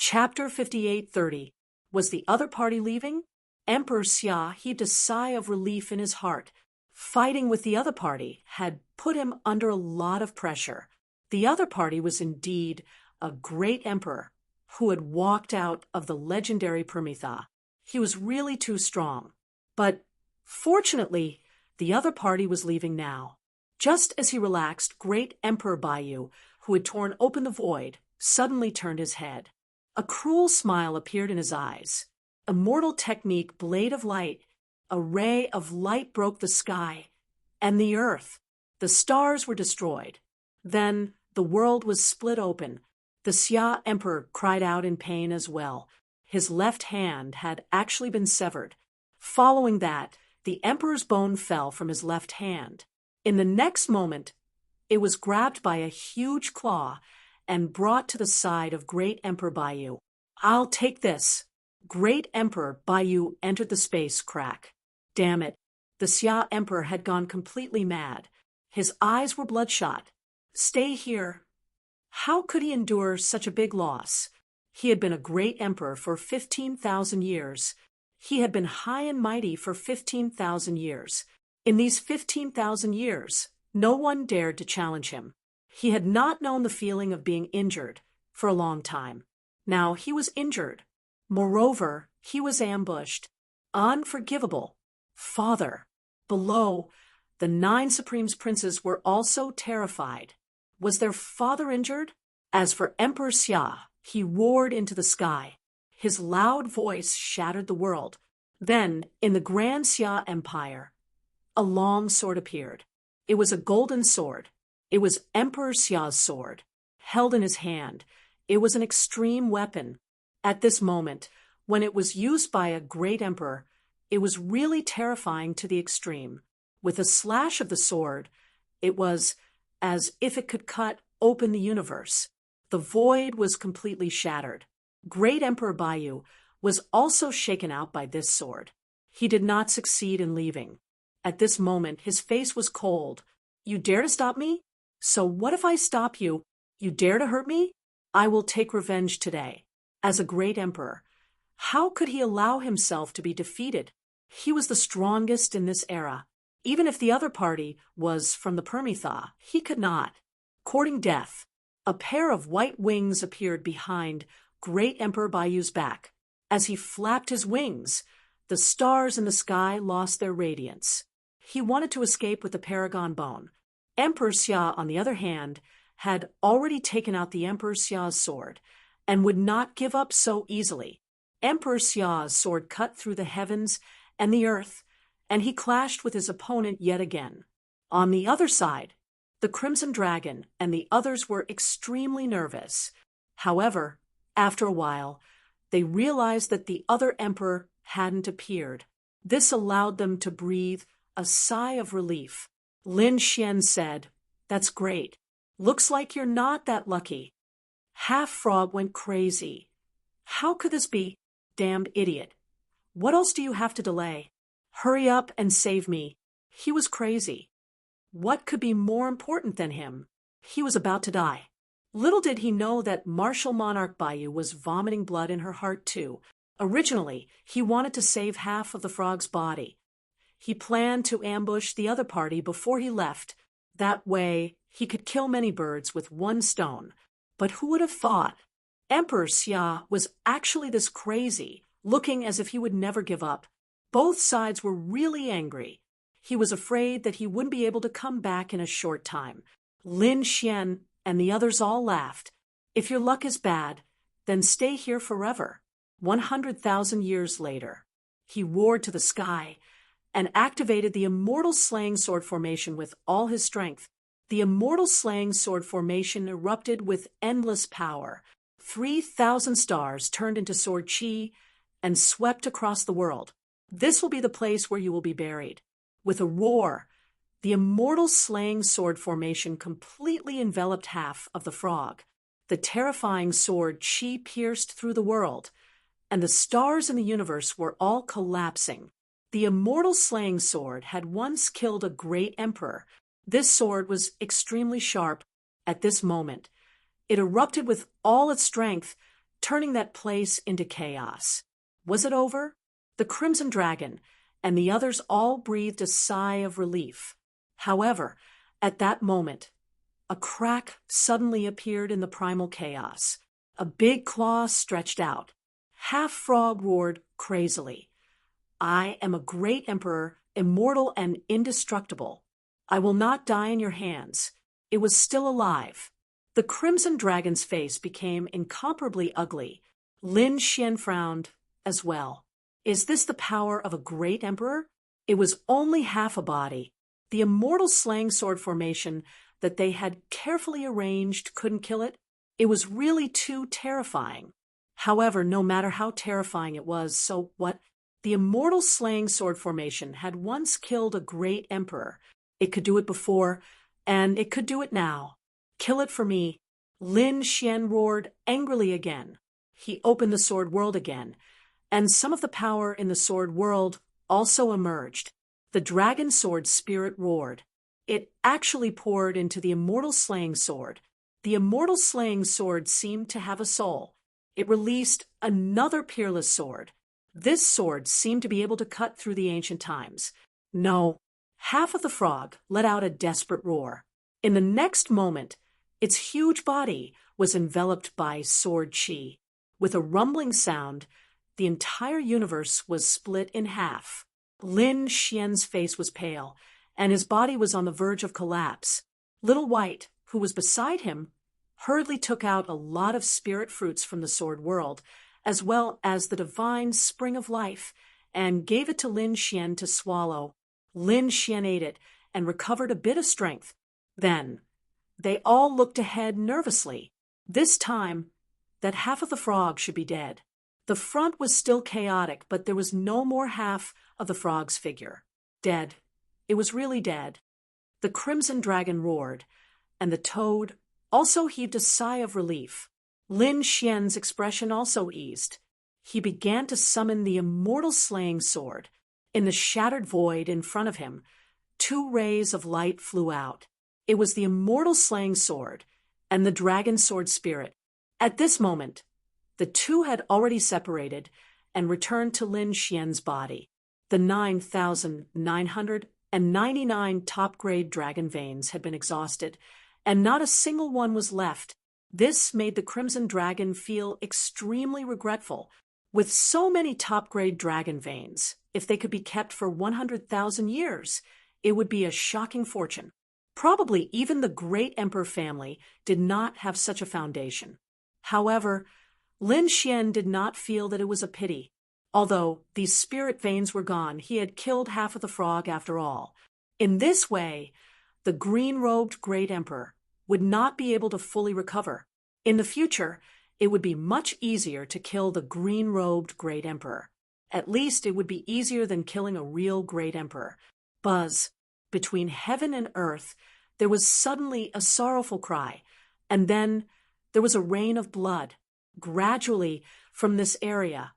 Chapter 58:30. Was the other party leaving? Emperor Xia heaved a sigh of relief in his heart. Fighting with the other party had put him under a lot of pressure. The other party was indeed a great emperor who had walked out of the legendary Permitha. He was really too strong. But fortunately, the other party was leaving now. Just as he relaxed, great Emperor Bayu, who had torn open the void, suddenly turned his head. A cruel smile appeared in his eyes. Immortal technique, blade of light. A ray of light broke the sky and the earth. The stars were destroyed. Then the world was split open. The Xia Emperor cried out in pain as well. His left hand had actually been severed. Following that, the Emperor's bone fell from his left hand. In the next moment, it was grabbed by a huge claw and brought to the side of Great Emperor Bayu. "I'll take this." Great Emperor Bayu entered the space crack. Damn it. The Xia Emperor had gone completely mad. His eyes were bloodshot. Stay here. How could he endure such a big loss? He had been a great emperor for 15,000 years. He had been high and mighty for 15,000 years. In these 15,000 years, no one dared to challenge him. He had not known the feeling of being injured for a long time. Now he was injured. Moreover, he was ambushed. Unforgivable. Father. Below, the 9 Supreme Princes were also terrified. Was their father injured? As for Emperor Xia, he roared into the sky. His loud voice shattered the world. Then, in the Grand Xia Empire, a long sword appeared. It was a golden sword. It was Emperor Xia's sword. Held in his hand, it was an extreme weapon. At this moment, when it was used by a great emperor, it was really terrifying to the extreme. With a slash of the sword, it was as if it could cut open the universe. The void was completely shattered. Great Emperor Bayu was also shaken out by this sword. He did not succeed in leaving. At this moment, his face was cold. "You dare to stop me? So what if I stop you? You dare to hurt me? I will take revenge today." As a great emperor, how could he allow himself to be defeated? He was the strongest in this era. Even if the other party was from the Permitha, he could not. Courting death, a pair of white wings appeared behind Great Emperor Bayu's back. As he flapped his wings, the stars in the sky lost their radiance. He wanted to escape with the Paragon Bone. Emperor Xia, on the other hand, had already taken out the Emperor Xia's sword and would not give up so easily. Emperor Xia's sword cut through the heavens and the earth, and he clashed with his opponent yet again. On the other side, the Crimson Dragon and the others were extremely nervous. However, after a while, they realized that the other emperor hadn't appeared. This allowed them to breathe a sigh of relief. Lin Xian said, "That's great. Looks like you're not that lucky." Half Frog went crazy. "How could this be? Damned idiot. What else do you have to delay? Hurry up and save me." He was crazy. What could be more important than him? He was about to die. Little did he know that Martial Monarch Bayu was vomiting blood in her heart too. Originally, he wanted to save half of the frog's body. He planned to ambush the other party before he left. That way, he could kill many birds with one stone. But who would have thought? Emperor Xia was actually this crazy, looking as if he would never give up. Both sides were really angry. He was afraid that he wouldn't be able to come back in a short time. Lin Xian and the others all laughed. "If your luck is bad, then stay here forever." 100,000 years later, he roared to the sky and activated the Immortal Slaying Sword formation with all his strength. The Immortal Slaying Sword formation erupted with endless power. 3,000 stars turned into sword chi and swept across the world. "This will be the place where you will be buried." With a roar, the Immortal Slaying Sword formation completely enveloped half of the frog. The terrifying sword chi pierced through the world, and the stars in the universe were all collapsing. The Immortal Slaying Sword had once killed a great emperor. This sword was extremely sharp. At this moment, it erupted with all its strength turning that place into chaos. Was it over? The Crimson Dragon and the others all breathed a sigh of relief. However, at that moment, a crack suddenly appeared in the primal chaos. A big claw stretched out. Half Frog roared crazily. I am a great emperor, immortal and indestructible. I will not die in your hands. It was still alive. The Crimson Dragon's face became incomparably ugly. Lin Xian frowned as well. Is this the power of a great emperor? It was only half a body. The immortal slaying sword formation that they had carefully arranged couldn't kill it. It was really too terrifying. However, no matter how terrifying it was, so what? The immortal slaying sword formation had once killed a great emperor. It could do it before, and it could do it now. Kill it for me. Lin Xian roared angrily again. He opened the sword world again, and some of the power in the sword world also emerged. The dragon sword spirit roared. It actually poured into the immortal slaying sword. The immortal slaying sword seemed to have a soul. It released another peerless sword. This sword seemed to be able to cut through the ancient times. No. Half of the frog let out a desperate roar. In the next moment, its huge body was enveloped by sword chi. With a rumbling sound, the entire universe was split in half. Lin Xian's face was pale, and his body was on the verge of collapse. Little White, who was beside him, hurriedly took out a lot of spirit fruits from the sword world, as well as the divine spring of life, and gave it to Lin Xian to swallow. Lin Xian ate it and recovered a bit of strength. Then, they all looked ahead nervously. This time, that half of the frog should be dead. The front was still chaotic, but there was no more half of the frog's figure. Dead. It was really dead. The Crimson Dragon roared, and the toad also heaved a sigh of relief. Lin Xian's expression also eased. He began to summon the immortal slaying sword. In the shattered void in front of him, 2 rays of light flew out. It was the immortal slaying sword and the dragon sword spirit. At this moment, the two had already separated and returned to Lin Xian's body. The 9,999 top-grade dragon veins had been exhausted, and not a single one was left. This made the Crimson Dragon feel extremely regretful. With so many top-grade dragon veins, if they could be kept for 100,000 years, it would be a shocking fortune. Probably even the great emperor family did not have such a foundation. However, Lin Xian did not feel that it was a pity. Although these spirit veins were gone, he had killed half of the frog after all. In this way, the green-robed great emperor would not be able to fully recover. In the future, it would be much easier to kill the green-robed great emperor. At least it would be easier than killing a real great emperor. Buzz. Between heaven and earth, there was suddenly a sorrowful cry, and then there was a rain of blood. Gradually, from this area,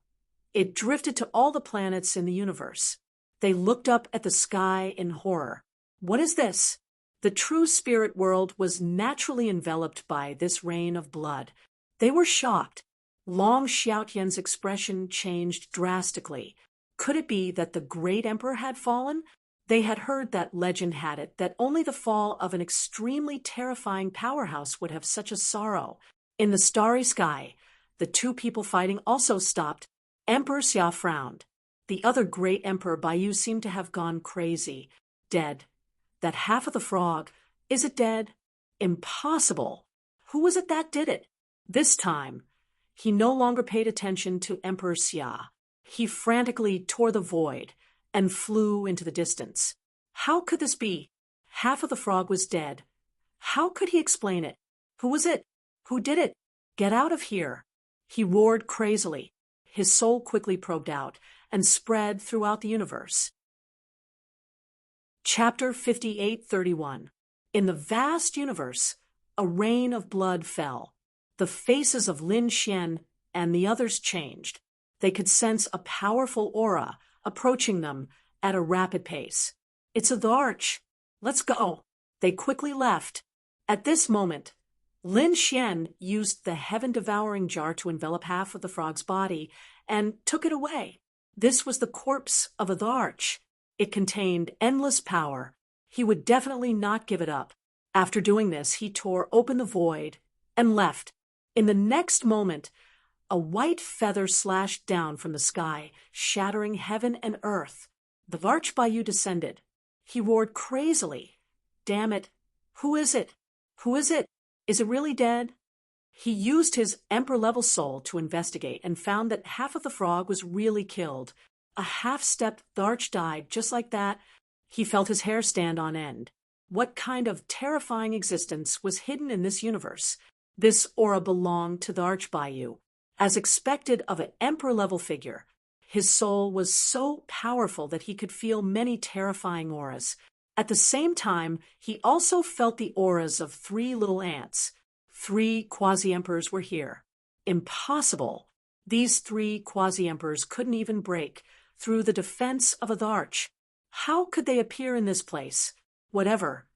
it drifted to all the planets in the universe. They looked up at the sky in horror. What is this? The true spirit world was naturally enveloped by this rain of blood. They were shocked. Long Xiaotian's expression changed drastically. Could it be that the great emperor had fallen? They had heard that legend had it that only the fall of an extremely terrifying powerhouse would have such a sorrow. In the starry sky, the two people fighting also stopped. Emperor Xia frowned. The other great emperor Baiyu seemed to have gone crazy. Dead. That half of the frog. Is it dead? Impossible. Who was it that did it? This time, he no longer paid attention to Emperor Xia. He frantically tore the void and flew into the distance. How could this be? Half of the frog was dead. How could he explain it? Who was it? Who did it? Get out of here. He roared crazily. His soul quickly probed out and spread throughout the universe. Chapter 58:31. In the vast universe, a rain of blood fell. The faces of Lin Xian and the others changed. They could sense a powerful aura approaching them at a rapid pace. It's the arch. Let's go. They quickly left. At this moment, Lin Xian used the heaven-devouring jar to envelop half of the frog's body and took it away. This was the corpse of a Dharch. It contained endless power. He would definitely not give it up. After doing this, he tore open the void and left. In the next moment, a white feather slashed down from the sky, shattering heaven and earth. The Dharch Bayou descended. He roared crazily. Damn it! Who is it? Who is it? Is it really dead? He used his emperor-level soul to investigate and found that half of the frog was really killed. A half-stepped Dharch died just like that. He felt his hair stand on end. What kind of terrifying existence was hidden in this universe? This aura belonged to the Dharch Bayou. As expected of an emperor-level figure, his soul was so powerful that he could feel many terrifying auras. At the same time, he also felt the auras of 3 little ants. 3 quasi-emperors were here. Impossible! These 3 quasi-emperors couldn't even break through the defense of a Dharch. How could they appear in this place? Whatever.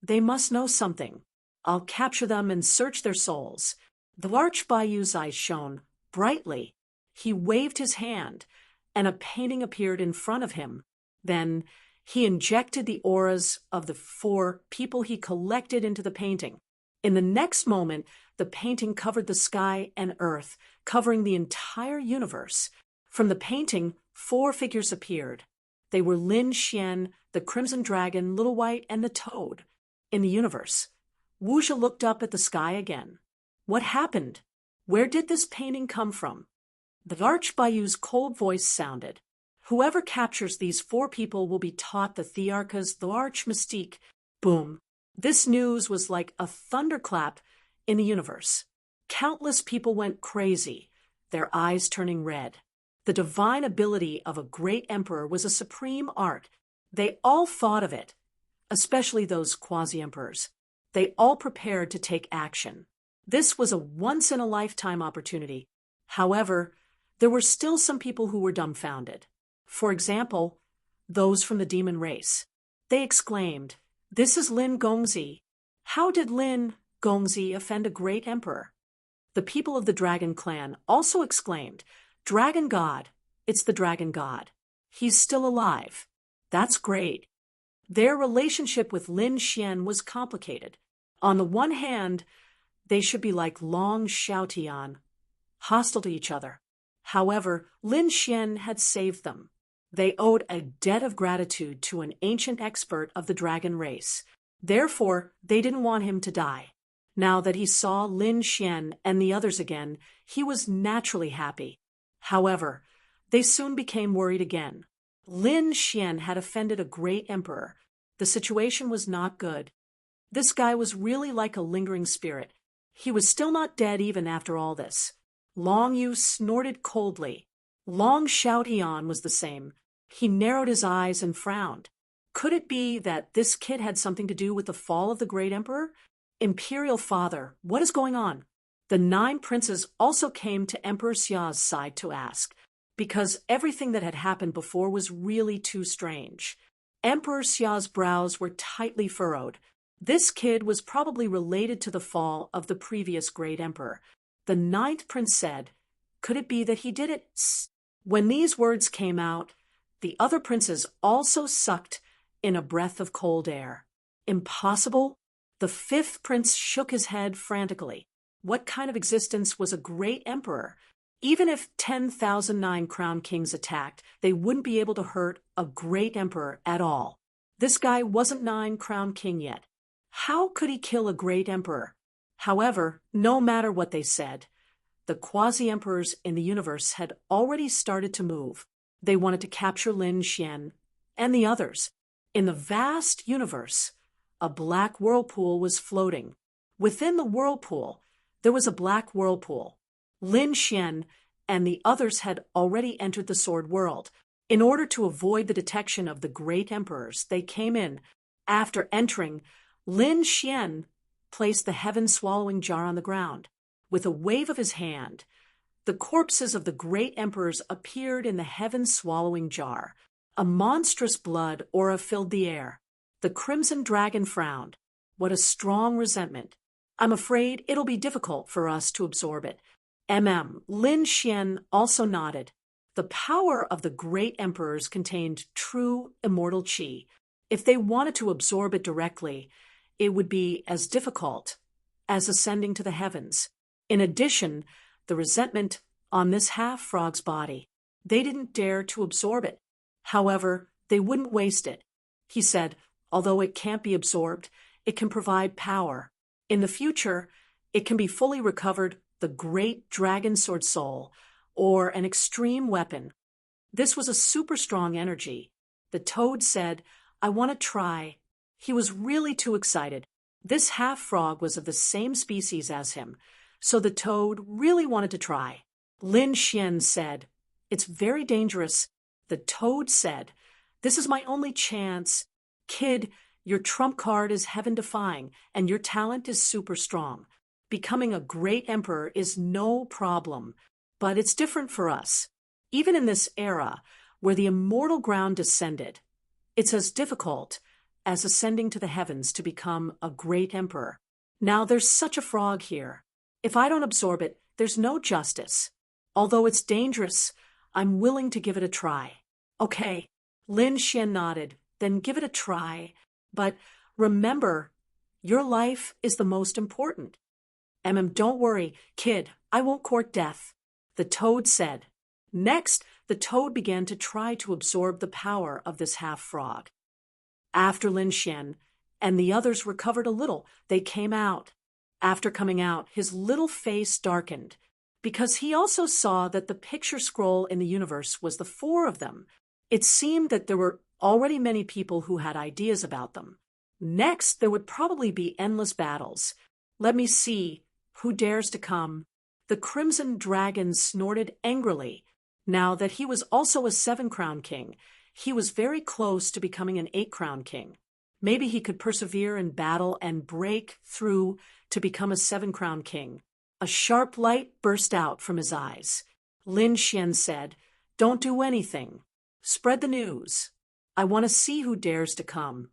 They must know something. I'll capture them and search their souls. The Dharch Bayou's eyes shone brightly. He waved his hand, and a painting appeared in front of him. Then he injected the auras of the 4 people he collected into the painting. In the next moment, the painting covered the sky and earth, covering the entire universe. From the painting, 4 figures appeared. They were Lin Xian, the Crimson Dragon, Little White, and the Toad. In the universe, Wuxia looked up at the sky again. What happened? Where did this painting come from? The Dharch Bayou's cold voice sounded. Whoever captures these 4 people will be taught the Thearcha's Dharch mystique. Boom. This news was like a thunderclap in the universe. Countless people went crazy, their eyes turning red. The divine ability of a great emperor was a supreme art. They all thought of it, especially those quasi-emperors. They all prepared to take action. This was a once-in-a-lifetime opportunity. However, there were still some people who were dumbfounded. For example, those from the demon race. They exclaimed, "This is Lin Gongzi. How did Lin Gongzi offend a great emperor?" The people of the Dragon Clan also exclaimed, "Dragon God, it's the Dragon God. He's still alive. That's great." Their relationship with Lin Xian was complicated. On the one hand, they should be like Long Xiaotian, hostile to each other. However, Lin Xian had saved them. They owed a debt of gratitude to an ancient expert of the dragon race. Therefore, they didn't want him to die. Now that he saw Lin Xian and the others again, he was naturally happy. However, they soon became worried again. Lin Xian had offended a great emperor. The situation was not good. This guy was really like a lingering spirit. He was still not dead even after all this. Long Yu snorted coldly. Long Xiaotian was the same. He narrowed his eyes and frowned. Could it be that this kid had something to do with the fall of the great emperor? Imperial Father, what is going on? The 9 princes also came to Emperor Xia's side to ask, because everything that had happened before was really too strange. Emperor Xia's brows were tightly furrowed. This kid was probably related to the fall of the previous great emperor. The 9th prince said, "Could it be that he did it?" When these words came out, the other princes also sucked in a breath of cold air. Impossible? The 5th prince shook his head frantically. What kind of existence was a great emperor? Even if 10,009 crown kings attacked, they wouldn't be able to hurt a great emperor at all. This guy wasn't 9 crown king yet. How could he kill a great emperor? However, no matter what they said, the quasi-emperors in the universe had already started to move. They wanted to capture Lin Xian and the others. In the vast universe, a black whirlpool was floating. Within the whirlpool, there was a black whirlpool. Lin Xian and the others had already entered the sword world. In order to avoid the detection of the great emperors, they came in. After entering, Lin Xian placed the heaven-swallowing jar on the ground. With a wave of his hand, the corpses of the great emperors appeared in the heaven-swallowing jar. A monstrous blood aura filled the air. The crimson dragon frowned. What a strong resentment. I'm afraid it'll be difficult for us to absorb it. Lin Xian also nodded. The power of the great emperors contained true immortal qi. If they wanted to absorb it directly, it would be as difficult as ascending to the heavens. In addition, the resentment on this half-frog's body. They didn't dare to absorb it. However, they wouldn't waste it. He said, although it can't be absorbed, it can provide power. In the future, it can be fully recovered, the great dragon sword soul, or an extreme weapon. This was a super strong energy. The toad said, I want to try. He was really too excited. This half-frog was of the same species as him, so the toad really wanted to try. Lin Xian said, it's very dangerous. The toad said, this is my only chance. Kid, your trump card is heaven-defying, and your talent is super strong. Becoming a great emperor is no problem, but it's different for us. Even in this era, where the immortal ground descended, it's as difficult as ascending to the heavens to become a great emperor. Now there's such a frog here. If I don't absorb it, there's no justice. Although it's dangerous, I'm willing to give it a try. Okay, Lin Xian nodded, then give it a try. But remember, your life is the most important. Don't worry, kid, I won't court death, the toad said. Next, the toad began to try to absorb the power of this half-frog. After Lin Xian and the others recovered a little, they came out. After coming out, his little face darkened, because he also saw that the picture scroll in the universe was the four of them. It seemed that there were already many people who had ideas about them. Next, there would probably be endless battles. Let me see, who dares to come? The Crimson Dragon snorted angrily. Now that he was also a 7-crown king, he was very close to becoming an 8-crown king. Maybe he could persevere in battle and break through to become a 7-crown king. A sharp light burst out from his eyes. Lin Xian said, don't do anything. Spread the news. I want to see who dares to come.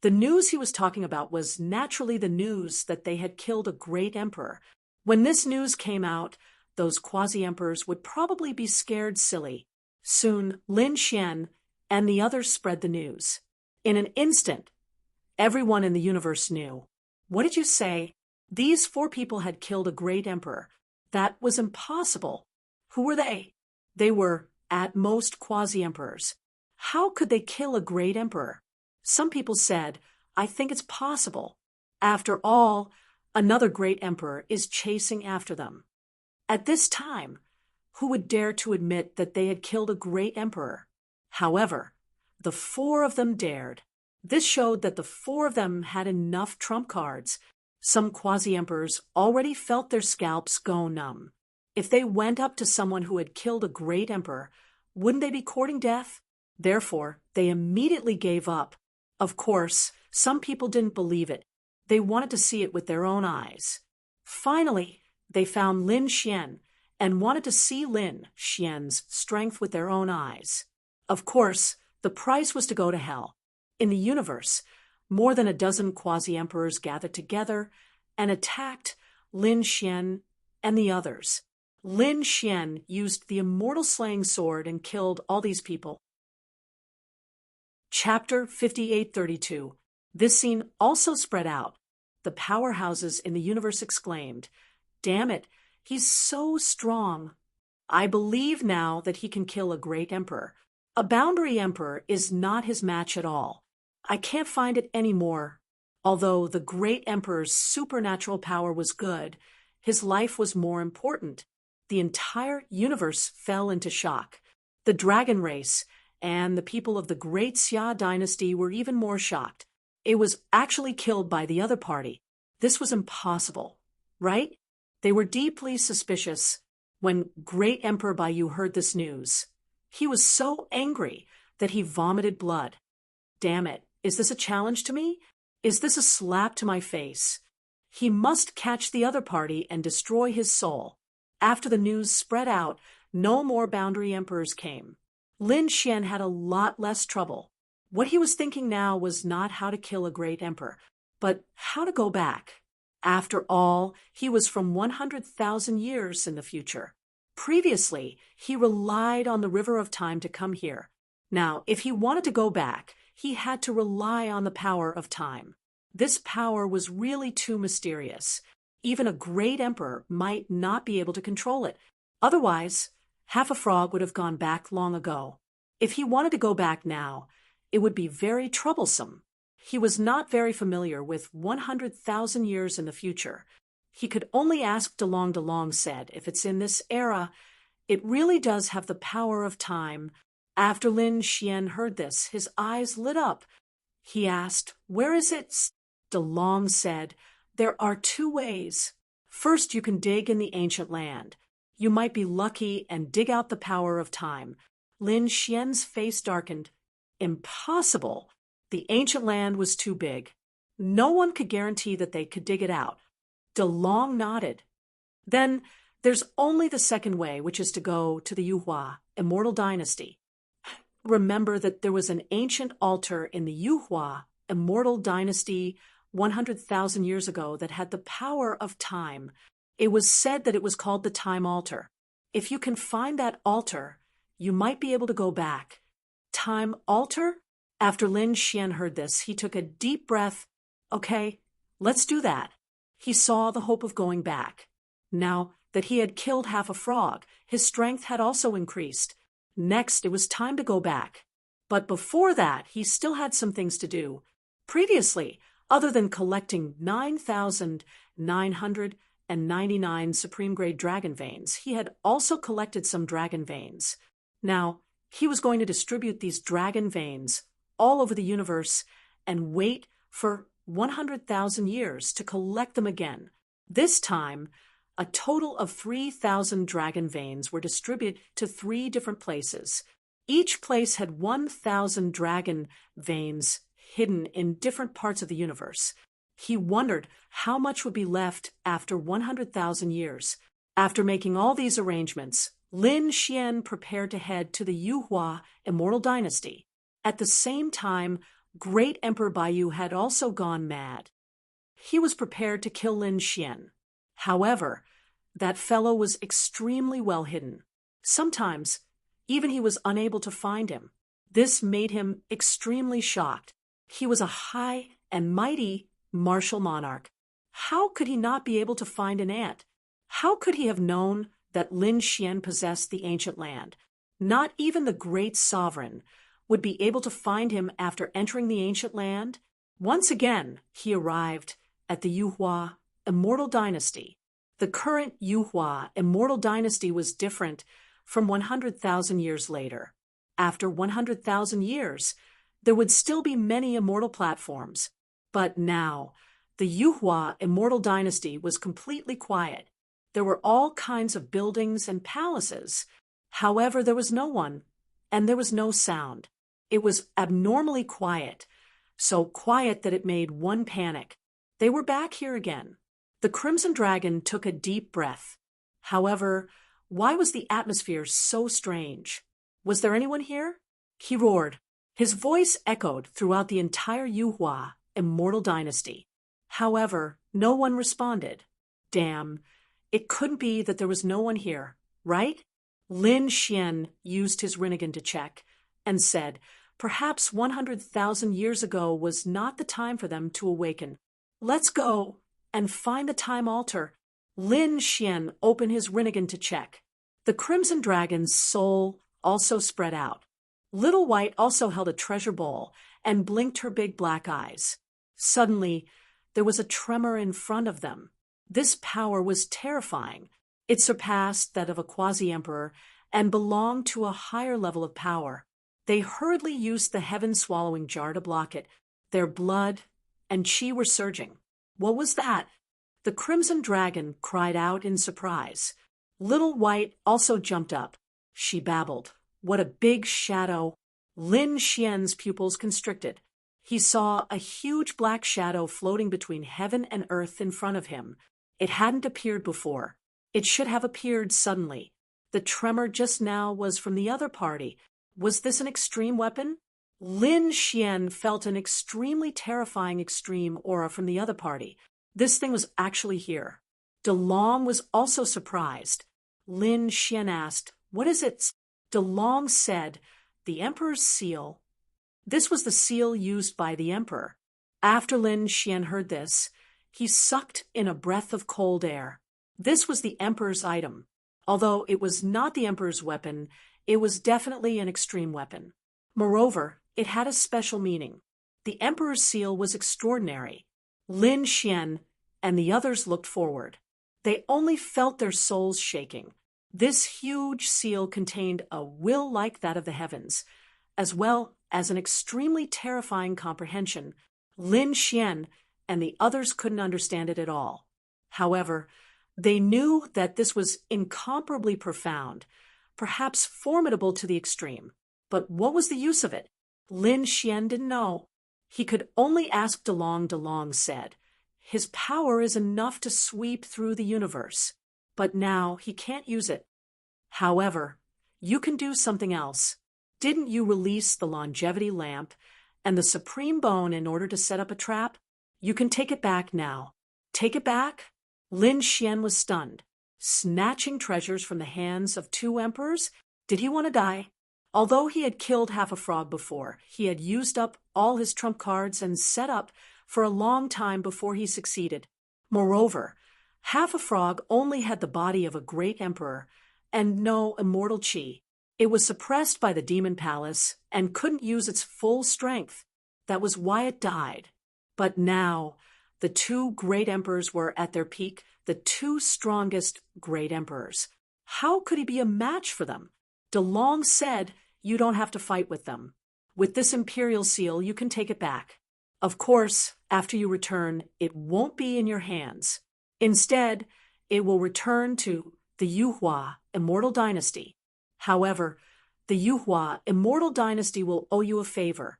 The news he was talking about was naturally the news that they had killed a great emperor. When this news came out, those quasi-emperors would probably be scared silly. Soon, Lin Xian and the others spread the news. In an instant, everyone in the universe knew. What did you say? These 4 people had killed a great emperor. That was impossible. Who were they? They were, at most, quasi-emperors. How could they kill a great emperor? Some people said, I think it's possible. After all, another great emperor is chasing after them. At this time, who would dare to admit that they had killed a great emperor? However, the 4 of them dared. This showed that the 4 of them had enough trump cards. Some quasi-emperors already felt their scalps go numb. If they went up to someone who had killed a great emperor, wouldn't they be courting death? Therefore, they immediately gave up. Of course, some people didn't believe it. They wanted to see it with their own eyes. Finally, they found Lin Xian and wanted to see Lin Xian's strength with their own eyes. Of course, the price was to go to hell. In the universe, more than a dozen quasi-emperors gathered together and attacked Lin Xian and the others. Lin Xian used the immortal slaying sword and killed all these people. Chapter 5832. This scene also spread out. The powerhouses in the universe exclaimed, damn it, he's so strong. I believe now that he can kill a great emperor. A boundary emperor is not his match at all. I can't find it anymore. Although the great emperor's supernatural power was good, his life was more important. The entire universe fell into shock. The dragon race and the people of the great Xia dynasty were even more shocked. It was actually killed by the other party. This was impossible, right? They were deeply suspicious when Great Emperor Baiyu heard this news. He was so angry that he vomited blood. Damn it, is this a challenge to me? Is this a slap to my face? He must catch the other party and destroy his soul. After the news spread out, no more boundary emperors came. Lin Xian had a lot less trouble. What he was thinking now was not how to kill a great emperor, but how to go back. After all, he was from 100,000 years in the future. Previously, he relied on the river of time to come here. Now, if he wanted to go back, he had to rely on the power of time. This power was really too mysterious. Even a great emperor might not be able to control it. Otherwise, Half a Frog would have gone back long ago. If he wanted to go back now, it would be very troublesome. He was not very familiar with 100,000 years in the future. He could only ask DeLong. DeLong said, if it's in this era, it really does have the power of time. After Lin Xian heard this, his eyes lit up. He asked, where is it? DeLong said, there are two ways. First, you can dig in the ancient land. You might be lucky and dig out the power of time. Lin Xian's face darkened. Impossible. The ancient land was too big. No one could guarantee that they could dig it out. DeLong nodded. Then there's only the second way, which is to go to the Yuhua, Immortal Dynasty. Remember that there was an ancient altar in the Yuhua, Immortal Dynasty, 100,000 years ago that had the power of time. It was said that it was called the Time Altar. If you can find that altar, you might be able to go back. Time Altar? After Lin Xian heard this, he took a deep breath. Okay, let's do that. He saw the hope of going back. Now that he had killed Half a Frog, his strength had also increased. Next, it was time to go back. But before that, he still had some things to do. Previously, other than collecting 9,999 supreme-grade dragon veins, he had also collected some dragon veins. Now, he was going to distribute these dragon veins all over the universe and wait for 100,000 years to collect them again. This time, a total of 3,000 dragon veins were distributed to 3 different places. Each place had 1,000 dragon veins hidden in different parts of the universe. He wondered how much would be left after 100,000 years. After making all these arrangements, Lin Xian prepared to head to the Yuhua Immortal Dynasty. At the same time, Great Emperor Baiyu had also gone mad. He was prepared to kill Lin Xian. However, that fellow was extremely well hidden. Sometimes, even he was unable to find him. This made him extremely shocked. He was a high and mighty martial monarch. How could he not be able to find an ant? How could he have known that Lin Xian possessed the ancient land? Not even the great sovereign would be able to find him after entering the ancient land. Once again, he arrived at the Yuhua Immortal Dynasty. The current Yuhua Immortal Dynasty was different from 100,000 years later. After 100,000 years, there would still be many immortal platforms. But now, the Yuhua Immortal Dynasty was completely quiet. There were all kinds of buildings and palaces. However, there was no one, and there was no sound. It was abnormally quiet, so quiet that it made one panic. They were back here again. The Crimson Dragon took a deep breath. However, why was the atmosphere so strange? Was there anyone here? He roared. His voice echoed throughout the entire Yuhua Immortal Dynasty. However, no one responded. Damn, it couldn't be that there was no one here, right? Lin Xian used his Rinnegan to check and said, perhaps 100,000 years ago was not the time for them to awaken. Let's go and find the time altar. Lin Xian opened his Rinnegan to check. The Crimson Dragon's soul also spread out. Little White also held a treasure bowl and blinked her big black eyes. Suddenly, there was a tremor in front of them. This power was terrifying. It surpassed that of a quasi-emperor and belonged to a higher level of power. They hurriedly used the heaven-swallowing jar to block it. Their blood and chi were surging. What was that? The Crimson Dragon cried out in surprise. Little White also jumped up. She babbled. What a big shadow! Lin Xian's pupils constricted. He saw a huge black shadow floating between heaven and earth in front of him. It hadn't appeared before. It should have appeared suddenly. The tremor just now was from the other party. Was this an extreme weapon? Lin Xian felt an extremely terrifying extreme aura from the other party. This thing was actually here. De Long was also surprised. Lin Xian asked, "What is it?" De Long said, "The Emperor's seal." This was the seal used by the Emperor. After Lin Xian heard this, he sucked in a breath of cold air. This was the Emperor's item. Although it was not the Emperor's weapon, it was definitely an extreme weapon. Moreover, it had a special meaning. The Emperor's seal was extraordinary. Lin Xian and the others looked forward. They only felt their souls shaking. This huge seal contained a will like that of the heavens, as well as an extremely terrifying comprehension. Lin Xian and the others couldn't understand it at all. However, they knew that this was incomparably profound, perhaps formidable to the extreme. But what was the use of it? Lin Xian didn't know. He could only ask De Long. De Long said, "His power is enough to sweep through the universe, but now he can't use it. However, you can do something else. Didn't you release the longevity lamp and the supreme bone in order to set up a trap? You can take it back now." Take it back? Lin Xian was stunned. Snatching treasures from the hands of two emperors? Did he want to die? Although he had killed half a frog before, he had used up all his trump cards and set up for a long time before he succeeded. Moreover, half a frog only had the body of a great emperor and no immortal chi. It was suppressed by the demon palace and couldn't use its full strength. That was why it died. But now, the two great emperors were at their peak, the two strongest great emperors. How could he be a match for them? De Long said, "You don't have to fight with them. With this imperial seal, you can take it back. Of course, after you return, it won't be in your hands. Instead, it will return to the Yuhua Immortal Dynasty. However, the Yuhua Immortal Dynasty will owe you a favor."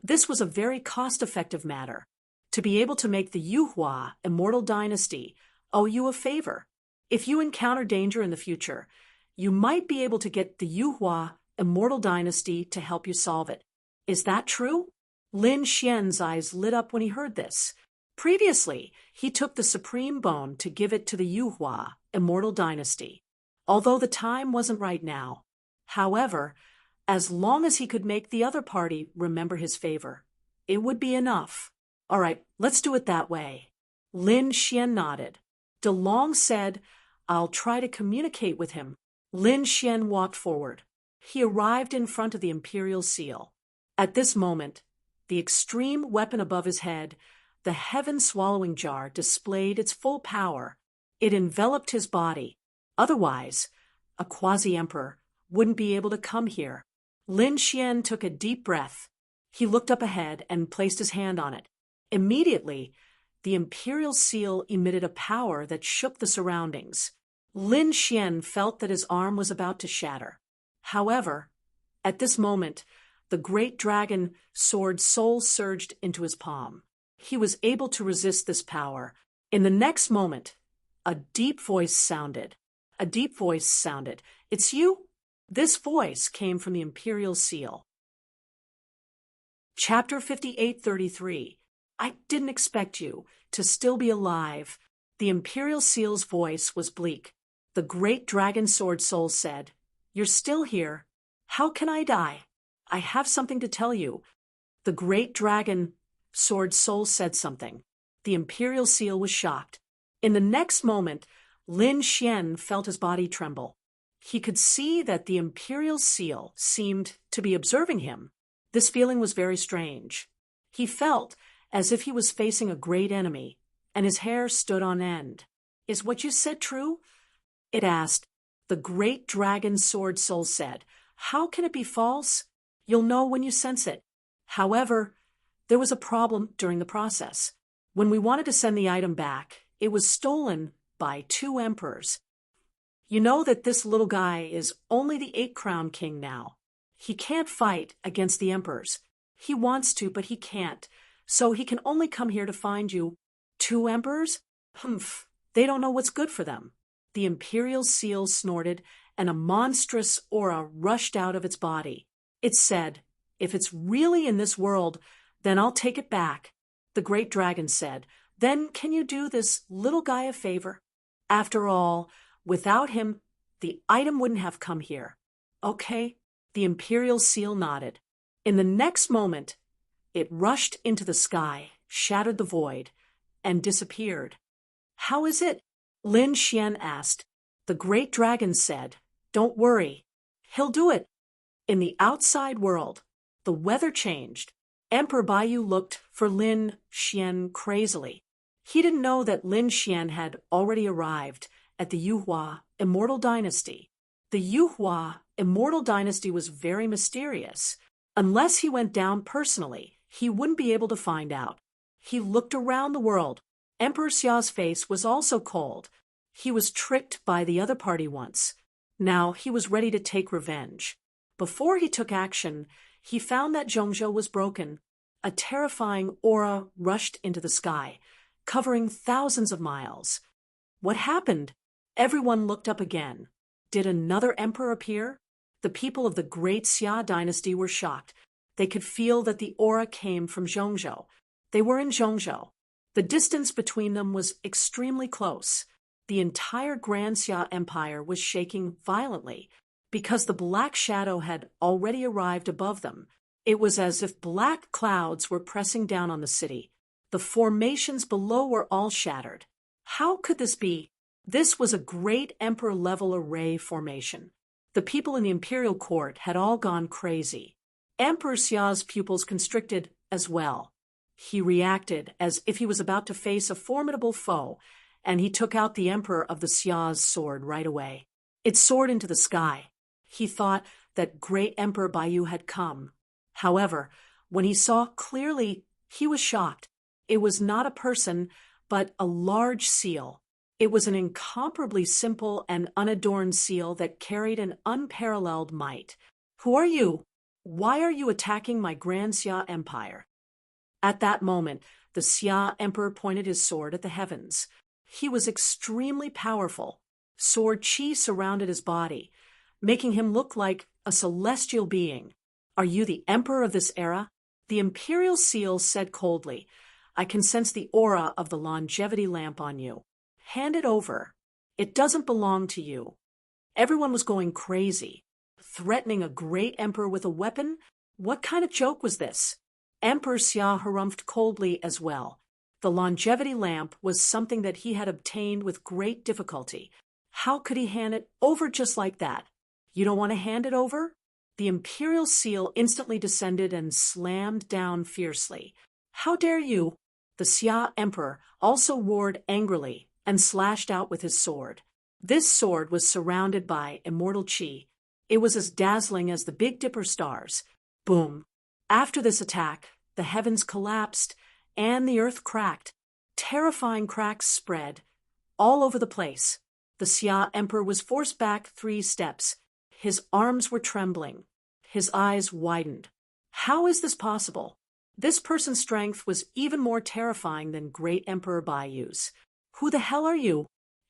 This was a very cost-effective matter. To be able to make the Yuhua Immortal Dynasty owe you a favor. If you encounter danger in the future, you might be able to get the Yuhua Immortal Dynasty to help you solve it. Is that true? Lin Xian's eyes lit up when he heard this. Previously, he took the supreme bone to give it to the Yuhua Immortal Dynasty, although the time wasn't right now. However, as long as he could make the other party remember his favor, it would be enough. All right, let's do it that way. Lin Xian nodded. De Long said, "I'll try to communicate with him." Lin Xian walked forward. He arrived in front of the imperial seal. At this moment, the extreme weapon above his head, the heaven-swallowing jar, displayed its full power. It enveloped his body. Otherwise, a quasi-emperor wouldn't be able to come here. Lin Xian took a deep breath. He looked up ahead and placed his hand on it. Immediately, the imperial seal emitted a power that shook the surroundings. Lin Xian felt that his arm was about to shatter. However, at this moment, the great dragon sword soul surged into his palm. He was able to resist this power. In the next moment, a deep voice sounded. A deep voice sounded. "It's you?" This voice came from the imperial seal. Chapter 5833. "I didn't expect you to still be alive." The imperial seal's voice was bleak. The great dragon sword soul said, "You're still here. How can I die? I have something to tell you." The great dragon sword soul said something. The imperial seal was shocked. In the next moment, Lin Xian felt his body tremble. He could see that the imperial seal seemed to be observing him. This feeling was very strange. He felt as if he was facing a great enemy, and his hair stood on end. "Is what you said true?" it asked. The great dragon sword soul said, "How can it be false? You'll know when you sense it." However, there was a problem during the process. When we wanted to send the item back, it was stolen by two emperors. You know that this little guy is only the 8-crown king now. He can't fight against the emperors. He wants to, but he can't. So he can only come here to find you. Two emperors? Humph, they don't know what's good for them. The imperial seal snorted, and a monstrous aura rushed out of its body. It said, "If it's really in this world, then I'll take it back." The great dragon said, Then can you do this little guy a favor? After all, without him, the item wouldn't have come here. Okay, the imperial seal nodded. In the next moment, it rushed into the sky, shattered the void, and disappeared. How is it? Lin Xian asked. The great dragon said, Don't worry. He'll do it. In the outside world, the weather changed. Emperor Baiyu looked for Lin Xian crazily. He didn't know that Lin Xian had already arrived at the Yuhua Immortal Dynasty. The Yuhua Immortal Dynasty was very mysterious. Unless he went down personally, he wouldn't be able to find out. He looked around the world. Emperor Xia's face was also cold. He was tricked by the other party once. Now he was ready to take revenge. Before he took action, he found that Zhongzhou was broken. A terrifying aura rushed into the sky, covering thousands of miles. What happened? Everyone looked up again. Did another emperor appear? The people of the great Xia dynasty were shocked. They could feel that the aura came from Zhongzhou. They were in Zhongzhou. The distance between them was extremely close. The entire Grand Xia Empire was shaking violently because the black shadow had already arrived above them. It was as if black clouds were pressing down on the city. The formations below were all shattered. How could this be? This was a great emperor-level array formation. The people in the imperial court had all gone crazy. Emperor Xia's pupils constricted as well. He reacted as if he was about to face a formidable foe, and he took out the emperor of the Xia's sword right away. It soared into the sky. He thought that great Emperor Baiyu had come. However, when he saw clearly, he was shocked. It was not a person, but a large seal. It was an incomparably simple and unadorned seal that carried an unparalleled might. Who are you? Why are you attacking my Grand Xia Empire? At that moment, the Xia Emperor pointed his sword at the heavens. He was extremely powerful. Sword chi surrounded his body, making him look like a celestial being. Are you the emperor of this era? The imperial seal said coldly, I can sense the aura of the longevity lamp on you. Hand it over. It doesn't belong to you. Everyone was going crazy. Threatening a great emperor with a weapon? What kind of joke was this? Emperor Xia harumphed coldly as well. The longevity lamp was something that he had obtained with great difficulty. How could he hand it over just like that? You don't want to hand it over? The imperial seal instantly descended and slammed down fiercely. How dare you? The Xia emperor also roared angrily and slashed out with his sword. This sword was surrounded by immortal chi. It was as dazzling as the Big Dipper stars. Boom! After this attack, the heavens collapsed and the earth cracked. Terrifying cracks spread all over the place. The Xia emperor was forced back 3 steps. His arms were trembling. His eyes widened. How is this possible? This person's strength was even more terrifying than great Emperor Baiyu's. Who the hell are you?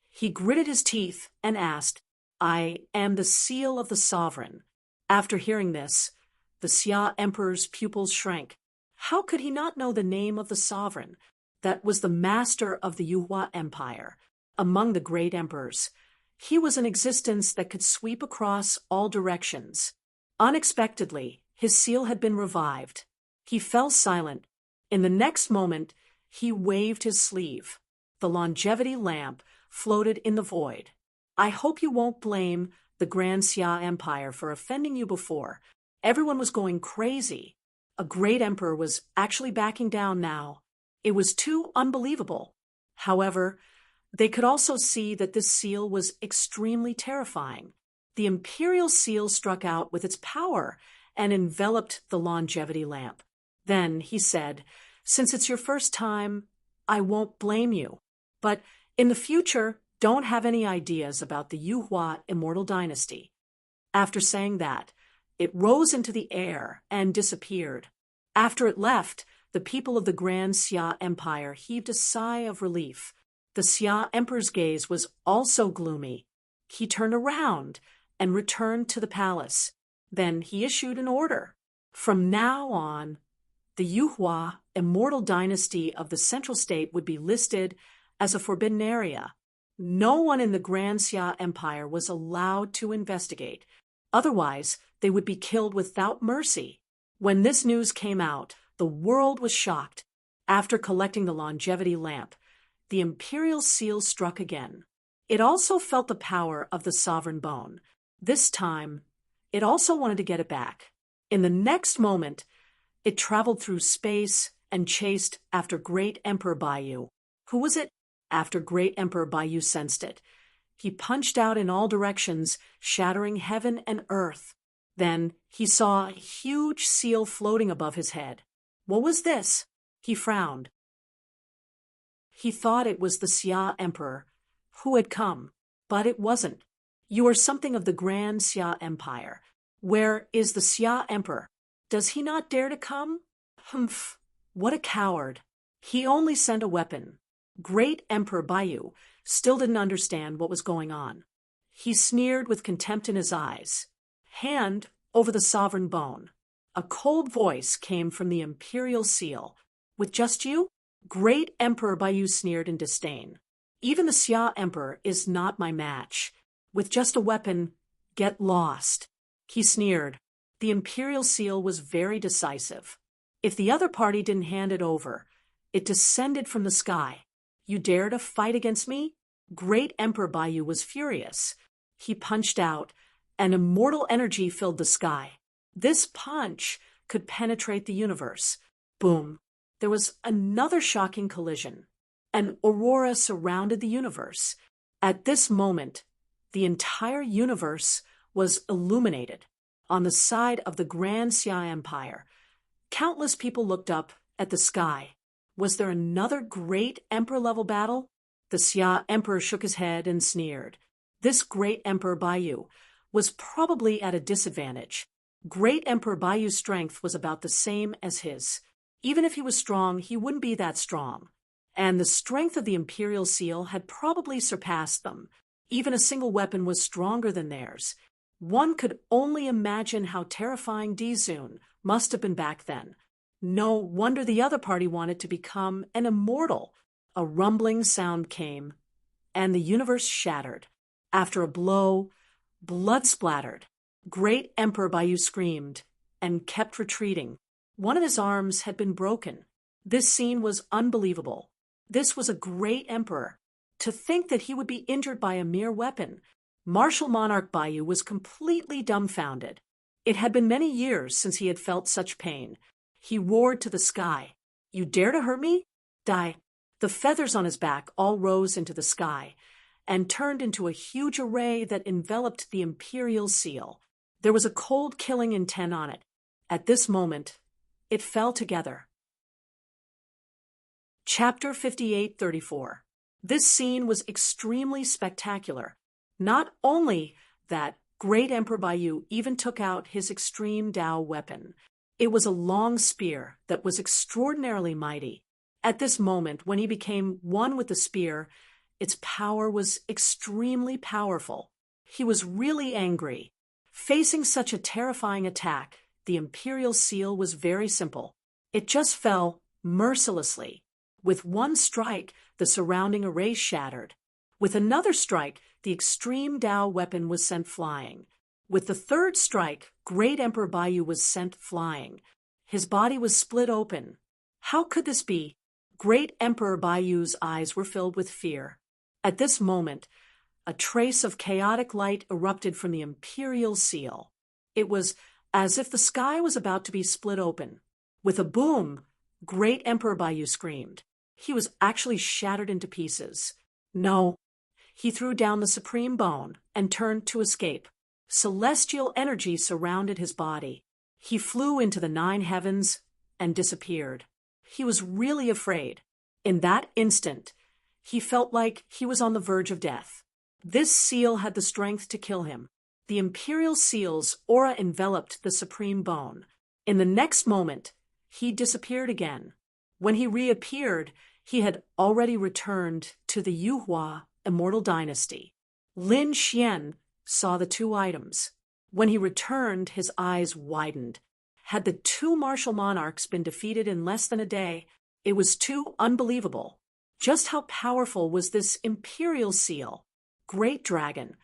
He gritted his teeth and asked, I am the seal of the sovereign. After hearing this, the Xia emperor's pupils shrank. How could he not know the name of the sovereign that was the master of the Yuhua Empire, among the great emperors? He was an existence that could sweep across all directions. Unexpectedly, his seal had been revived. He fell silent. In the next moment, he waved his sleeve. The longevity lamp floated in the void. I hope you won't blame the Grand Xia Empire for offending you before. Everyone was going crazy. A great emperor was actually backing down now. It was too unbelievable. However, they could also see that this seal was extremely terrifying. The imperial seal struck out with its power and enveloped the longevity lamp. Then he said, Since it's your first time, I won't blame you. But in the future, don't have any ideas about the Yuhua Immortal Dynasty. After saying that, it rose into the air and disappeared. After it left, the people of the Grand Xia Empire heaved a sigh of relief. The Xia Emperor's gaze was also gloomy. He turned around and returned to the palace. Then he issued an order. From now on, the Yuhua immortal dynasty of the central state would be listed as a forbidden area. No one in the Grand Xia Empire was allowed to investigate. Otherwise, they would be killed without mercy. When this news came out, the world was shocked. After collecting the longevity lamp, the imperial seal struck again. It also felt the power of the sovereign bone. This time, it also wanted to get it back. In the next moment, it traveled through space and chased after Great Emperor Baiyu. Who was it? After Great Emperor Baiyu sensed it, he punched out in all directions, shattering heaven and earth. Then he saw a huge seal floating above his head. What was this? He frowned. He thought it was the Xia Emperor who had come, but it wasn't. You are something of the Grand Xia Empire. Where is the Xia Emperor? Does he not dare to come? Humph, what a coward. He only sent a weapon. Great Emperor Baiyu still didn't understand what was going on. He sneered with contempt in his eyes. Hand over the sovereign bone. A cold voice came from the imperial seal. With just you? Great Emperor Baiyu sneered in disdain. Even the Xia Emperor is not my match. With just a weapon, get lost. He sneered. The imperial seal was very decisive. If the other party didn't hand it over, it descended from the sky. You dare to fight against me? Great Emperor Baiyu was furious. He punched out, and immortal energy filled the sky. This punch could penetrate the universe. Boom. There was another shocking collision. An aurora surrounded the universe. At this moment, the entire universe was illuminated. On the side of the Grand Xia Empire, countless people looked up at the sky. Was there another great emperor-level battle? The Xia Emperor shook his head and sneered. This Great Emperor Baiyu was probably at a disadvantage. Great Emperor Baiyu's strength was about the same as his. Even if he was strong, he wouldn't be that strong. And the strength of the imperial seal had probably surpassed them. Even a single weapon was stronger than theirs. One could only imagine how terrifying Dizun must have been back then. No wonder the other party wanted to become an immortal. A rumbling sound came, and the universe shattered. After a blow, blood splattered. Great Emperor Baiyu screamed and kept retreating. One of his arms had been broken. This scene was unbelievable. This was a great emperor. To think that he would be injured by a mere weapon. Martial monarch Baiyu was completely dumbfounded. It had been many years since he had felt such pain. He roared to the sky. You dare to hurt me? Die. The feathers on his back all rose into the sky and turned into a huge array that enveloped the imperial seal. There was a cold killing intent on it. At this moment, it fell together. Chapter 5834. This scene was extremely spectacular. Not only that, Great Emperor Baiyu even took out his extreme Dao weapon. It was a long spear that was extraordinarily mighty. At this moment, when he became one with the spear, its power was extremely powerful. He was really angry. Facing such a terrifying attack, the imperial seal was very simple. It just fell mercilessly. With one strike, the surrounding array shattered. With another strike, the extreme Dao weapon was sent flying. With the third strike, Great Emperor Baiyu was sent flying. His body was split open. How could this be? Great Emperor Baiyu's eyes were filled with fear. At this moment, a trace of chaotic light erupted from the imperial seal. It was as if the sky was about to be split open. With a boom, Great Emperor Baiyu screamed. He was actually shattered into pieces. No. He threw down the supreme bone and turned to escape. Celestial energy surrounded his body. He flew into the 9 heavens and disappeared. He was really afraid. In that instant, he felt like he was on the verge of death. This seal had the strength to kill him. The imperial seal's aura enveloped the supreme bone. In the next moment, he disappeared again. When he reappeared, he had already returned to the Yuhua immortal dynasty. Lin Xian saw the 2 items. When he returned, his eyes widened. Had the two martial monarchs been defeated in less than a day? It was too unbelievable. Just how powerful was this imperial seal? Great dragon.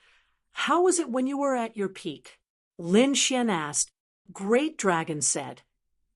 How was it when you were at your peak? Lin Xian asked. Great dragon said.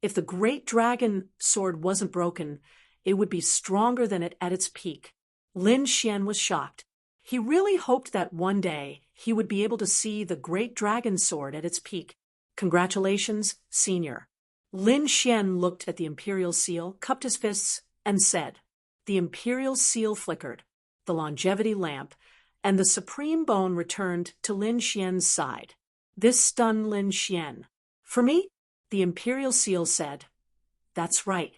If the great dragon sword wasn't broken, it would be stronger than it at its peak. Lin Xian was shocked. He really hoped that one day he would be able to see the great dragon sword at its peak. Congratulations, senior. Lin Xian looked at the imperial seal, cupped his fists, and said. The imperial seal flickered, the longevity lamp, and the supreme bone returned to Lin Xian's side. This stunned Lin Xian. For me? The imperial seal said. That's right.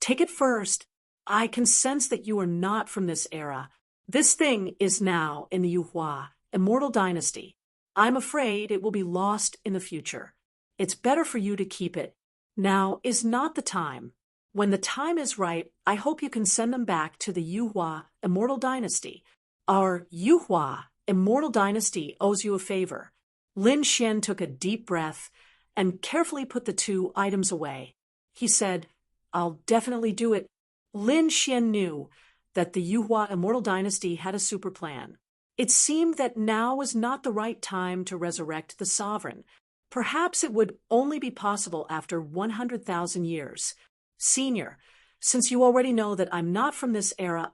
Take it first. I can sense that you are not from this era. This thing is now in the Yuhua, immortal dynasty. I'm afraid it will be lost in the future. It's better for you to keep it. Now is not the time. When the time is right, I hope you can send them back to the Yuhua immortal dynasty. Our Yuhua immortal dynasty owes you a favor. Lin Xian took a deep breath and carefully put the two items away. He said, I'll definitely do it. Lin Xian knew that the Yuhua immortal dynasty had a super plan. It seemed that now was not the right time to resurrect the sovereign. Perhaps it would only be possible after 100,000 years. Senior, since you already know that I'm not from this era,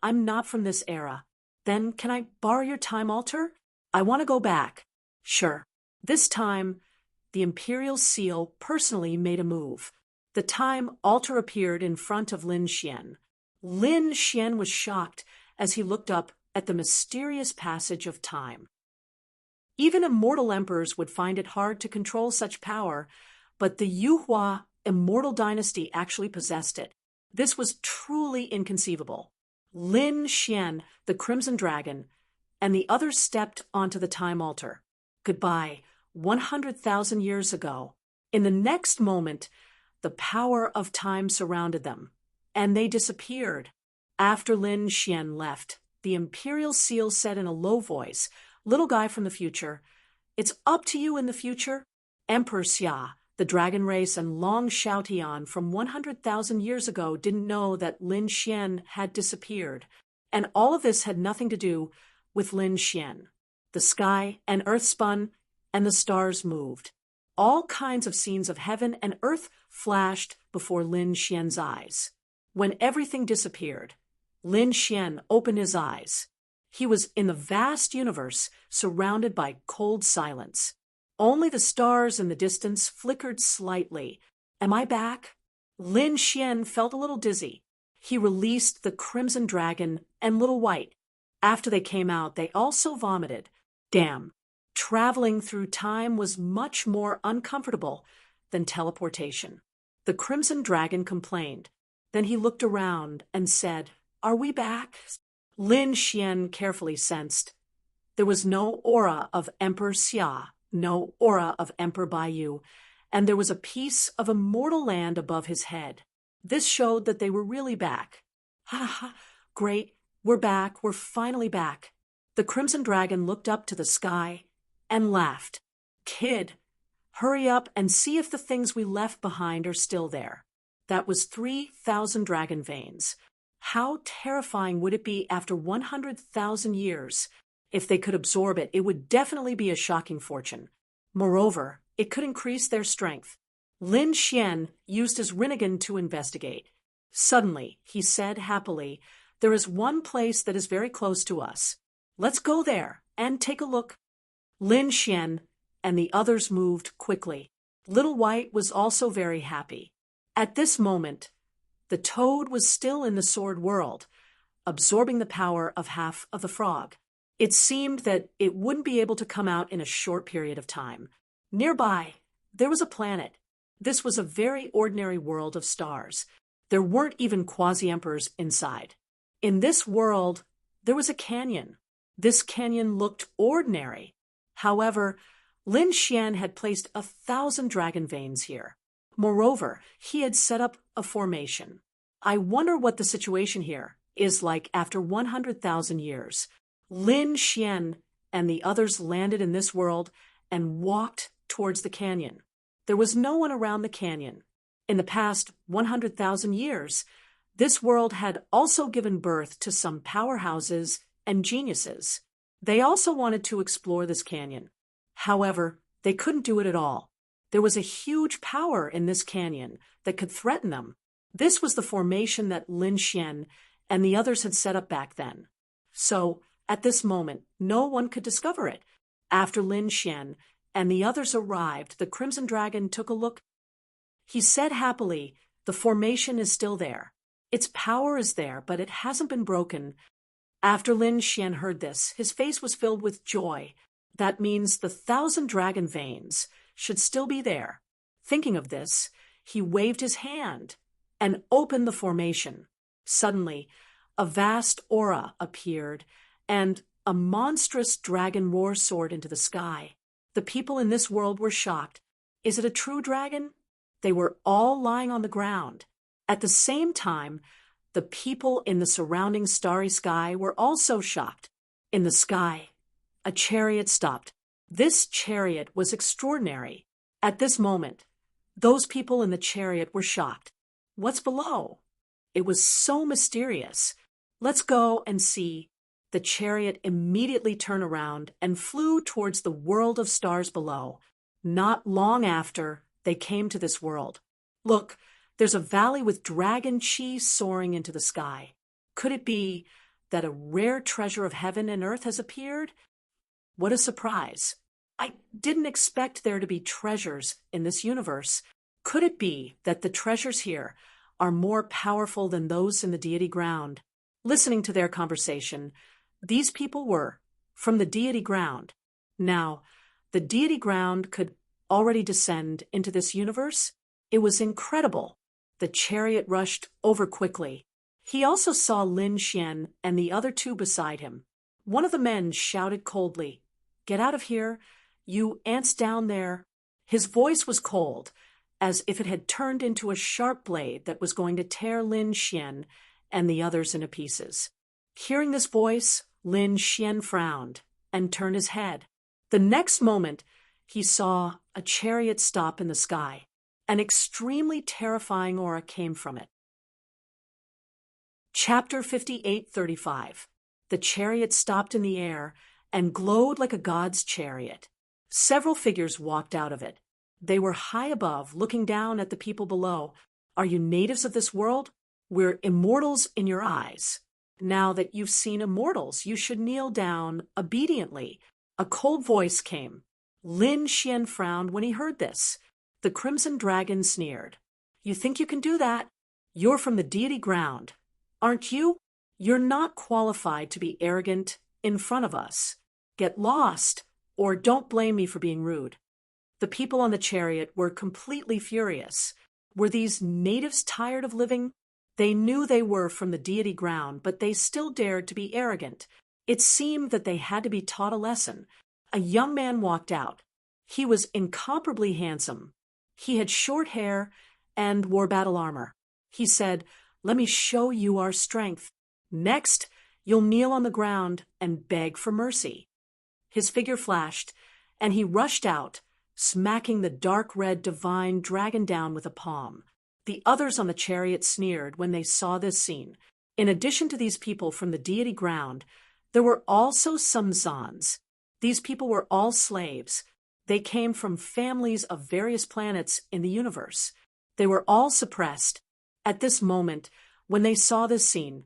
then can I borrow your time altar? I want to go back. Sure. This time, the imperial seal personally made a move. The time altar appeared in front of Lin Xian. Lin Xian was shocked as he looked up at the mysterious passage of time. Even immortal emperors would find it hard to control such power, but the Yuhua immortal dynasty actually possessed it. This was truly inconceivable. Lin Xian, the Crimson Dragon, and the others stepped onto the time altar. Goodbye, 100,000 years ago. In the next moment, the power of time surrounded them, and they disappeared. After Lin Xian left, the imperial seal said in a low voice, Little guy from the future, it's up to you in the future. Emperor Xia, the dragon race and Long Xiaotian from 100,000 years ago didn't know that Lin Xian had disappeared, and all of this had nothing to do with Lin Xian. The sky and earth spun, and the stars moved. All kinds of scenes of heaven and earth flashed before Lin Xian's eyes. When everything disappeared, Lin Xian opened his eyes. He was in the vast universe, surrounded by cold silence. Only the stars in the distance flickered slightly. Am I back? Lin Xian felt a little dizzy. He released the Crimson Dragon and Little White. After they came out, they also vomited. Damn. Traveling through time was much more uncomfortable than teleportation. The Crimson Dragon complained. Then he looked around and said, Are we back? Lin Xian carefully sensed. There was no aura of Emperor Xia, no aura of Emperor Baiyu, and there was a piece of immortal land above his head. This showed that they were really back. Ha ha, great, we're back, we're finally back. The Crimson Dragon looked up to the sky and laughed. Kid, hurry up and see if the things we left behind are still there. That was 3,000 dragon veins. How terrifying would it be after 100,000 years? If they could absorb it, it would definitely be a shocking fortune. Moreover, it could increase their strength. Lin Xian used his Rinnegan to investigate. Suddenly, he said happily, There is one place that is very close to us. Let's go there and take a look. Lin Xian and the others moved quickly. Little White was also very happy. At this moment, the toad was still in the sword world, absorbing the power of half of the frog. It seemed that it wouldn't be able to come out in a short period of time. Nearby, there was a planet. This was a very ordinary world of stars. There weren't even quasi-emperors inside. In this world, there was a canyon. This canyon looked ordinary. However, Lin Xian had placed 1,000 dragon veins here. Moreover, he had set up a formation. I wonder what the situation here is like after 100,000 years. Lin Xian and the others landed in this world and walked towards the canyon. There was no one around the canyon. In the past 100,000 years, this world had also given birth to some powerhouses and geniuses. They also wanted to explore this canyon. However, they couldn't do it at all. There was a huge power in this canyon that could threaten them. This was the formation that Lin Xian and the others had set up back then. So, at this moment, no one could discover it. After Lin Xian and the others arrived, the Crimson Dragon took a look. He said happily, "The formation is still there. Its power is there, but it hasn't been broken." After Lin Xian heard this, his face was filled with joy. That means the 1,000 dragon veins should still be there. Thinking of this, he waved his hand and opened the formation. Suddenly, a vast aura appeared, and a monstrous dragon war soared into the sky. The people in this world were shocked. Is it a true dragon? They were all lying on the ground. At the same time, the people in the surrounding starry sky were also shocked. In the sky, a chariot stopped. This chariot was extraordinary. At this moment, those people in the chariot were shocked. What's below? It was so mysterious. Let's go and see. The chariot immediately turned around and flew towards the world of stars below. Not long after, they came to this world. Look, there's a valley with dragon chi soaring into the sky. Could it be that a rare treasure of heaven and earth has appeared? What a surprise. I didn't expect there to be treasures in this universe. Could it be that the treasures here are more powerful than those in the deity ground? Listening to their conversation, these people were from the deity ground. Now, the deity ground could already descend into this universe. It was incredible. The chariot rushed over quickly. He also saw Lin Xian and the other two beside him. One of the men shouted coldly, "Get out of here, you ants down there." His voice was cold, as if it had turned into a sharp blade that was going to tear Lin Xian and the others into pieces. Hearing this voice, Lin Xian frowned and turned his head. The next moment, he saw a chariot stop in the sky. An extremely terrifying aura came from it. Chapter 58:35. The chariot stopped in the air and glowed like a god's chariot. Several figures walked out of it. They were high above, looking down at the people below. "Are you natives of this world? We're immortals in your eyes. Now that you've seen immortals, you should kneel down obediently." A cold voice came. Lin Xian frowned when he heard this. The Crimson Dragon sneered. "You think you can do that? You're from the deity ground, aren't you? You're not qualified to be arrogant in front of us. Get lost, or don't blame me for being rude." The people on the chariot were completely furious. Were these natives tired of living? They knew they were from the deity ground, but they still dared to be arrogant. It seemed that they had to be taught a lesson. A young man walked out. He was incomparably handsome. He had short hair and wore battle armor. He said, "Let me show you our strength. Next, you'll kneel on the ground and beg for mercy." His figure flashed, and he rushed out, smacking the dark red divine dragon down with a palm. The others on the chariot sneered when they saw this scene. In addition to these people from the deity ground, there were also some Zans. These people were all slaves. They came from families of various planets in the universe. They were all suppressed. At this moment, when they saw this scene,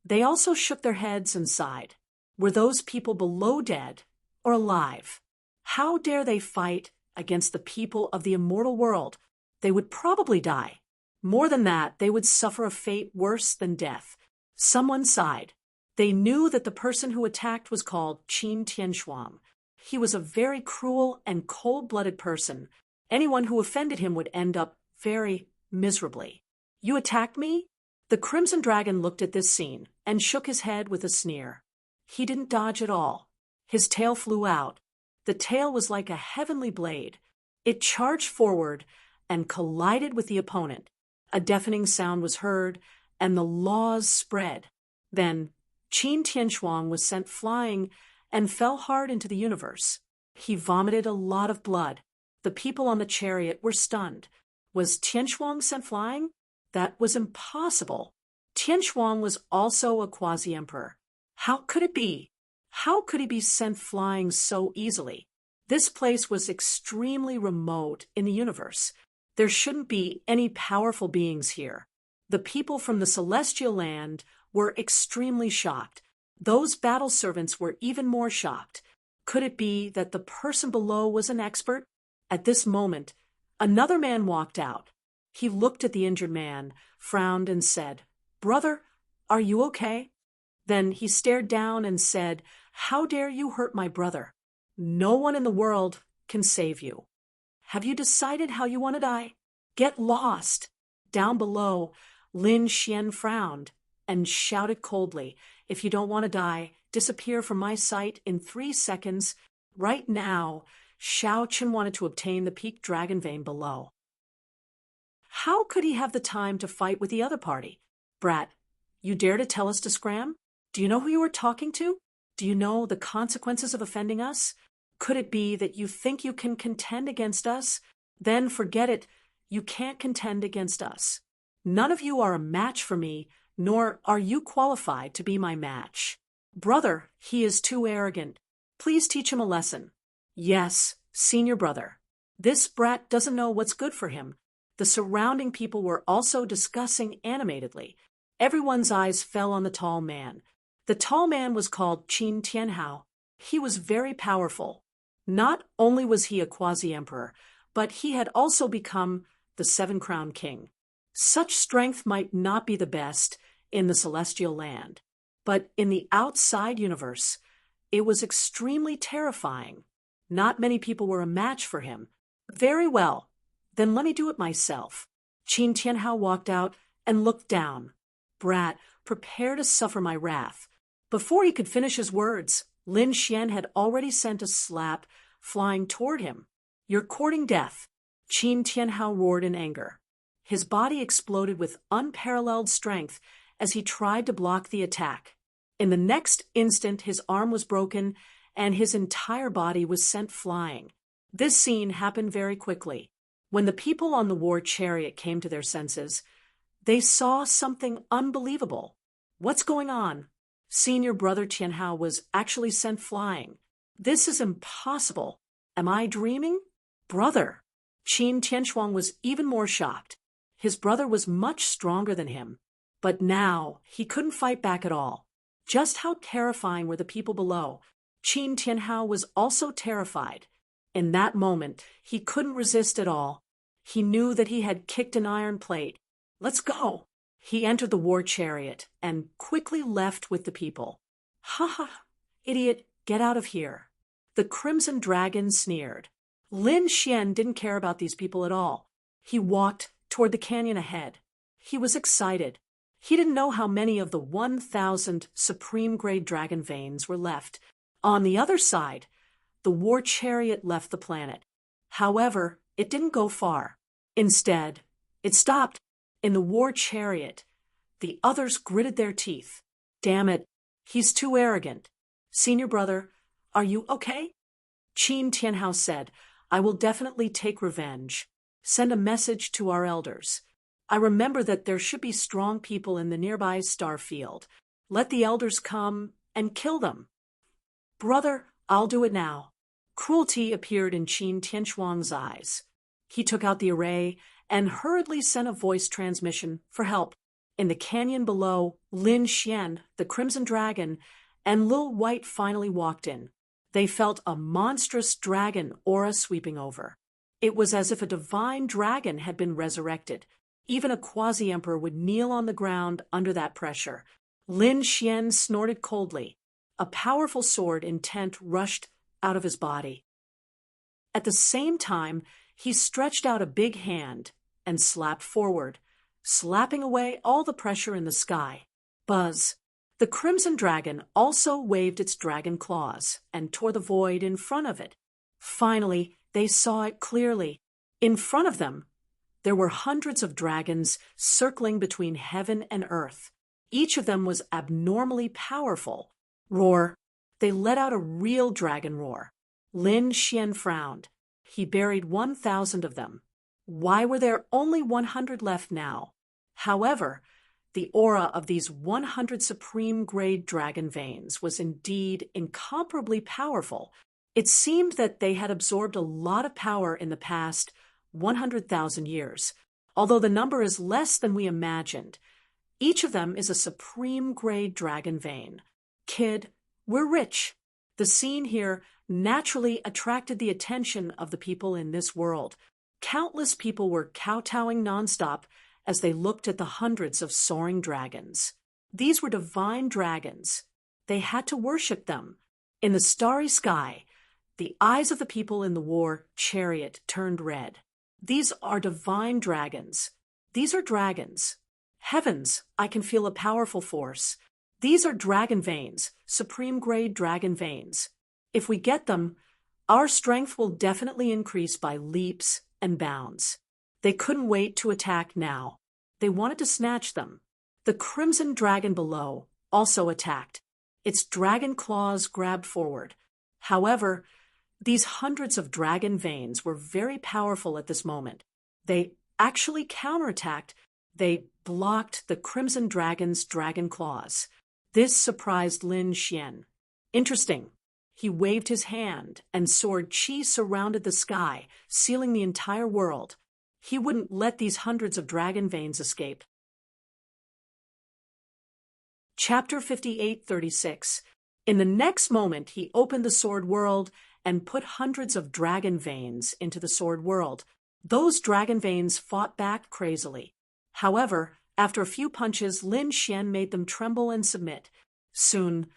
they also shook their heads and sighed. Were those people below dead or alive? How dare they fight against the people of the immortal world? They would probably die. More than that, they would suffer a fate worse than death. Someone sighed. They knew that the person who attacked was called Qin Tianshuang. He was a very cruel and cold-blooded person. Anyone who offended him would end up very miserably. "You attacked me?" The Crimson Dragon looked at this scene and shook his head with a sneer. He didn't dodge at all. His tail flew out. The tail was like a heavenly blade. It charged forward and collided with the opponent. A deafening sound was heard, and the laws spread. Then Qin Tianshuang was sent flying and fell hard into the universe. He vomited a lot of blood. The people on the chariot were stunned. Was Tianshuang sent flying? That was impossible. Tianshuang was also a quasi-emperor. How could it be? How could he be sent flying so easily? This place was extremely remote in the universe. There shouldn't be any powerful beings here. The people from the celestial land were extremely shocked. Those battle servants were even more shocked. Could it be that the person below was an expert? At this moment, another man walked out. He looked at the injured man, frowned, and said, "Brother, are you okay?" Then he stared down and said, "How dare you hurt my brother? No one in the world can save you. Have you decided how you want to die? Get lost." Down below, Lin Xian frowned and shouted coldly, "If you don't want to die, disappear from my sight in 3 seconds. Right now." Shao Chen wanted to obtain the peak dragon vein below. How could he have the time to fight with the other party? "Brat, you dare to tell us to scram? Do you know who you are talking to? Do you know the consequences of offending us? Could it be that you think you can contend against us? Then forget it. You can't contend against us. None of you are a match for me, nor are you qualified to be my match. Brother, he is too arrogant. Please teach him a lesson." "Yes, senior brother. This brat doesn't know what's good for him." The surrounding people were also discussing animatedly. Everyone's eyes fell on the tall man. The tall man was called Qin Tianhao. He was very powerful. Not only was he a quasi-emperor, but he had also become the seven-crown king. Such strength might not be the best in the celestial land, but in the outside universe, it was extremely terrifying. Not many people were a match for him. "Very well, then let me do it myself." Qin Tianhao walked out and looked down. "Brat, prepare to suffer my wrath." Before he could finish his words, Lin Xian had already sent a slap flying toward him. "You're courting death." Qin Tianhao roared in anger. His body exploded with unparalleled strength as he tried to block the attack. In the next instant, his arm was broken and his entire body was sent flying. This scene happened very quickly. When the people on the war chariot came to their senses, they saw something unbelievable. "What's going on?" Senior brother Tianhao was actually sent flying. "This is impossible. Am I dreaming?" "Brother." Qin Tianshuang was even more shocked. His brother was much stronger than him, but now he couldn't fight back at all. Just how terrifying were the people below? Qin Tianhao was also terrified. In that moment, he couldn't resist at all. He knew that he had kicked an iron plate. "Let's go." He entered the war chariot and quickly left with the people. "Ha ha, idiot, get out of here." The Crimson Dragon sneered. Lin Xian didn't care about these people at all. He walked toward the canyon ahead. He was excited. He didn't know how many of the 1,000 supreme-grade dragon veins were left. On the other side, the war chariot left the planet. However, it didn't go far. Instead, it stopped. In the war chariot, the others gritted their teeth. "Damn it, he's too arrogant." "Senior brother, are you okay?" Qin Tianhao said, "I will definitely take revenge. Send a message to our elders. I remember that there should be strong people in the nearby star field. Let the elders come and kill them." "Brother, I'll do it now." Cruelty appeared in Qin Tianshuang's eyes. He took out the array and hurriedly sent a voice transmission for help. In the canyon below, Lin Xian, the Crimson Dragon, and Lil White finally walked in. They felt a monstrous dragon aura sweeping over. It was as if a divine dragon had been resurrected. Even a quasi-emperor would kneel on the ground under that pressure. Lin Xian snorted coldly. A powerful sword intent rushed out of his body. At the same time, he stretched out a big hand and slapped forward, slapping away all the pressure in the sky. Buzz! The Crimson Dragon also waved its dragon claws and tore the void in front of it. Finally, they saw it clearly. In front of them, there were hundreds of dragons circling between heaven and earth. Each of them was abnormally powerful. Roar! They let out a real dragon roar. Lin Xian frowned. He buried 1,000 of them. Why were there only 100 left now? However, the aura of these 100 supreme-grade dragon veins was indeed incomparably powerful. It seemed that they had absorbed a lot of power in the past 100,000 years. Although the number is less than we imagined, each of them is a supreme-grade dragon vein. Kid, we're rich. The scene here naturally attracted the attention of the people in this world. Countless people were kowtowing nonstop as they looked at the hundreds of soaring dragons. These were divine dragons. They had to worship them. In the starry sky, the eyes of the people in the war chariot turned red. These are divine dragons. These are dragons. Heavens, I can feel a powerful force. These are dragon veins, supreme-grade dragon veins. If we get them, our strength will definitely increase by leaps and bounds. They couldn't wait to attack now. They wanted to snatch them. The crimson dragon below also attacked. Its dragon claws grabbed forward. However, these hundreds of dragon veins were very powerful at this moment. They actually counterattacked. They blocked the crimson dragon's dragon claws. This surprised Lin Xian. Interesting. He waved his hand, and sword chi surrounded the sky, sealing the entire world. He wouldn't let these hundreds of dragon veins escape. Chapter 58:36. In the next moment, he opened the sword world and put hundreds of dragon veins into the sword world. Those dragon veins fought back crazily. However, after a few punches, Lin Xian made them tremble and submit. Soon,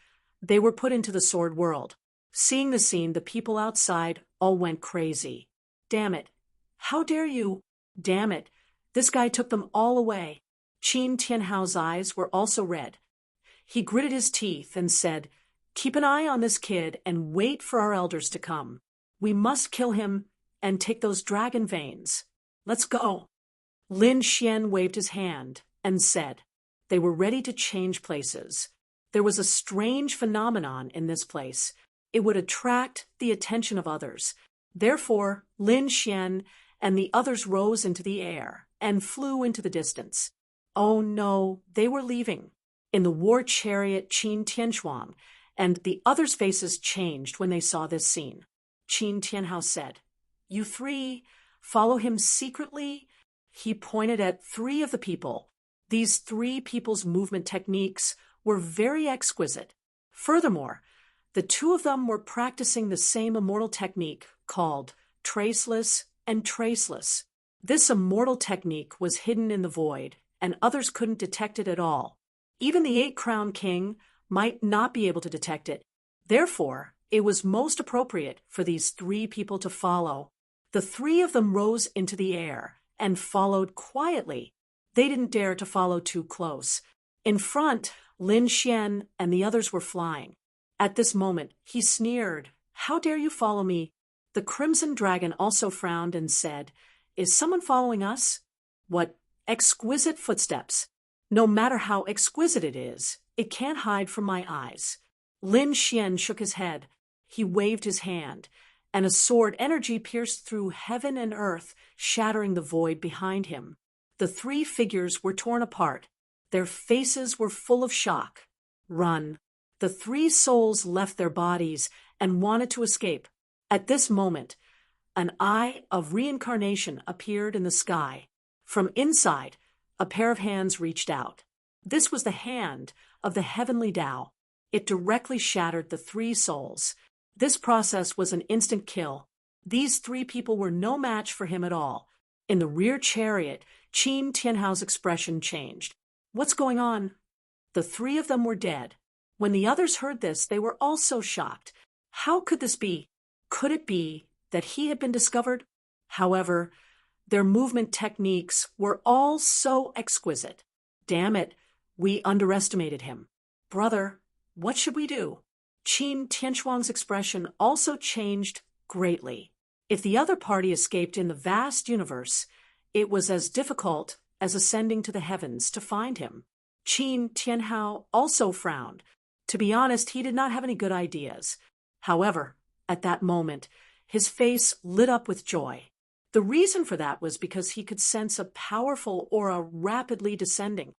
they were put into the sword world. Seeing the scene, the people outside all went crazy. Damn it. How dare you? Damn it. This guy took them all away. Qin Tianhao's eyes were also red. He gritted his teeth and said, "Keep an eye on this kid and wait for our elders to come. We must kill him and take those dragon veins. Let's go." Lin Xian waved his hand and said they were ready to change places. There was a strange phenomenon in this place. It would attract the attention of others. Therefore, Lin Xian and the others rose into the air and flew into the distance. Oh no, they were leaving. In the war chariot, Qin Tianhuang and the others' faces changed when they saw this scene. Qin Tianhao said, "You three, follow him secretly." He pointed at 3 of the people. These 3 people's movement techniques were very exquisite. Furthermore, the 2 of them were practicing the same immortal technique called traceless and traceless. This immortal technique was hidden in the void, and others couldn't detect it at all. Even the 8-crown king might not be able to detect it. Therefore, it was most appropriate for these 3 people to follow. The 3 of them rose into the air and followed quietly. They didn't dare to follow too close. In front, Lin Xian and the others were flying. At this moment, he sneered, "How dare you follow me?" The crimson dragon also frowned and said, "Is someone following us?" What exquisite footsteps! No matter how exquisite it is, it can't hide from my eyes. Lin Xian shook his head. He waved his hand, and a sword energy pierced through heaven and earth, shattering the void behind him. The 3 figures were torn apart. Their faces were full of shock. Run. The 3 souls left their bodies and wanted to escape. At this moment, an eye of reincarnation appeared in the sky. From inside, a pair of hands reached out. This was the hand of the heavenly Tao. It directly shattered the 3 souls. This process was an instant kill. These 3 people were no match for him at all. In the rear chariot, Qin Tianhao's expression changed. "What's going on?" The 3 of them were dead. When the others heard this, they were also shocked. How could this be? Could it be that he had been discovered? However, their movement techniques were all so exquisite. Damn it, we underestimated him. "Brother, what should we do?" Qin Tianhuang's expression also changed greatly. If the other party escaped in the vast universe, it was as difficult as ascending to the heavens to find him. Qin Tianhao also frowned. To be honest, he did not have any good ideas. However, at that moment, His face lit up with joy. The reason for that was because he could sense a powerful aura rapidly descending.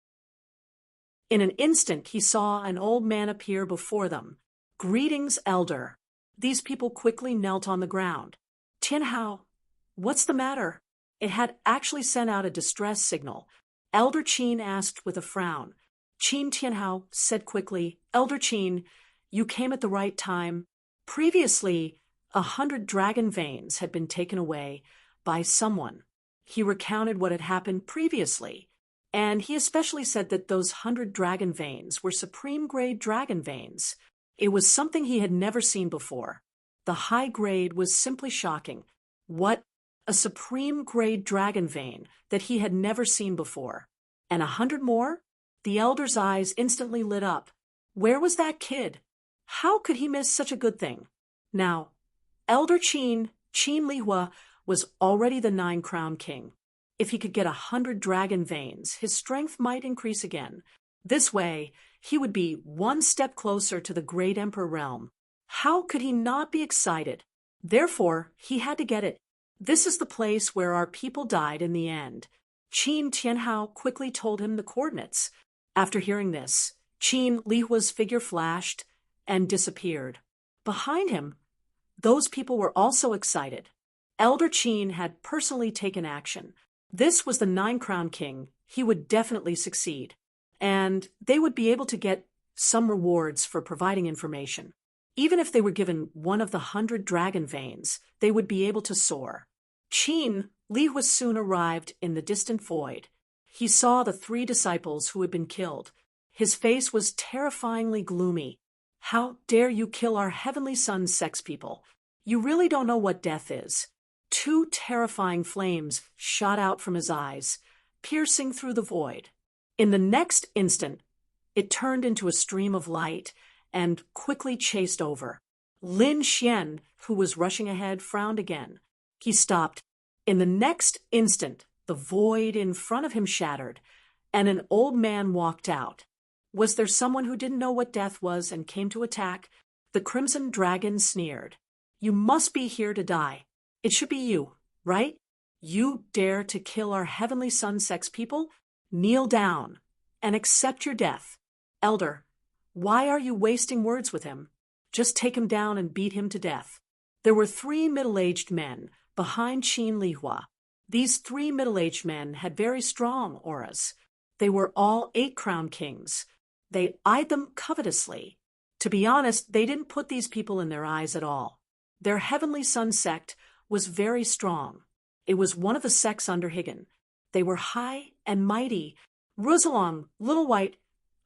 In an instant, he saw an old man appear before them. "Greetings, elder." These people quickly knelt on the ground. "Tianhao, what's the matter?" It had actually sent out a distress signal. Elder Qin asked with a frown. Qin Tianhao said quickly, "Elder Qin, you came at the right time. Previously, 100 dragon veins had been taken away by someone." He recounted what had happened previously, and he especially said that those 100 dragon veins were supreme-grade dragon veins. It was something he had never seen before. The high grade was simply shocking. What? A supreme-grade dragon vein that he had never seen before. And 100 more? The elder's eyes instantly lit up. Where was that kid? How could he miss such a good thing? Now, Elder Qin Lihua, was already the 9-crown king. If he could get 100 dragon veins, his strength might increase again. This way, he would be one step closer to the great emperor realm. How could he not be excited? Therefore, he had to get it. This is the place where our people died in the end. Qin Tianhao quickly told him the coordinates. After hearing this, Qin Lihua's figure flashed and disappeared. Behind him, those people were also excited. Elder Qin had personally taken action. This was the 9-crown king. He would definitely succeed. And they would be able to get some rewards for providing information. Even if they were given one of the 100 dragon veins, they would be able to soar. Qin Lihua soon arrived in the distant void. He saw the 3 disciples who had been killed. His face was terrifyingly gloomy. "How dare you kill our heavenly son's sex people? You really don't know what death is." 2 terrifying flames shot out from his eyes, piercing through the void. In the next instant, it turned into a stream of light and quickly chased over. Lin Xian, who was rushing ahead, frowned again. He stopped. In the next instant, the void in front of him shattered, and an old man walked out. Was there someone who didn't know what death was and came to attack? The Crimson Dragon sneered. "You must be here to die. It should be you, right? You dare to kill our heavenly son sex people? Kneel down and accept your death. Elder, why are you wasting words with him? Just take him down and beat him to death." There were 3 middle-aged men behind Qin Lihua. These 3 middle-aged men had very strong auras. They were all 8-crown kings. They eyed them covetously. To be honest, they didn't put these people in their eyes at all. Their heavenly son sect was very strong. It was one of the sects under Higan. They were high and mighty. "Rosalong, Little White,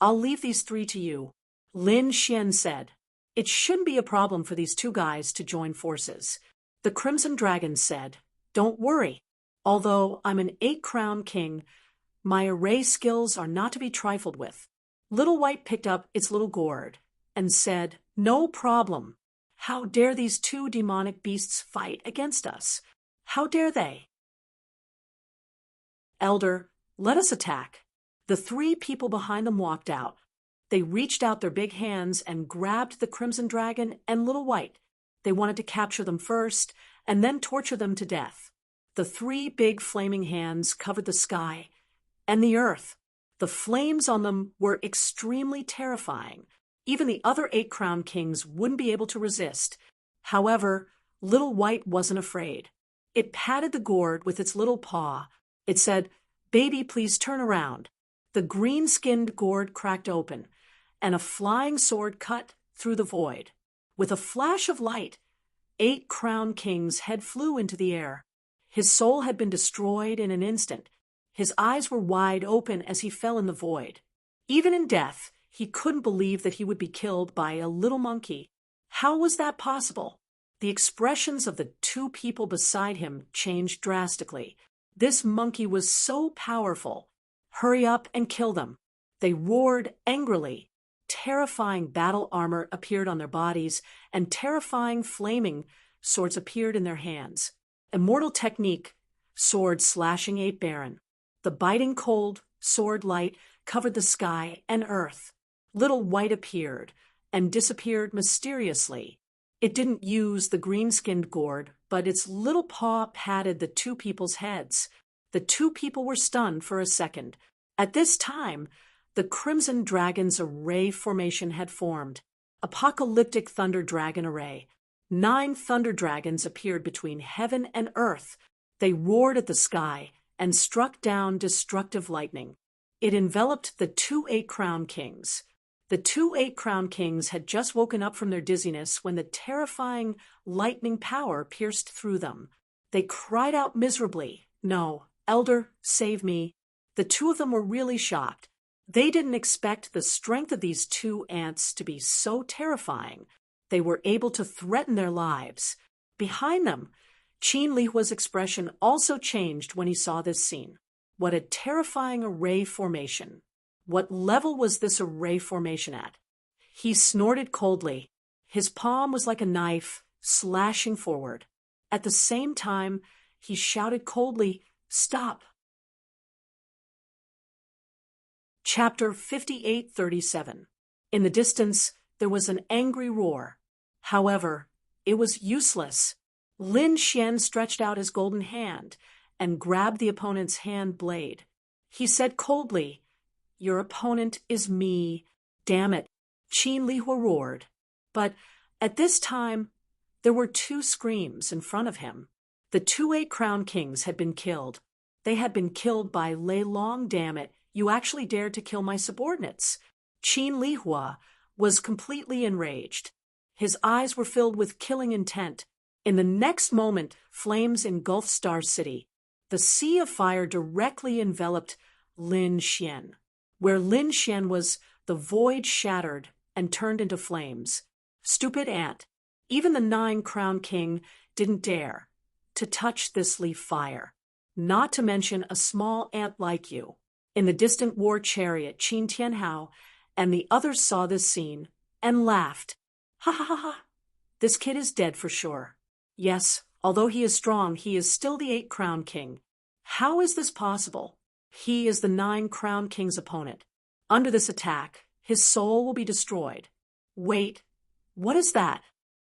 I'll leave these 3 to you," Lin Xian said. "It shouldn't be a problem for these 2 guys to join forces." The Crimson Dragon said, "Don't worry. Although I'm an 8-crown king, my array skills are not to be trifled with." Little White picked up its little gourd and said, "No problem. How dare these 2 demonic beasts fight against us? How dare they?" "Elder, let us attack." The 3 people behind them walked out. They reached out their big hands and grabbed the Crimson Dragon and Little White. They wanted to capture them first and then torture them to death. The 3 big flaming hands covered the sky and the earth. The flames on them were extremely terrifying. Even the other 8-crown kings wouldn't be able to resist. However, Little White wasn't afraid. It patted the gourd with its little paw. It said, "Baby, please turn around." The green-skinned gourd cracked open, and a flying sword cut through the void. With a flash of light, 8-crown king's head flew into the air. His soul had been destroyed in an instant. His eyes were wide open as he fell in the void. Even in death, he couldn't believe that he would be killed by a little monkey. How was that possible? The expressions of the 2 people beside him changed drastically. This monkey was so powerful. "Hurry up and kill them." They roared angrily. Terrifying battle armor appeared on their bodies, and terrifying flaming swords appeared in their hands. Immortal technique, sword slashing 8 Baron. The biting cold sword light covered the sky and earth. Little White appeared and disappeared mysteriously. It didn't use the green-skinned gourd, but its little paw patted the two people's heads. The two people were stunned for a second. At this time, the Crimson Dragon's array formation had formed. Apocalyptic Thunder Dragon Array. 9 thunder dragons appeared between heaven and earth. They roared at the sky and struck down destructive lightning. It enveloped the 2 8-crown kings. The 2 8-crown kings had just woken up from their dizziness when the terrifying lightning power pierced through them. They cried out miserably, "No, Elder, save me." The two of them were really shocked. They didn't expect the strength of these 2 ants to be so terrifying. They were able to threaten their lives. Behind them, Qin Lihua's expression also changed when he saw this scene. What a terrifying array formation. What level was this array formation at? He snorted coldly. His palm was like a knife, slashing forward. At the same time, he shouted coldly, "Stop!" Chapter 5837. In the distance, there was an angry roar. However, it was useless. Lin Xian stretched out his golden hand and grabbed the opponent's hand blade. He said coldly, "Your opponent is me. Damn it." Qin Lihua roared. But at this time, there were 2 screams in front of him. The 2 8-crown kings had been killed. They had been killed by Lei Long. Damn it, you actually dared to kill my subordinates. Qin Lihua was completely enraged. His eyes were filled with killing intent. In the next moment, flames engulfed Star City. The sea of fire directly enveloped Lin Xian. Where Lin Xian was, the void shattered and turned into flames. Stupid ant. Even the 9-crown king didn't dare to touch this leaf fire. Not to mention a small ant like you. In the distant war chariot, Qin Tianhao and the others saw this scene and laughed. "Ha ha ha ha. This kid is dead for sure. Yes, although he is strong, he is still the 8-crown king. How is this possible? He is the 9-crown king's opponent. Under this attack, his soul will be destroyed. Wait, what is that?"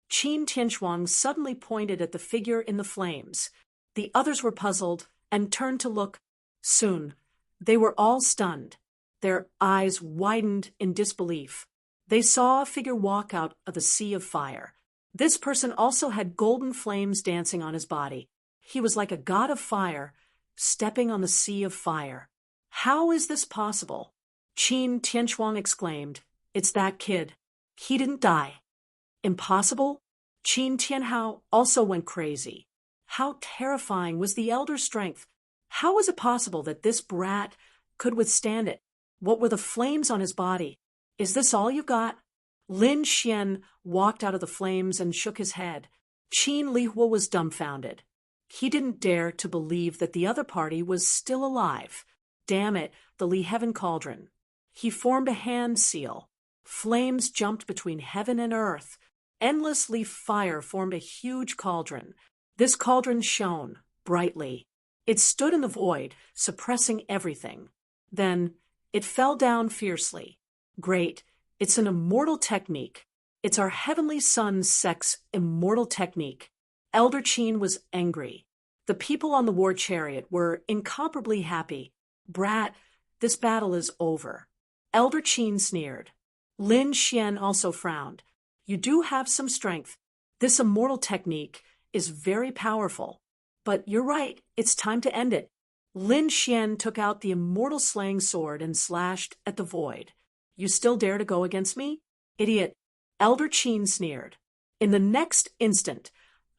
Qin Tianxuang suddenly pointed at the figure in the flames. The others were puzzled and turned to look. Soon, they were all stunned. Their eyes widened in disbelief. They saw a figure walk out of the sea of fire. This person also had golden flames dancing on his body. He was like a god of fire, stepping on the sea of fire. How is this possible? Qin Tianxuang exclaimed. "It's that kid. He didn't die." Impossible? Qin Tianhao also went crazy. How terrifying was the elder's strength? How was it possible that this brat could withstand it? What were the flames on his body? "Is this all you got?" Lin Xian walked out of the flames and shook his head. Qin Lihua was dumbfounded. He didn't dare to believe that the other party was still alive. Damn it, the Li Heaven Cauldron. He formed a hand seal. Flames jumped between heaven and earth. Endless leaf fire formed a huge cauldron. This cauldron shone brightly. It stood in the void, suppressing everything. Then it fell down fiercely. Great, it's an immortal technique. It's our heavenly son's sex immortal technique. Elder Qin was angry. The people on the war chariot were incomparably happy. "Brat, this battle is over." Elder Qin sneered. Lin Xian also frowned. "You do have some strength. This immortal technique is very powerful. But you're right, it's time to end it." Lin Xian took out the immortal slaying sword and slashed at the void. "You still dare to go against me? Idiot." Elder Qin sneered. In the next instant,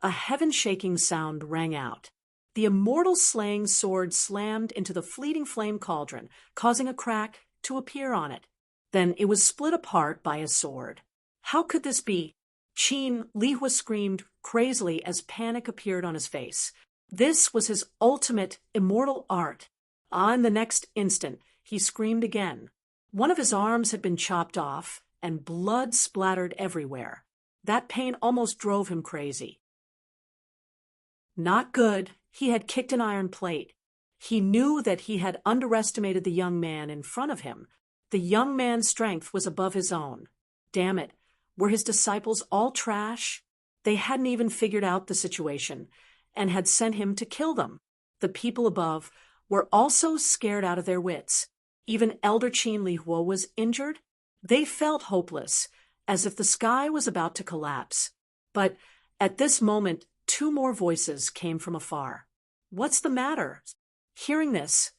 a heaven-shaking sound rang out. The immortal slaying sword slammed into the fleeting flame cauldron, causing a crack to appear on it. Then it was split apart by a sword. How could this be? Qin Lihua screamed crazily as panic appeared on his face. This was his ultimate immortal art. In the next instant, he screamed again. One of his arms had been chopped off, and blood splattered everywhere. That pain almost drove him crazy. Not good. He had kicked an iron plate. He knew that he had underestimated the young man in front of him. The young man's strength was above his own. Damn it. Were his disciples all trash? They hadn't even figured out the situation and had sent him to kill them. The people above were also scared out of their wits. Even Elder Qin Lihua was injured. They felt hopeless, as if the sky was about to collapse. But at this moment, two more voices came from afar. "What's the matter?" Hearing this,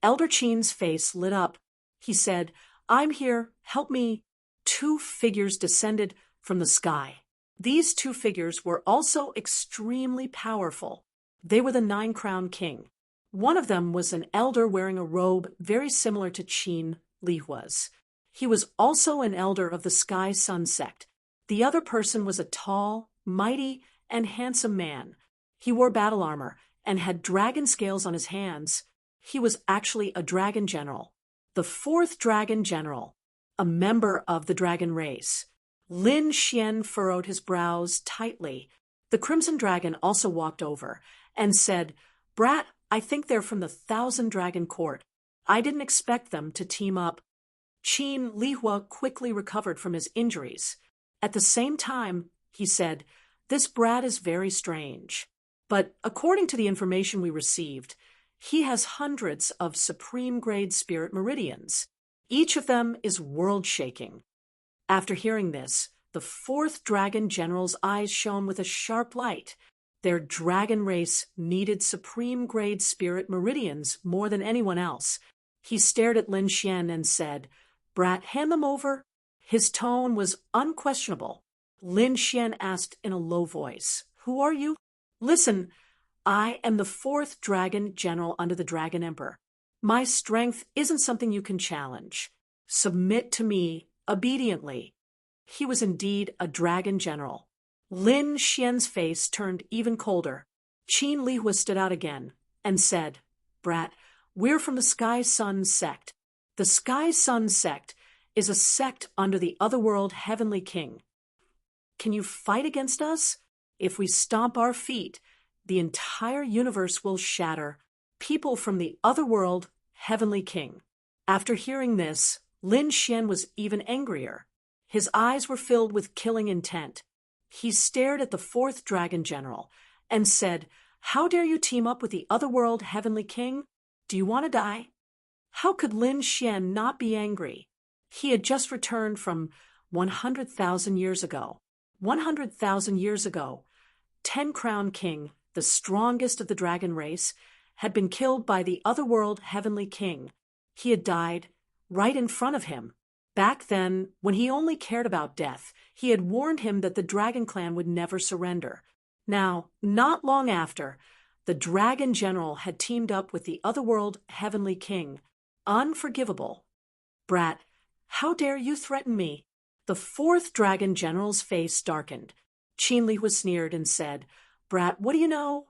Elder Qin's face lit up. He said, "I'm here, help me." Two figures descended from the sky. These two figures were also extremely powerful. They were the Nine-Crowned King. One of them was an elder wearing a robe very similar to Qin Lihua's. He was also an elder of the Sky Sun sect. The other person was a tall, mighty, and handsome man. He wore battle armor and had dragon scales on his hands. He was actually a dragon general. The fourth dragon general, a member of the dragon race. Lin Xian furrowed his brows tightly. The Crimson Dragon also walked over and said, "Brat, I think they're from the Thousand Dragon Court. I didn't expect them to team up." Qin Lihua quickly recovered from his injuries. At the same time, he said, "This brat is very strange. But according to the information we received, he has hundreds of supreme-grade spirit meridians. Each of them is world-shaking." After hearing this, the fourth dragon general's eyes shone with a sharp light. Their dragon race needed supreme-grade spirit meridians more than anyone else. He stared at Lin Xian and said, "Brat, hand them over." His tone was unquestionable. Lin Xian asked in a low voice, "Who are you?" "Listen, I am the fourth dragon general under the Dragon Emperor. My strength isn't something you can challenge. Submit to me obediently." He was indeed a dragon general. Lin Xian's face turned even colder. Qin Lihua stood out again and said, "Brat, we're from the Sky Sun sect. The Sky Sun sect is a sect under the Otherworld Heavenly King. Can you fight against us? If we stomp our feet, the entire universe will shatter. People from the Otherworld Heavenly King." After hearing this, Lin Xian was even angrier. His eyes were filled with killing intent. He stared at the fourth dragon general and said, "How dare you team up with the Otherworld Heavenly King? Do you want to die?" How could Lin Xian not be angry? He had just returned from 100,000 years ago. 100,000 years ago, Ten-Crowned King, the strongest of the dragon race, had been killed by the Otherworld Heavenly King. He had died right in front of him. Back then, when he only cared about death, he had warned him that the Dragon Clan would never surrender. Now, not long after, the Dragon General had teamed up with the Otherworld Heavenly King. Unforgivable. "Brat, how dare you threaten me?" The fourth Dragon General's face darkened. Qin Lihua sneered and said, "Brat, what do you know?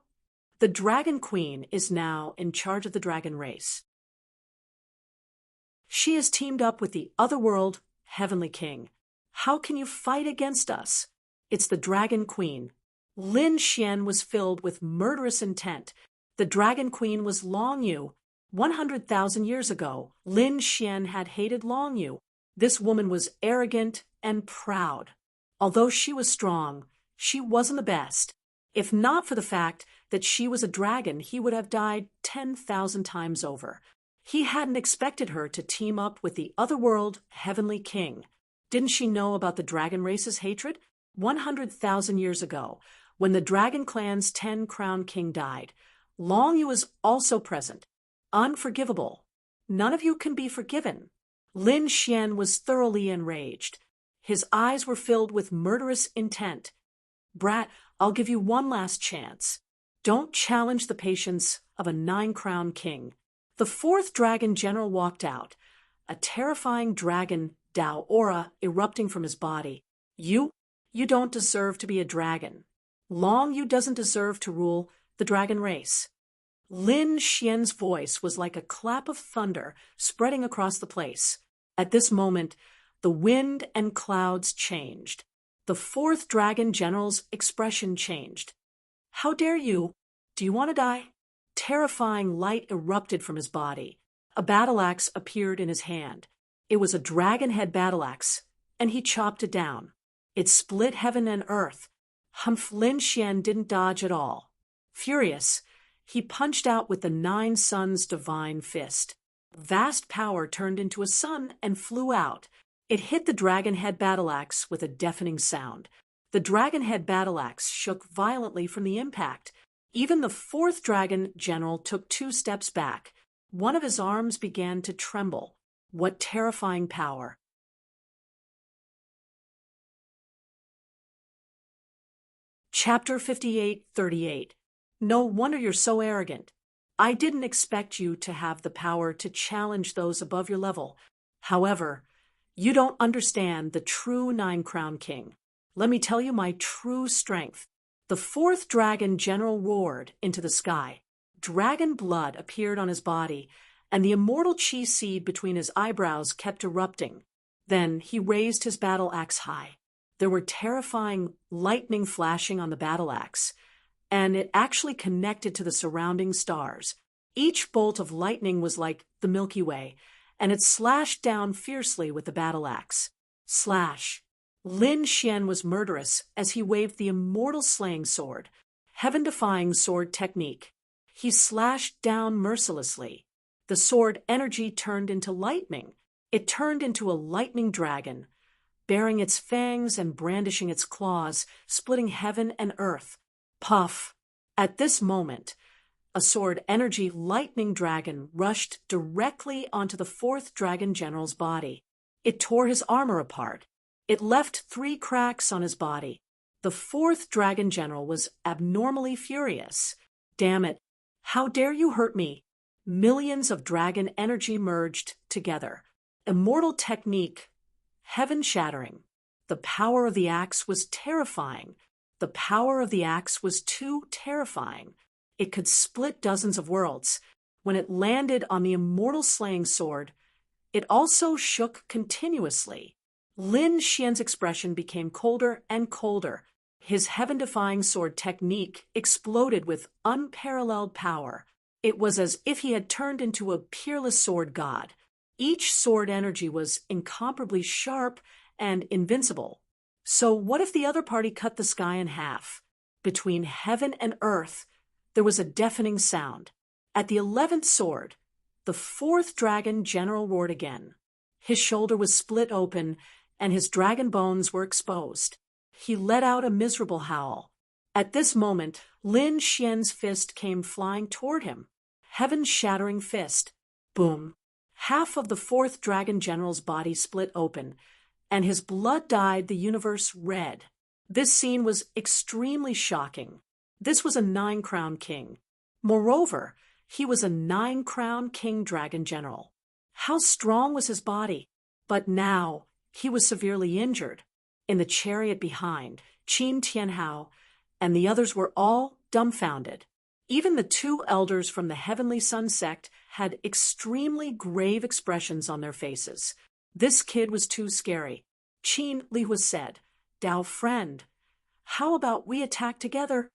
The Dragon Queen is now in charge of the dragon race. She has teamed up with the Otherworld Heavenly King. How can you fight against us? It's the Dragon Queen." Lin Xian was filled with murderous intent. The Dragon Queen was Long Yu. 100,000 years ago, Lin Xian had hated Long Yu. This woman was arrogant and proud. Although she was strong, she wasn't the best. If not for the fact that she was a dragon, he would have died 10,000 times over. He hadn't expected her to team up with the Otherworld Heavenly King. Didn't she know about the dragon race's hatred? 100,000 years ago, when the Dragon Clan's Ten-Crowned King died, Long Yu was also present. Unforgivable. None of you can be forgiven. Lin Xian was thoroughly enraged. His eyes were filled with murderous intent. "Brat, I'll give you one last chance. Don't challenge the patience of a Nine-Crowned King." The fourth dragon general walked out, a terrifying dragon Dao aura erupting from his body. You don't deserve to be a dragon. Long Yu doesn't deserve to rule the dragon race." Lin Xian's voice was like a clap of thunder spreading across the place. At this moment, the wind and clouds changed. The fourth dragon general's expression changed. "How dare you? Do you want to die?" Terrifying light erupted from his body. A battle axe appeared in his hand. It was a dragon head battle axe, and he chopped it down. It split heaven and earth. Humph Lin Xian didn't dodge at all. Furious, he punched out with the Nine Suns' divine fist. Vast power turned into a sun and flew out. It hit the dragon-head battle axe with a deafening sound. The dragon-head battle axe shook violently from the impact. Even the fourth dragon general took 2 steps back. One of his arms began to tremble. What terrifying power! Chapter 58:38. No wonder you're so arrogant. I didn't expect you to have the power to challenge those above your level. However, you don't understand the true Nine-Crown King. Let me tell you my true strength. The fourth dragon general roared into the sky. Dragon blood appeared on his body, and the immortal chi seed between his eyebrows kept erupting. Then he raised his battle axe high. There were terrifying lightning flashing on the battle axe, and it actually connected to the surrounding stars. Each bolt of lightning was like the Milky Way, and it slashed down fiercely with the battle axe. Slash! Lin Xian was murderous as he waved the immortal slaying sword, heaven-defying sword technique. He slashed down mercilessly. The sword energy turned into lightning. It turned into a lightning dragon, baring its fangs and brandishing its claws, splitting heaven and earth. Puff! At this moment, a sword energy lightning dragon rushed directly onto the fourth dragon general's body. It tore his armor apart. It left 3 cracks on his body. The fourth dragon general was abnormally furious. Damn it! How dare you hurt me? Millions of dragon energy merged together. Immortal technique, heaven-shattering. The power of the axe was terrifying. The power of the axe was too terrifying. It could split dozens of worlds. When it landed on the immortal slaying sword, it also shook continuously. Lin Xian's expression became colder and colder. His heaven-defying sword technique exploded with unparalleled power. It was as if he had turned into a peerless sword god. Each sword energy was incomparably sharp and invincible. So what if the other party cut the sky in half? Between heaven and earth, there was a deafening sound. At the 11th sword, the fourth dragon general roared again. His shoulder was split open, and his dragon bones were exposed. He let out a miserable howl. At this moment, Lin Xian's fist came flying toward him. Heaven-shattering fist. Boom. Half of the fourth dragon general's body split open, and his blood dyed the universe red. This scene was extremely shocking. This was a 9-crown king. Moreover, he was a 9-crown king dragon general. How strong was his body? But now, he was severely injured. In the chariot behind, Qin Tianhao and the others were all dumbfounded. Even the 2 elders from the Heavenly Sun sect had extremely grave expressions on their faces. This kid was too scary. Qin Lihua said, "Dao friend, how about we attack together?"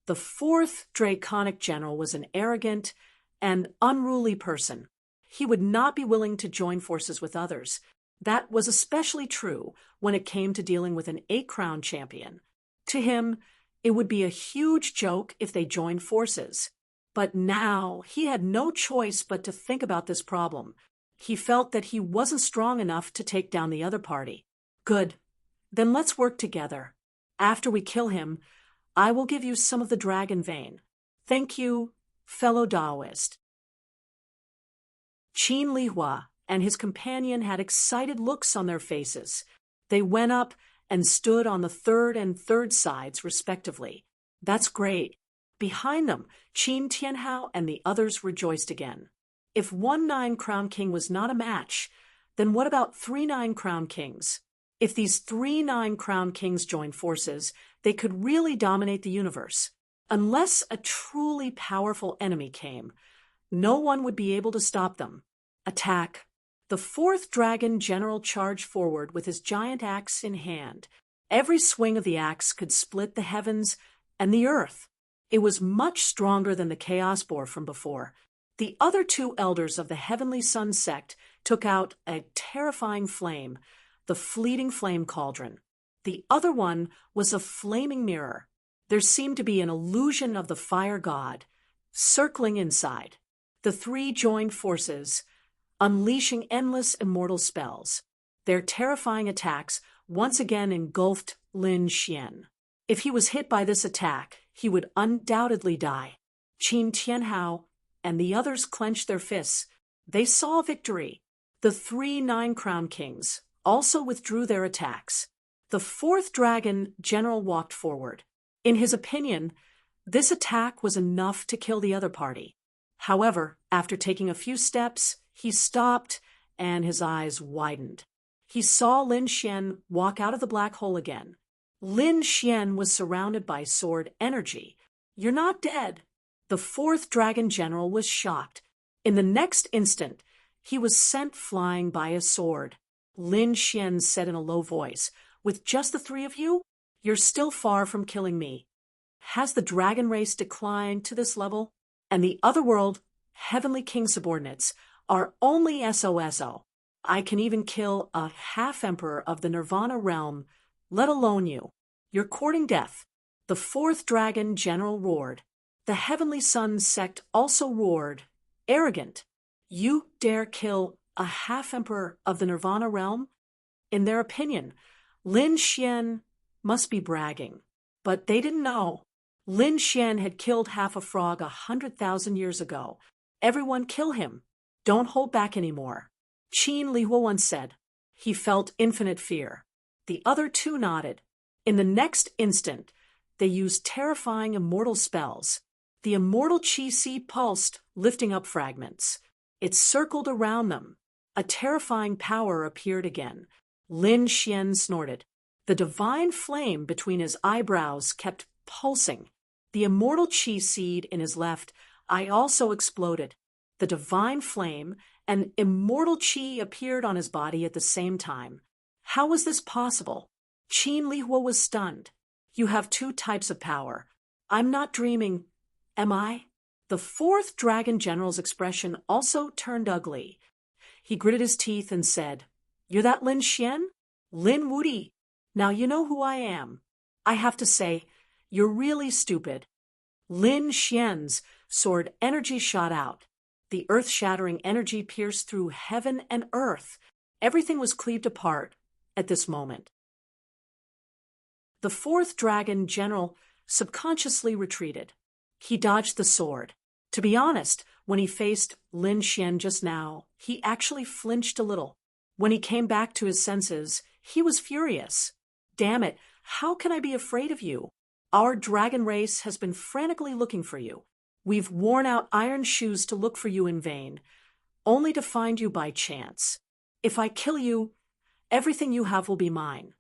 The fourth draconic general was an arrogant and unruly person. He would not be willing to join forces with others. That was especially true when it came to dealing with an 8-crown champion. To him, it would be a huge joke if they joined forces. But now he had no choice but to think about this problem. He felt that he wasn't strong enough to take down the other party. Good. Then let's work together. After we kill him, I will give you some of the dragon vein. Thank you, fellow Taoist. Qin Lihua and his companion had excited looks on their faces. They went up and stood on the third and third sides, respectively. That's great. Behind them, Qin Tianhao and the others rejoiced again. If 1 9-crown king was not a match, then what about 3 9-crown kings? If these 3 9-crown kings joined forces, they could really dominate the universe. Unless a truly powerful enemy came, no one would be able to stop them. Attack. The fourth dragon general charged forward with his giant axe in hand. Every swing of the axe could split the heavens and the earth. It was much stronger than the chaos boar from before. The other 2 elders of the Heavenly Sun sect took out a terrifying flame, the fleeting flame cauldron. The other one was a flaming mirror. There seemed to be an illusion of the fire god, circling inside. The three joined forces, unleashing endless immortal spells. Their terrifying attacks once again engulfed Lin Xian. If he was hit by this attack, he would undoubtedly die. Qin Tianhao and the others clenched their fists. They saw victory. The three Nine-Crown Kings also withdrew their attacks. The fourth dragon general walked forward. In his opinion, this attack was enough to kill the other party. However, after taking a few steps, he stopped and his eyes widened. He saw Lin Xian walk out of the black hole again. Lin Xian was surrounded by sword energy. "You're not dead." The fourth dragon general was shocked. In the next instant, he was sent flying by a sword. Lin Xian said in a low voice, "With just the three of you, you're still far from killing me. Has the dragon race declined to this level? And the otherworld, heavenly king subordinates, are only SOSO. I can even kill a half-emperor of the Nirvana realm, let alone you. You're courting death." The fourth dragon general roared. The Heavenly Sun sect also roared, "Arrogant! You dare kill a half-emperor of the Nirvana realm?" In their opinion, Lin Xian must be bragging. But they didn't know. Lin Xian had killed half a frog 100,000 years ago. Everyone kill him. Don't hold back anymore. Qin Lihua once said. He felt infinite fear. The other two nodded. In the next instant, they used terrifying immortal spells. The immortal chi seed pulsed, lifting up fragments. It circled around them. A terrifying power appeared again. Lin Xian snorted. The divine flame between his eyebrows kept pulsing. The immortal chi seed in his left eye also exploded. The divine flame and immortal chi appeared on his body at the same time. How was this possible? Qin Lihua was stunned. "You have two types of power. I'm not dreaming, am I?" The fourth dragon general's expression also turned ugly. He gritted his teeth and said, "You're that Lin Xian? Lin Wudi. Now you know who I am. I have to say, you're really stupid." Lin Xian's sword energy shot out. The earth-shattering energy pierced through heaven and earth. Everything was cleaved apart at this moment. The fourth dragon general subconsciously retreated. He dodged the sword. To be honest, when he faced Lin Xian just now, he actually flinched a little. When he came back to his senses, he was furious. "Damn it, how can I be afraid of you? Our dragon race has been frantically looking for you. We've worn out iron shoes to look for you in vain, only to find you by chance. If I kill you, everything you have will be mine."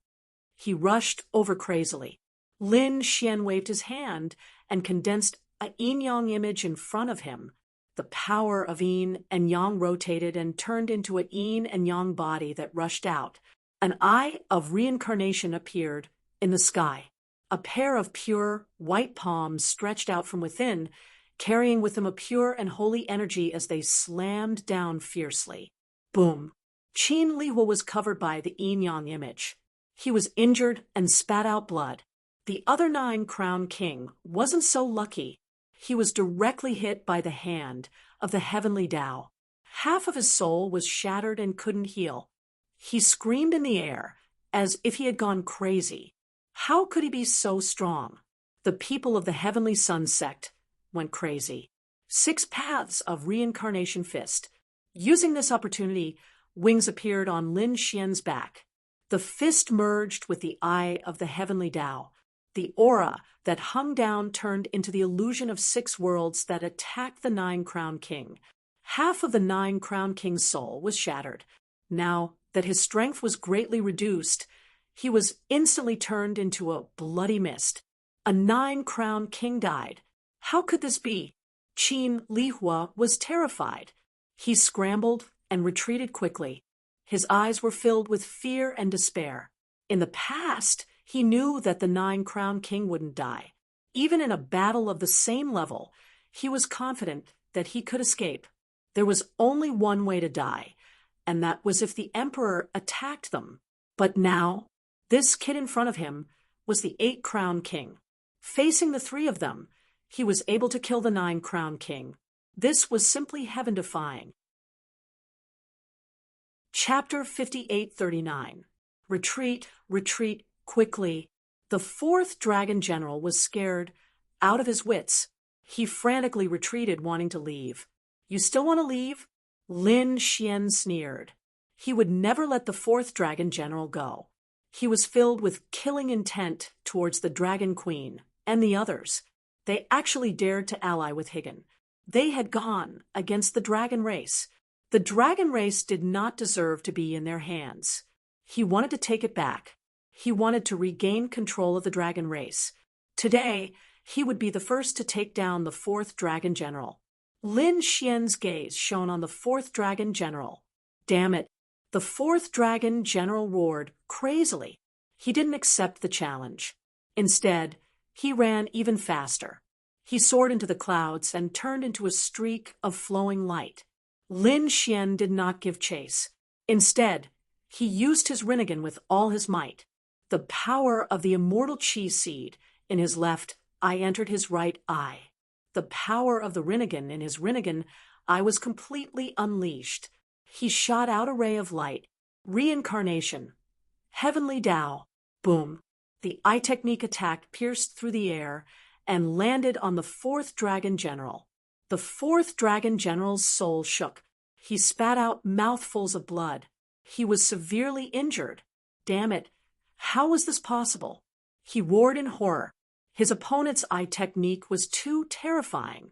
He rushed over crazily. Lin Xian waved his hand and condensed a yin-yang image in front of him. The power of yin and yang rotated and turned into a yin and yang body that rushed out. An eye of reincarnation appeared in the sky. A pair of pure, white palms stretched out from within, carrying with them a pure and holy energy as they slammed down fiercely. Boom! Qin Lihua was covered by the yin-yang image. He was injured and spat out blood. The other Nine-Crown King wasn't so lucky. He was directly hit by the hand of the heavenly Tao. Half of his soul was shattered and couldn't heal. He screamed in the air as if he had gone crazy. How could he be so strong? The people of the Heavenly Sun sect went crazy. 6 paths of reincarnation fist. Using this opportunity, wings appeared on Lin Xian's back. The fist merged with the eye of the heavenly Tao. The aura that hung down turned into the illusion of 6 worlds that attacked the Nine-Crown King. Half of the Nine-Crown King's soul was shattered. Now that his strength was greatly reduced, he was instantly turned into a bloody mist. A Nine-Crown King died. How could this be? Qin Lihua was terrified. He scrambled and retreated quickly. His eyes were filled with fear and despair. In the past, he knew that the Nine-Crown King wouldn't die. Even in a battle of the same level, he was confident that he could escape. There was only one way to die, and that was if the Emperor attacked them. But now, This kid in front of him was the 8-crown king. Facing the three of them, he was able to kill the 9-crown king. This was simply heaven-defying. Chapter 5839. Retreat, retreat, quickly. The 4th dragon general was scared out of his wits. He frantically retreated, wanting to leave. You still want to leave? Lin Xian sneered. He would never let the 4th dragon general go. He was filled with killing intent towards the Dragon Queen and the others. They actually dared to ally with Higgin. They had gone against the dragon race. The dragon race did not deserve to be in their hands. He wanted to take it back. He wanted to regain control of the dragon race. Today, he would be the first to take down the 4th dragon general. Lin Xian's gaze shone on the 4th dragon general. Damn it. The 4th dragon general roared crazily. He didn't accept the challenge. Instead, he ran even faster. He soared into the clouds and turned into a streak of flowing light. Lin Xian did not give chase. Instead, he used his Rinnegan with all his might. The power of the immortal chi seed in his left eye entered his right eye. The power of the Rinnegan in his Rinnegan eye was completely unleashed. He shot out a ray of light. Reincarnation. Heavenly Tao. Boom. The eye technique attack pierced through the air and landed on the 4th dragon general. The 4th dragon general's soul shook. He spat out mouthfuls of blood. He was severely injured. Damn it. How was this possible? He roared in horror. His opponent's eye technique was too terrifying.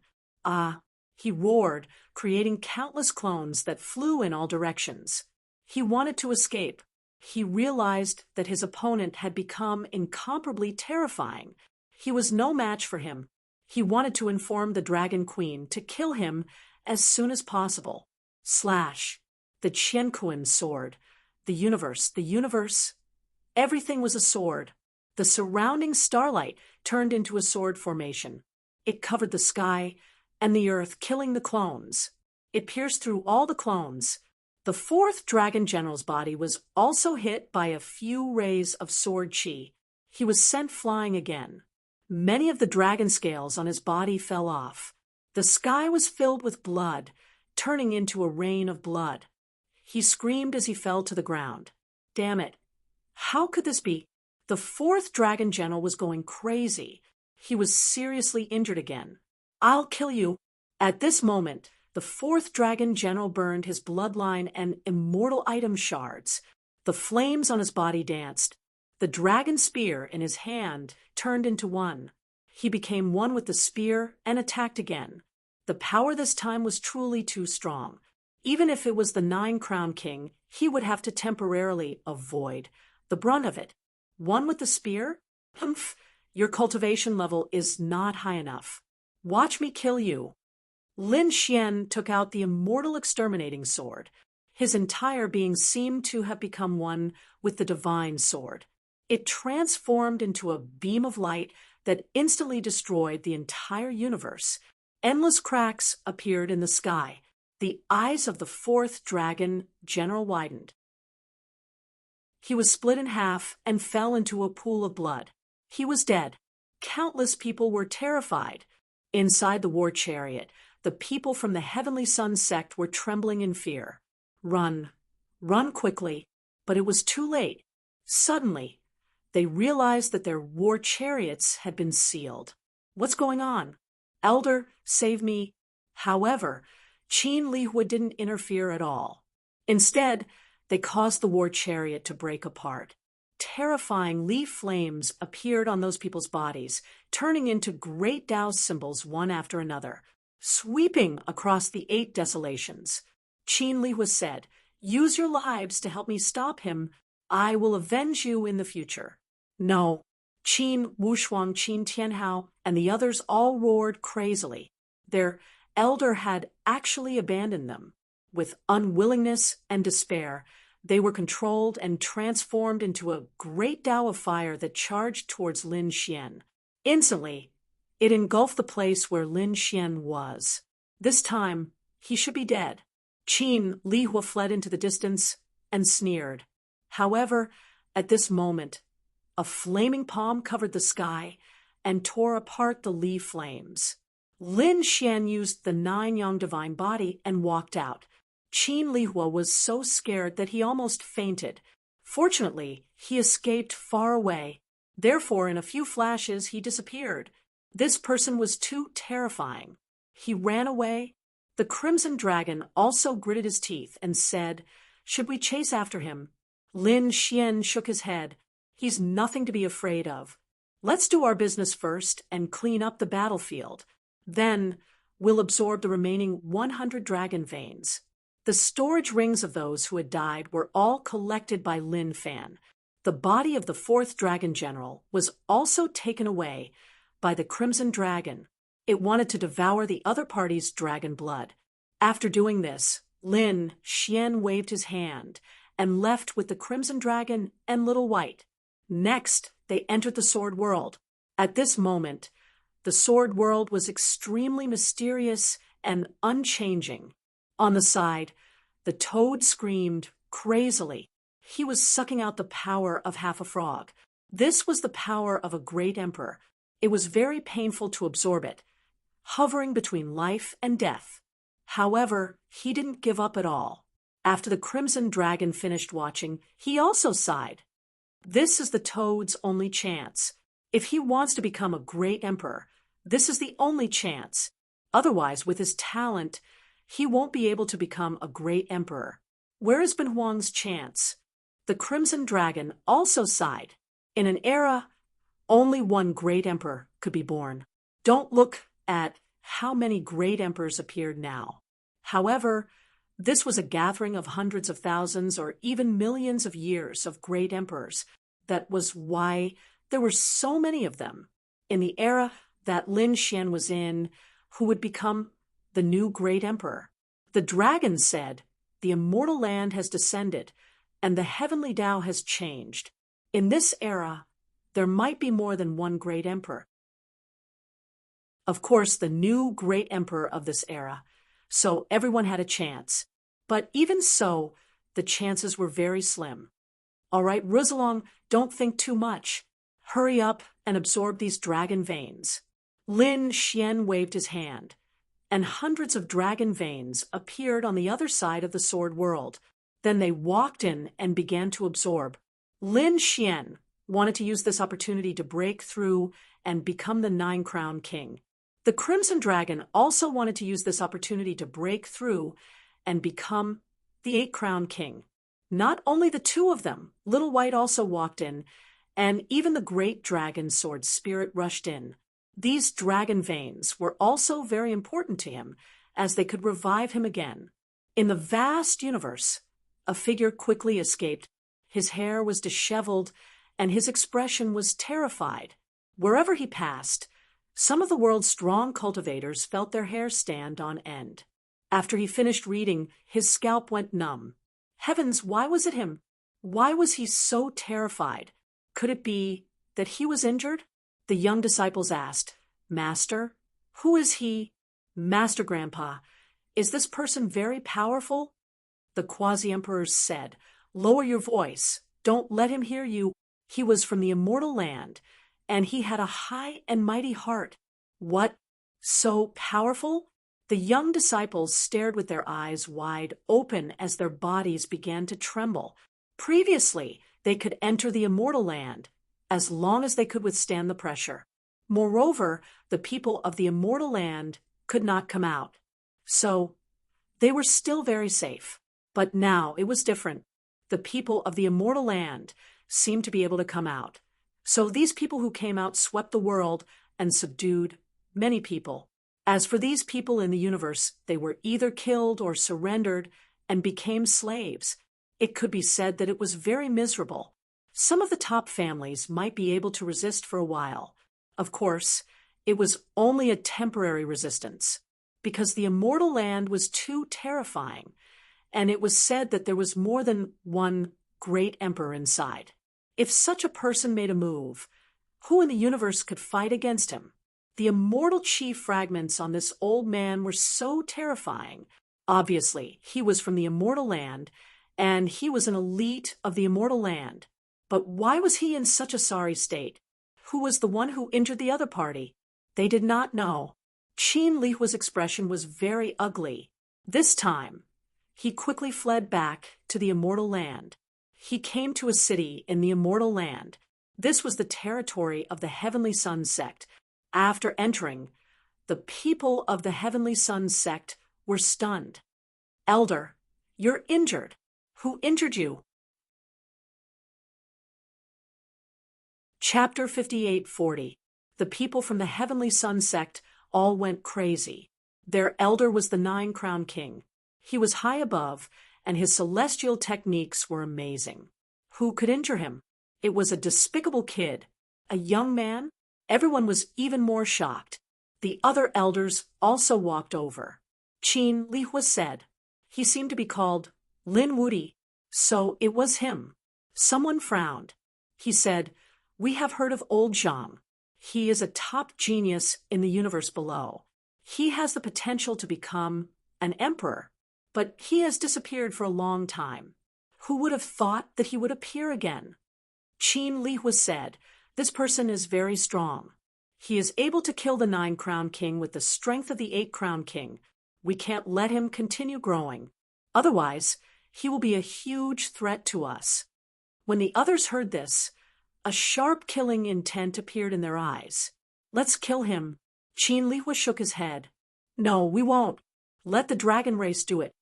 He roared, creating countless clones that flew in all directions. He wanted to escape. He realized that his opponent had become incomparably terrifying. He was no match for him. He wanted to inform the Dragon Queen to kill him as soon as possible. Slash. The Qianquan sword. The universe. Everything was a sword. The surrounding starlight turned into a sword formation. It covered the sky and the earth, killing the clones. It pierced through all the clones. The 4th dragon general's body was also hit by a few rays of sword chi. He was sent flying again. Many of the dragon scales on his body fell off. The sky was filled with blood, turning into a rain of blood. He screamed as he fell to the ground. Damn it. How could this be? The 4th dragon general was going crazy. He was seriously injured again. I'll kill you. At this moment, the 4th dragon general burned his bloodline and immortal item shards. The flames on his body danced. The dragon spear in his hand turned into one. He became one with the spear and attacked again. The power this time was truly too strong. Even if it was the 9-crown king, he would have to temporarily avoid the brunt of it. One with the spear? Humph, your cultivation level is not high enough. Watch me kill you. Lin Xian took out the immortal exterminating sword. His entire being seemed to have become one with the divine sword. It transformed into a beam of light that instantly destroyed the entire universe. Endless cracks appeared in the sky. The eyes of the 4th dragon general widened. He was split in half and fell into a pool of blood. He was dead. Countless people were terrified. Inside the war chariot, the people from the Heavenly Sun sect were trembling in fear. Run quickly, but it was too late. Suddenly, they realized that their war chariots had been sealed. What's going on? Elder, save me. However, Qin Lihua didn't interfere at all. Instead, they caused the war chariot to break apart. Terrifying leaf flames appeared on those people's bodies, turning into great Tao symbols one after another, sweeping across the 8 desolations. Qin Lihua said, "Use your lives to help me stop him. I will avenge you in the future." No. Qin Wushuang, Qin Tianhao, and the others all roared crazily. Their elder had actually abandoned them. With unwillingness and despair, they were controlled and transformed into a great Tao of fire that charged towards Lin Xian. Instantly, it engulfed the place where Lin Xian was. This time, he should be dead. Qin Lihua fled into the distance and sneered. However, at this moment, A flaming palm covered the sky and tore apart the Li flames. Lin Xian used the 9 yang divine body and walked out. Qin Lihua was so scared that he almost fainted. Fortunately, he escaped far away. Therefore, in a few flashes, he disappeared. This person was too terrifying. He ran away. The Crimson Dragon also gritted his teeth and said, "Should we chase after him?" Lin Xian shook his head. "He's nothing to be afraid of. Let's do our business first and clean up the battlefield. Then we'll absorb the remaining 100 dragon veins." The storage rings of those who had died were all collected by Lin Fan. The body of the 4th Dragon General was also taken away by the Crimson Dragon. It wanted to devour the other party's dragon blood. After doing this, Lin Xian waved his hand and left with the Crimson Dragon and Little White. Next, they entered the Sword World. At this moment, the Sword World was extremely mysterious and unchanging. On the side, the toad screamed crazily. He was sucking out the power of half a frog. This was the power of a great emperor. It was very painful to absorb it, hovering between life and death. However, he didn't give up at all. After the Crimson Dragon finished watching, he also sighed. This is the toad's only chance. If he wants to become a great emperor, this is the only chance. Otherwise, with his talent, he won't be able to become a great emperor. Where is Ben Huang's chance? The Crimson Dragon also sighed. In an era, only one great emperor could be born. Don't look at how many great emperors appeared now. However, this was a gathering of hundreds of thousands or even millions of years of great emperors. That was why there were so many of them. In the era that Lin Xian was in, who would become the new great emperor. The dragon said, "The immortal land has descended, and the heavenly Tao has changed. In this era, there might be more than one great emperor." Of course, the new great emperor of this era, so everyone had a chance. But even so, the chances were very slim. All right, Rizalong, don't think too much. Hurry up and absorb these dragon veins. Lin Xian waved his hand, and hundreds of dragon veins appeared on the other side of the Sword World. Then they walked in and began to absorb. Lin Xian wanted to use this opportunity to break through and become the 9-crown king. The Crimson Dragon also wanted to use this opportunity to break through and become the 8-crown king. Not only the two of them, Little White also walked in, and even the great dragon sword spirit rushed in. These dragon veins were also very important to him, as they could revive him again. In the vast universe, a figure quickly escaped. His hair was disheveled, and his expression was terrified. Wherever he passed, some of the world's strong cultivators felt their hair stand on end. After he finished reading, his scalp went numb. Heavens, why was it him? Why was he so terrified? Could it be that he was injured? The young disciples asked, "Master, who is he?" "Master Grandpa, is this person very powerful?" The quasi-emperors said, "Lower your voice. Don't let him hear you. He was from the immortal land, and he had a high and mighty heart." "What? So powerful?" The young disciples stared with their eyes wide open as their bodies began to tremble. Previously, they could enter the immortal land as long as they could withstand the pressure. Moreover, the people of the immortal land could not come out. So, they were still very safe. But now it was different. The people of the immortal land seemed to be able to come out. So these people who came out swept the world and subdued many people. As for these people in the universe, they were either killed or surrendered and became slaves. It could be said that it was very miserable. Some of the top families might be able to resist for a while. Of course, it was only a temporary resistance, because the immortal land was too terrifying, and it was said that there was more than one great emperor inside. If such a person made a move, who in the universe could fight against him? The immortal chi fragments on this old man were so terrifying. Obviously, he was from the immortal land, and he was an elite of the immortal land. But why was he in such a sorry state? Who was the one who injured the other party? They did not know. Qin Lihua's expression was very ugly. This time, he quickly fled back to the immortal land. He came to a city in the immortal land. This was the territory of the Heavenly Sun sect. After entering, the people of the Heavenly Sun sect were stunned. Elder, you're injured. Who injured you? Chapter 58-40. The people from the Heavenly Sun sect all went crazy. Their elder was the Nine-Crown King. He was high above, and his celestial techniques were amazing. Who could injure him? It was a despicable kid. A young man? Everyone was even more shocked. The other elders also walked over. Qin Lihua said. He seemed to be called Lin Wudi. So it was him. Someone frowned. He said, "We have heard of old Zhang. He is a top genius in the universe below. He has the potential to become an emperor, but he has disappeared for a long time. Who would have thought that he would appear again?" Qin Lihua said, "This person is very strong. He is able to kill the Nine-Crown King with the strength of the Eight-Crown King. We can't let him continue growing. Otherwise, he will be a huge threat to us." When the others heard this, a sharp killing intent appeared in their eyes. "Let's kill him." Qin Lihua shook his head. "No, we won't. Let the dragon race do it."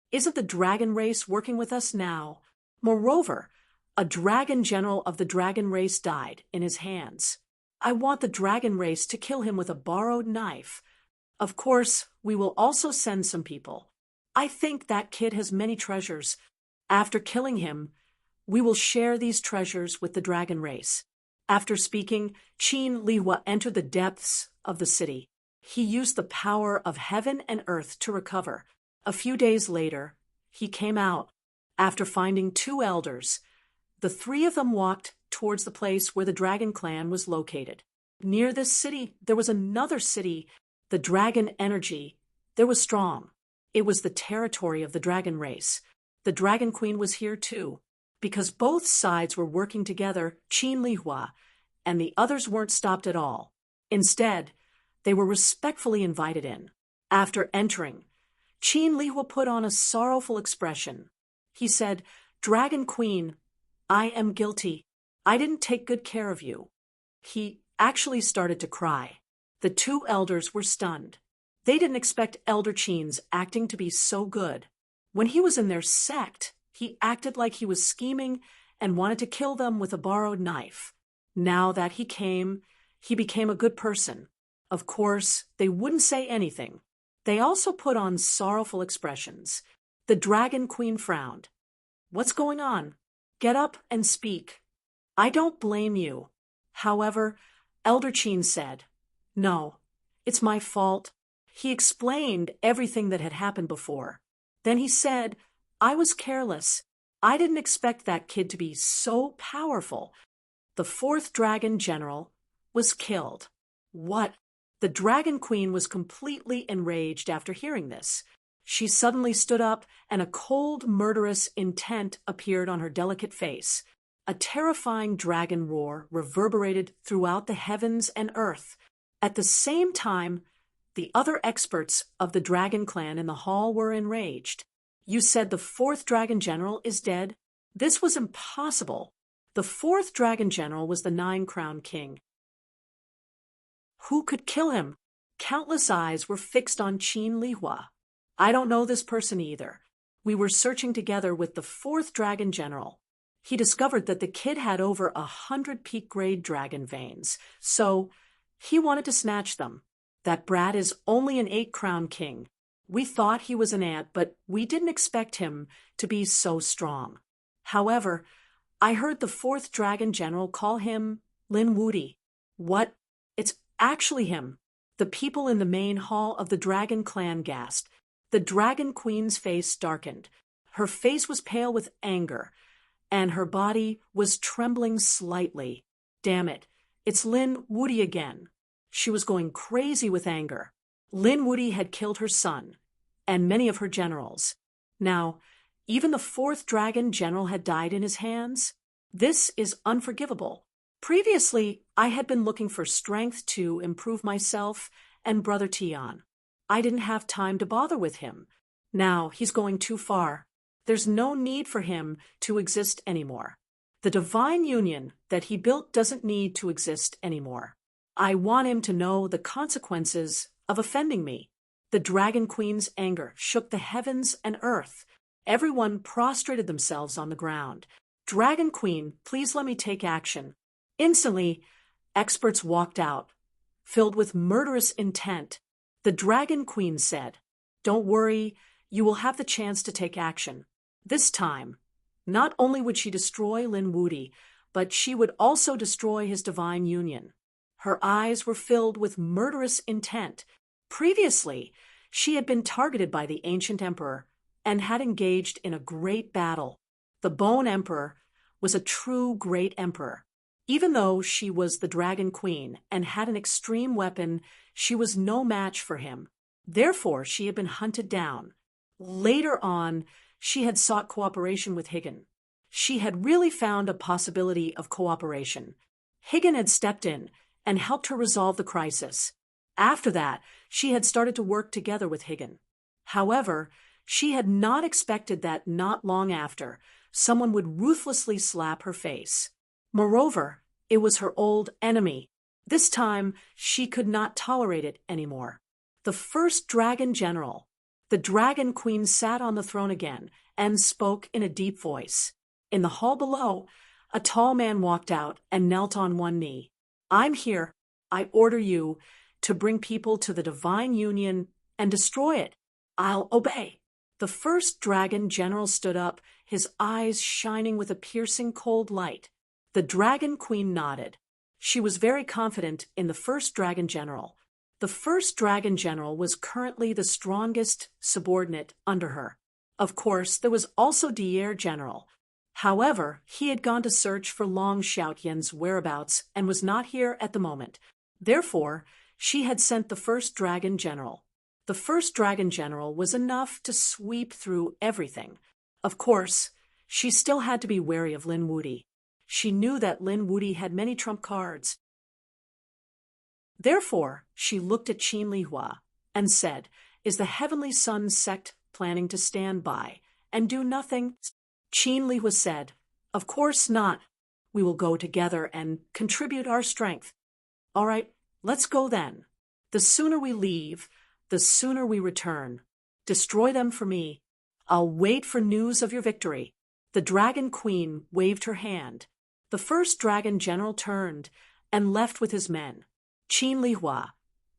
"Isn't the dragon race working with us now? Moreover, a dragon general of the dragon race died in his hands. I want the dragon race to kill him with a borrowed knife. Of course, we will also send some people. I think that kid has many treasures. After killing him, we will share these treasures with the dragon race." After speaking, Qin Lihua entered the depths of the city. He used the power of heaven and earth to recover. A few days later, he came out. After finding two elders, the three of them walked towards the place where the dragon clan was located. Near this city, there was another city. The dragon energy there was strong. It was the territory of the dragon race. The dragon queen was here too. Because both sides were working together, Qin Lihua and the others weren't stopped at all. Instead, they were respectfully invited in. After entering, Qin Lihua put on a sorrowful expression. He said, "Dragon Queen, I am guilty. I didn't take good care of you." He actually started to cry. The two elders were stunned. They didn't expect Elder Qin's acting to be so good. When he was in their sect, he acted like he was scheming and wanted to kill them with a borrowed knife. Now that he became a good person. Of course, they wouldn't say anything. They also put on sorrowful expressions. The dragon queen frowned. "What's going on? Get up and speak." "I don't blame you." However, Elder Qin said, "No, it's my fault." He explained everything that had happened before. Then he said, "I was careless. I didn't expect that kid to be so powerful." The fourth dragon general was killed. What? The dragon queen was completely enraged after hearing this. She suddenly stood up, and a cold, murderous intent appeared on her delicate face. A terrifying dragon roar reverberated throughout the heavens and earth. At the same time, the other experts of the dragon clan in the hall were enraged. "You said the fourth dragon general is dead?" This was impossible. The fourth dragon general was the Nine-Crown King. Who could kill him? Countless eyes were fixed on Qin Lihua. "I don't know this person either. We were searching together with the fourth dragon general. He discovered that the kid had over 100 peak-grade dragon veins, so he wanted to snatch them. That brat is only an Eight-Crown King. We thought he was an ant, but we didn't expect him to be so strong. However, I heard the fourth dragon general call him Lin Wudi." "What? It's actually him." The people in the main hall of the dragon clan gasped. The dragon queen's face darkened. Her face was pale with anger, and her body was trembling slightly. Damn it, it's Lin Wudi again. She was going crazy with anger. Lin Wudi had killed her son, and many of her generals. Now, even the fourth dragon general had died in his hands. This is unforgivable. Previously, I had been looking for strength to improve myself and Brother Tian. I didn't have time to bother with him. Now he's going too far. There's no need for him to exist anymore. The divine union that he built doesn't need to exist anymore. I want him to know the consequences of offending me. The Dragon Queen's anger shook the heavens and earth. Everyone prostrated themselves on the ground. Dragon Queen, please let me take action. Instantly, experts walked out, filled with murderous intent. The Dragon Queen said, "Don't worry, you will have the chance to take action. This time, not only would she destroy Lin Wudi, but she would also destroy his divine union." Her eyes were filled with murderous intent. Previously, she had been targeted by the ancient emperor and had engaged in a great battle. The Bone Emperor was a true great emperor. Even though she was the Dragon Queen and had an extreme weapon, she was no match for him. Therefore, she had been hunted down. Later on, she had sought cooperation with Higgin. She had really found a possibility of cooperation. Higgin had stepped in and helped her resolve the crisis. After that, she had started to work together with Higgin. However, she had not expected that not long after, someone would ruthlessly slap her face. Moreover, it was her old enemy. This time, she could not tolerate it anymore. The first Dragon General, the Dragon Queen, sat on the throne again and spoke in a deep voice. In the hall below, a tall man walked out and knelt on one knee. "I'm here. I order you to bring people to the divine union and destroy it. I'll obey." The first Dragon General stood up, his eyes shining with a piercing cold light. The Dragon Queen nodded. She was very confident in the first Dragon General. The first Dragon General was currently the strongest subordinate under her. Of course, there was also Dier General. However, he had gone to search for Long Xiaotian's whereabouts and was not here at the moment. Therefore, she had sent the first Dragon General. The first Dragon General was enough to sweep through everything. Of course, she still had to be wary of Lin Wudi. She knew that Lin Wudi had many trump cards. Therefore, she looked at Qin Lihua and said, "Is the Heavenly Sun sect planning to stand by and do nothing?" Qin Lihua said, "Of course not. We will go together and contribute our strength." "All right, let's go then. The sooner we leave, the sooner we return. Destroy them for me. I'll wait for news of your victory." The Dragon Queen waved her hand. The first Dragon General turned and left with his men. Qin Lihua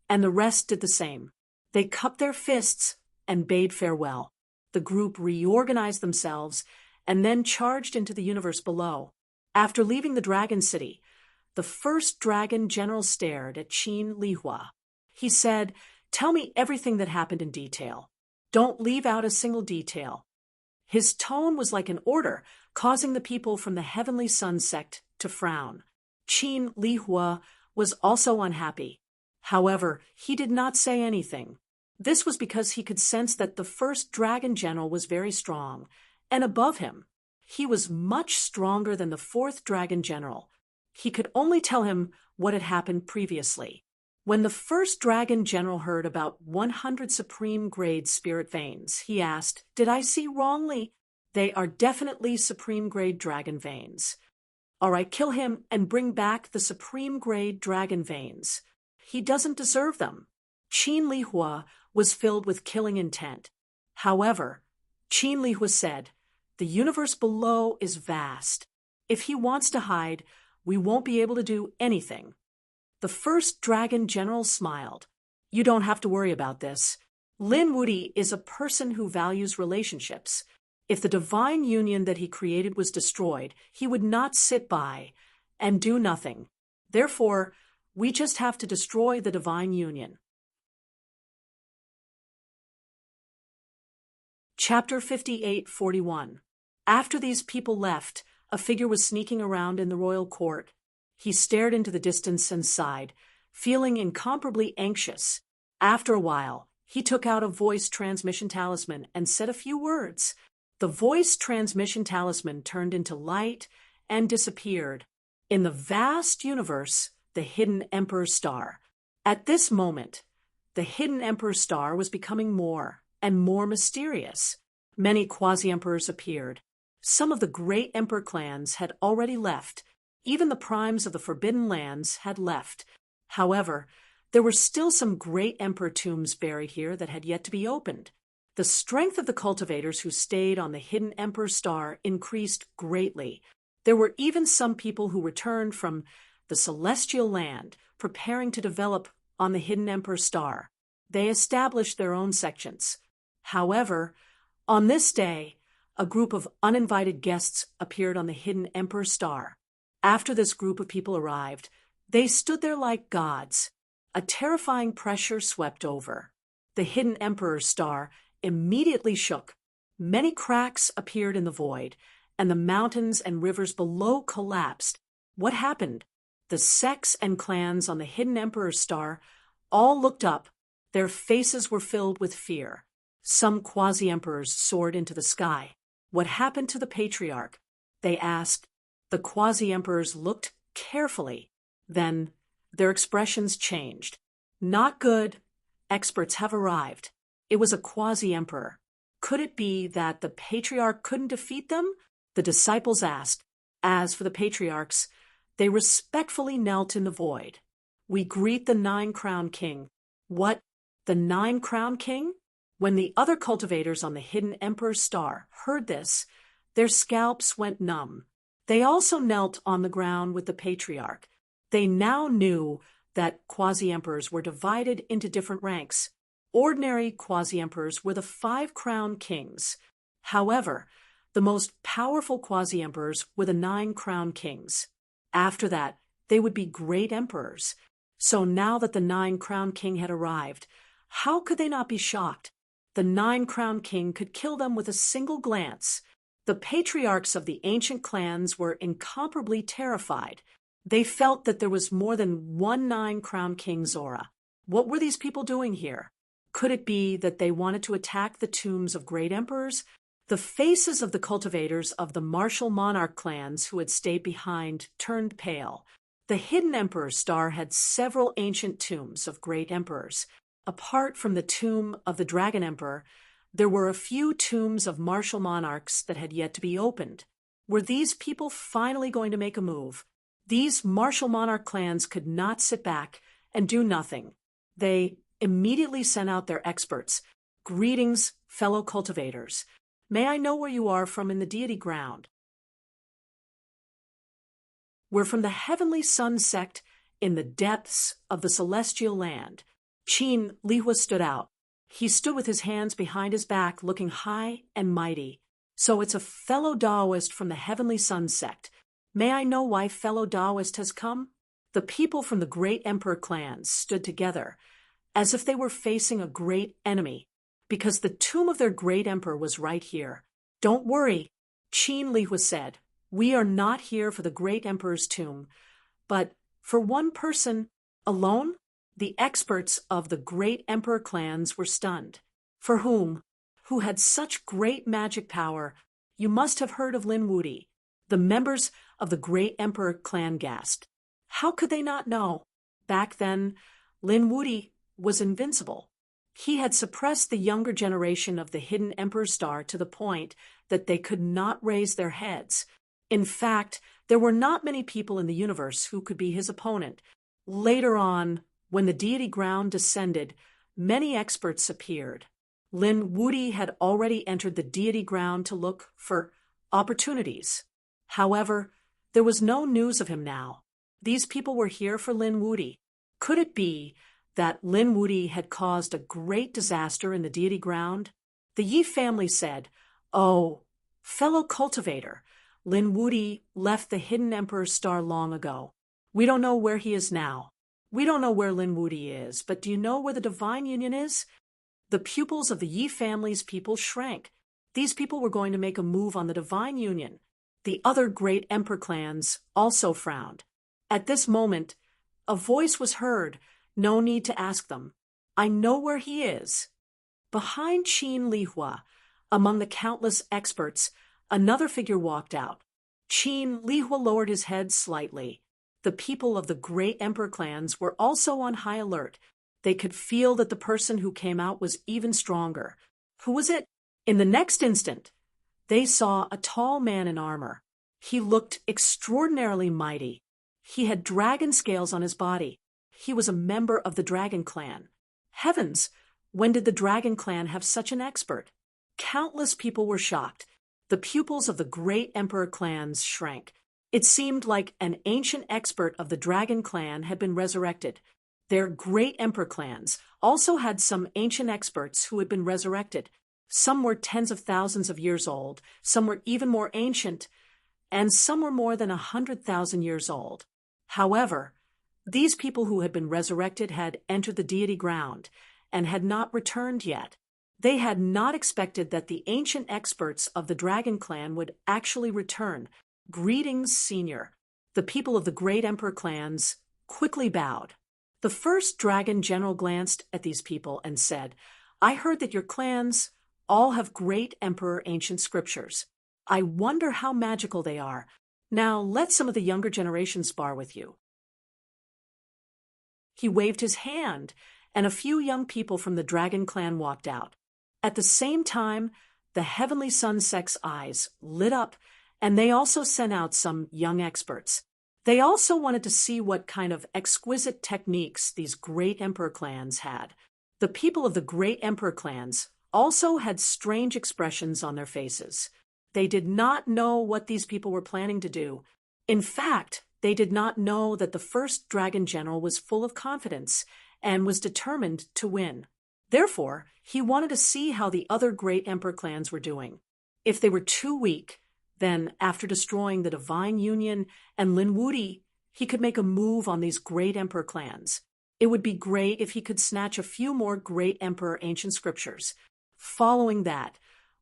and the rest did the same. They cupped their fists and bade farewell. The group reorganized themselves and then charged into the universe below. After leaving the Dragon City, the first Dragon General stared at Qin Lihua. He said, "Tell me everything that happened in detail. Don't leave out a single detail." His tone was like an order, causing the people from the Heavenly Sun sect to frown. Qin Lihua was also unhappy. However, he did not say anything. This was because he could sense that the first Dragon General was very strong, and above him, he was much stronger than the fourth Dragon General. He could only tell him what had happened previously. When the first Dragon General heard about 100 supreme-grade spirit veins, he asked, "Did I see wrongly?" "They are definitely supreme-grade dragon veins." "All right, kill him and bring back the supreme-grade dragon veins. He doesn't deserve them." Qin Lihua was filled with killing intent. However, Qin Lihua said, "The universe below is vast. If he wants to hide, we won't be able to do anything." The first Dragon General smiled. "You don't have to worry about this. Lin Wudi is a person who values relationships. If the divine union that he created was destroyed, he would not sit by and do nothing. Therefore, we just have to destroy the divine union." Chapter 58:41. After these people left, a figure was sneaking around in the royal court. He stared into the distance and sighed, feeling incomparably anxious. After a while, he took out a voice transmission talisman and said a few words. The voice transmission talisman turned into light and disappeared. In the vast universe, the hidden Emperor's star. At this moment, the hidden Emperor's star was becoming more and more mysterious. Many quasi-emperors appeared. Some of the great emperor clans had already left. Even the primes of the Forbidden Lands had left. However, there were still some great emperor tombs buried here that had yet to be opened. The strength of the cultivators who stayed on the hidden Emperor's star increased greatly. There were even some people who returned from the celestial land, preparing to develop on the hidden Emperor's star. They established their own sections. However, on this day, a group of uninvited guests appeared on the hidden Emperor's star. After this group of people arrived, they stood there like gods. A terrifying pressure swept over. The hidden Emperor's star immediately shook. Many cracks appeared in the void, and the mountains and rivers below collapsed. What happened? The sects and clans on the hidden Emperor's star all looked up. Their faces were filled with fear. Some quasi-emperors soared into the sky. What happened to the patriarch? They asked. The quasi-emperors looked carefully. Then their expressions changed. Not good. Experts have arrived. It was a quasi-emperor. Could it be that the patriarch couldn't defeat them? The disciples asked. As for the patriarchs, they respectfully knelt in the void. We greet the Nine-Crowned King. What? The Nine-Crowned King? When the other cultivators on the hidden Emperor's star heard this, their scalps went numb. They also knelt on the ground with the patriarch. They now knew that quasi-emperors were divided into different ranks. Ordinary quasi-emperors were the 5 crowned kings. However, the most powerful quasi-emperors were the 9 crowned kings. After that, they would be great emperors. So now that the 9 crowned king had arrived, how could they not be shocked? The 9 crowned king could kill them with a single glance. The patriarchs of the ancient clans were incomparably terrified. They felt that there was more than one 9 crowned king Zora. What were these people doing here? Could it be that they wanted to attack the tombs of great emperors? The faces of the cultivators of the martial monarch clans who had stayed behind turned pale. The hidden Emperor's star had several ancient tombs of great emperors. Apart from the tomb of the Dragon Emperor, there were a few tombs of martial monarchs that had yet to be opened. Were these people finally going to make a move? These martial monarch clans could not sit back and do nothing. They immediately sent out their experts. Greetings, fellow cultivators. May I know where you are from in the deity ground? We're from the Heavenly Sun sect in the depths of the celestial land. Qin Lihua stood out. He stood with his hands behind his back, looking high and mighty. So it's a fellow Taoist from the Heavenly Sun sect. May I know why fellow Taoist has come? The people from the great emperor clans stood together, as if they were facing a great enemy, because the tomb of their great emperor was right here. Don't worry, Qin Lihua said. We are not here for the great emperor's tomb, but for one person alone. The experts of the great emperor clans were stunned. For whom? Who had such great magic power? You must have heard of Lin Wudi. The members of the great emperor clan gasped. How could they not know? Back then, Lin Wudi was invincible. He had suppressed the younger generation of the hidden Emperor's star to the point that they could not raise their heads. In fact, there were not many people in the universe who could be his opponent. Later on, when the deity ground descended, many experts appeared. Lin Wudi had already entered the deity ground to look for opportunities. However, there was no news of him now. These people were here for Lin Wudi. Could it be that Lin Wudi had caused a great disaster in the deity ground? The Yi family said, "Oh, fellow cultivator, Lin Wudi left the hidden Emperor's star long ago. We don't know where he is now. We don't know where Lin Wudi is, but do you know where the Divine Union is?" The pupils of the Yi family's people shrank. These people were going to make a move on the Divine Union. The other great emperor clans also frowned. At this moment, a voice was heard. No need to ask them. I know where he is. Behind Qin Lihua, among the countless experts, another figure walked out. Qin Lihua lowered his head slightly. The people of the great emperor clans were also on high alert. They could feel that the person who came out was even stronger. Who was it? In the next instant, they saw a tall man in armor. He looked extraordinarily mighty. He had dragon scales on his body. He was a member of the dragon clan. Heavens! When did the dragon clan have such an expert? Countless people were shocked. The pupils of the great emperor clans shrank. It seemed like an ancient expert of the dragon clan had been resurrected. Their great emperor clans also had some ancient experts who had been resurrected. Some were tens of thousands of years old, some were even more ancient, and some were more than 100,000 years old. However, these people who had been resurrected had entered the deity ground and had not returned yet. They had not expected that the ancient experts of the dragon clan would actually return. Greetings, senior. The people of the great emperor clans quickly bowed. The first dragon general glanced at these people and said, I heard that your clans all have great emperor ancient scriptures. I wonder how magical they are. Now let some of the younger generation spar with you. He waved his hand, and a few young people from the dragon clan walked out. At the same time, the heavenly sun sect's eyes lit up, and they also sent out some young experts. They also wanted to see what kind of exquisite techniques these great emperor clans had. The people of the great emperor clans also had strange expressions on their faces. They did not know what these people were planning to do. In fact, they did not know that the first dragon general was full of confidence and was determined to win. Therefore, he wanted to see how the other great emperor clans were doing. If they were too weak, then after destroying the Divine Union and Lin Wudi, he could make a move on these great emperor clans. It would be great if he could snatch a few more great emperor ancient scriptures. Following that,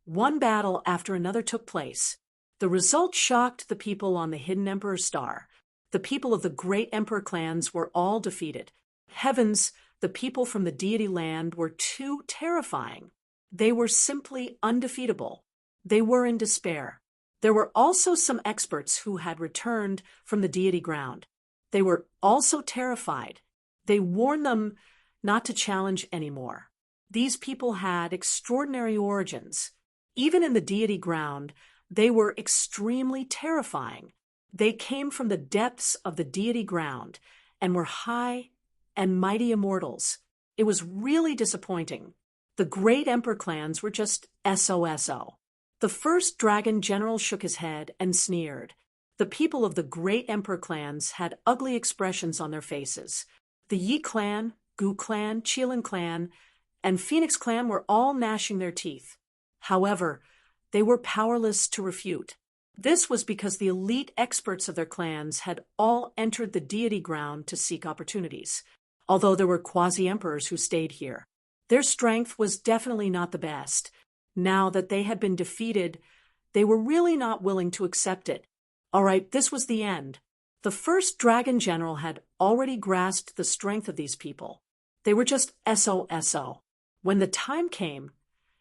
one battle after another took place. The result shocked the people on the Hidden Emperor Star. The people of the great emperor clans were all defeated. Heavens, the people from the deity land were too terrifying. They were simply undefeatable. They were in despair. There were also some experts who had returned from the deity ground. They were also terrified. They warned them not to challenge anymore. These people had extraordinary origins. Even in the deity ground, they were extremely terrifying. They came from the depths of the deity ground and were high and mighty immortals. It was really disappointing. The great emperor clans were just SOSO. The first dragon general shook his head and sneered. The people of the great emperor clans had ugly expressions on their faces. The Yi clan, Gu clan, Qilin clan, and Phoenix clan were all gnashing their teeth. However, they were powerless to refute. This was because the elite experts of their clans had all entered the deity ground to seek opportunities, although there were quasi-emperors who stayed here. Their strength was definitely not the best. Now that they had been defeated, they were really not willing to accept it. All right, this was the end. The first dragon general had already grasped the strength of these people. They were just SOSO. When the time came,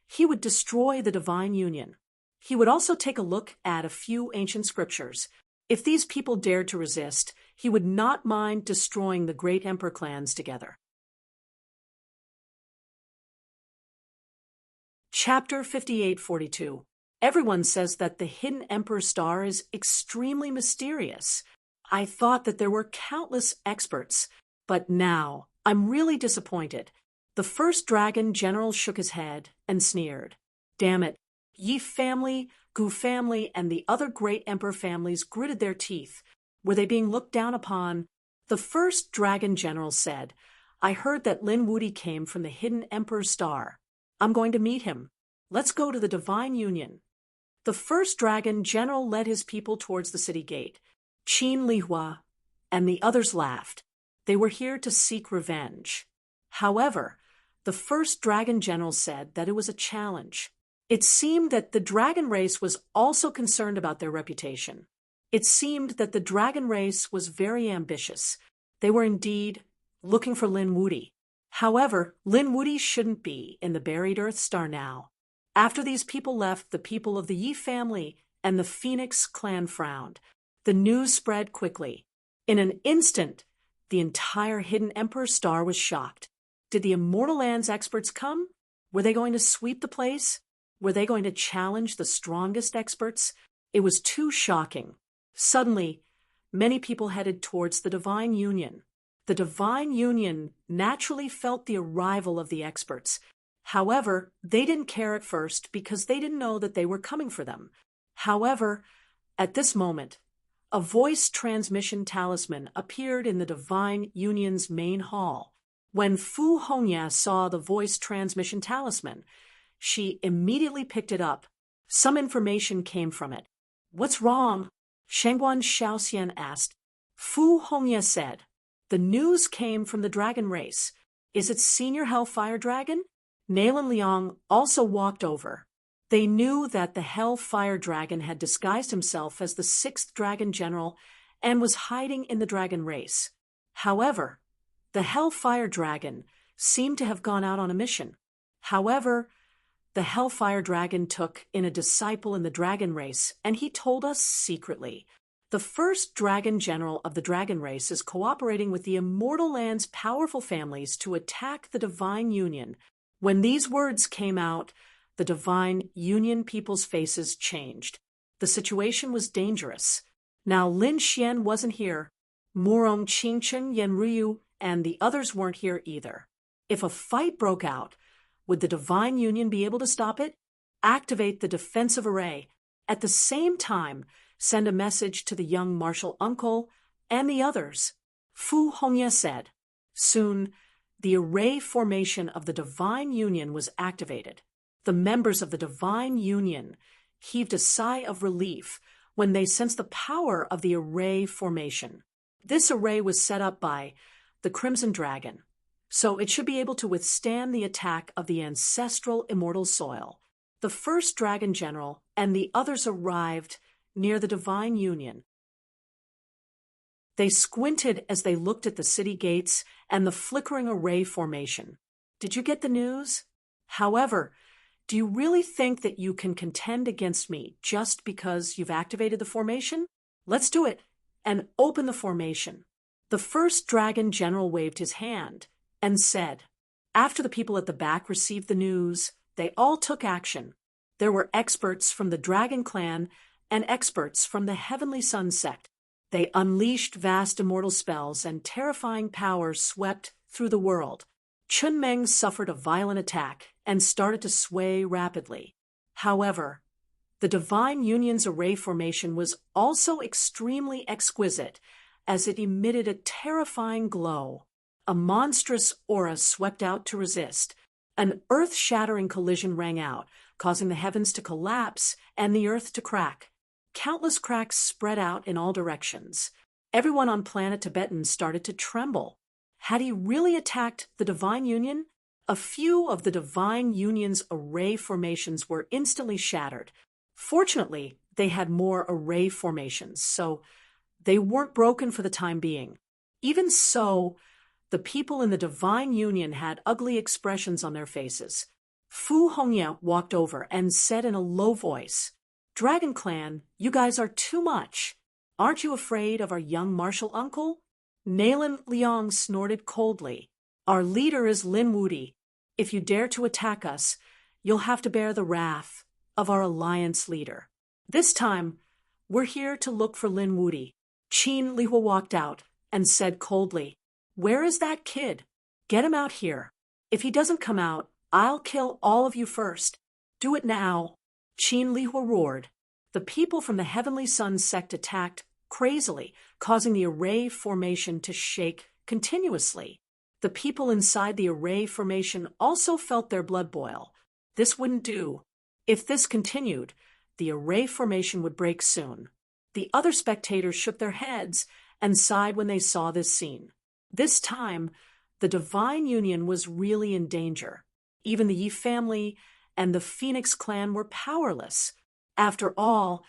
he would destroy the Divine Union. He would also take a look at a few ancient scriptures. If these people dared to resist, he would not mind destroying the great emperor clans together. Chapter 5842. Everyone says that the Hidden Emperor Star is extremely mysterious. I thought that there were countless experts, but now I'm really disappointed. The first dragon general shook his head and sneered. Damn it. Yi family, Gu family, and the other great emperor families gritted their teeth. Were they being looked down upon? The first dragon general said, I heard that Lin Wudi came from the Hidden Emperor Star. I'm going to meet him. Let's go to the Divine Union. The first dragon general led his people towards the city gate. Qin Lihua and the others laughed. They were here to seek revenge. However, the first dragon general said that it was a challenge. It seemed that the dragon race was also concerned about their reputation. It seemed that the dragon race was very ambitious. They were indeed looking for Lin Wudi. However, Lin Wudi shouldn't be in the buried Earth Star now. After these people left, the people of the Yi family and the Phoenix clan frowned. The news spread quickly. In an instant, the entire Hidden Emperor Star was shocked. Did the Immortal Lands experts come? Were they going to sweep the place? Were they going to challenge the strongest experts? It was too shocking. Suddenly, many people headed towards the Divine Union. The Divine Union naturally felt the arrival of the experts. However, they didn't care at first because they didn't know that they were coming for them. However, at this moment, a voice transmission talisman appeared in the Divine Union's main hall. When Fu Hongya saw the voice transmission talisman, she immediately picked it up. Some information came from it. "What's wrong?" Shengguan Shaoxian asked. Fu Hongya said, "The news came from the dragon race. Is it Senior Hellfire Dragon?" Nalan Liang also walked over. They knew that the Hellfire Dragon had disguised himself as the 6th Dragon General and was hiding in the dragon race. However, the Hellfire Dragon seemed to have gone out on a mission. However, the Hellfire Dragon took in a disciple in the dragon race, and he told us secretly. The 1st Dragon General of the dragon race is cooperating with the Immortal Lands' powerful families to attack the Divine Union. When these words came out, the Divine Union people's faces changed. The situation was dangerous. Now Lin Xian wasn't here. Murong Qingchen, Yan Ryu, and the others weren't here either. If a fight broke out, would the Divine Union be able to stop it? Activate the defensive array. At the same time, send a message to the young martial uncle and the others. Fu Hongya said. Soon, the array formation of the Divine Union was activated. The members of the Divine Union heaved a sigh of relief when they sensed the power of the array formation. This array was set up by the Crimson Dragon, so it should be able to withstand the attack of the ancestral immortal soil. The 1st Dragon General and the others arrived near the Divine Union. They squinted as they looked at the city gates and the flickering array formation. Did you get the news? However, do you really think that you can contend against me just because you've activated the formation? Let's do it and open the formation. The 1st Dragon General waved his hand and said, after the people at the back received the news, they all took action. There were experts from the Dragon Clan and experts from the Heavenly Sun sect. They unleashed vast immortal spells and terrifying powers swept through the world. Chun Meng suffered a violent attack and started to sway rapidly. However, the Divine Union's array formation was also extremely exquisite, as it emitted a terrifying glow. A monstrous aura swept out to resist. An earth-shattering collision rang out, causing the heavens to collapse and the earth to crack. Countless cracks spread out in all directions. Everyone on planet Tibetan started to tremble. Had he really attacked the Divine Union? A few of the Divine Union's array formations were instantly shattered. Fortunately, they had more array formations, so they weren't broken for the time being. Even so, the people in the Divine Union had ugly expressions on their faces. Fu Hongya walked over and said in a low voice, "Dragon Clan, you guys are too much. Aren't you afraid of our young martial uncle?" Nalan Liang snorted coldly. "Our leader is Lin Wudi. If you dare to attack us, you'll have to bear the wrath of our alliance leader. This time, we're here to look for Lin Wudi." Qin Lihua walked out and said coldly, "Where is that kid? Get him out here. If he doesn't come out, I'll kill all of you first. Do it now." Qin Lihua roared. The people from the Heavenly Sun sect attacked crazily, causing the array formation to shake continuously. The people inside the array formation also felt their blood boil. This wouldn't do. If this continued, the array formation would break soon. The other spectators shook their heads and sighed when they saw this scene. This time, the Divine Union was really in danger. Even the Yi family and the Phoenix clan were powerless. After all,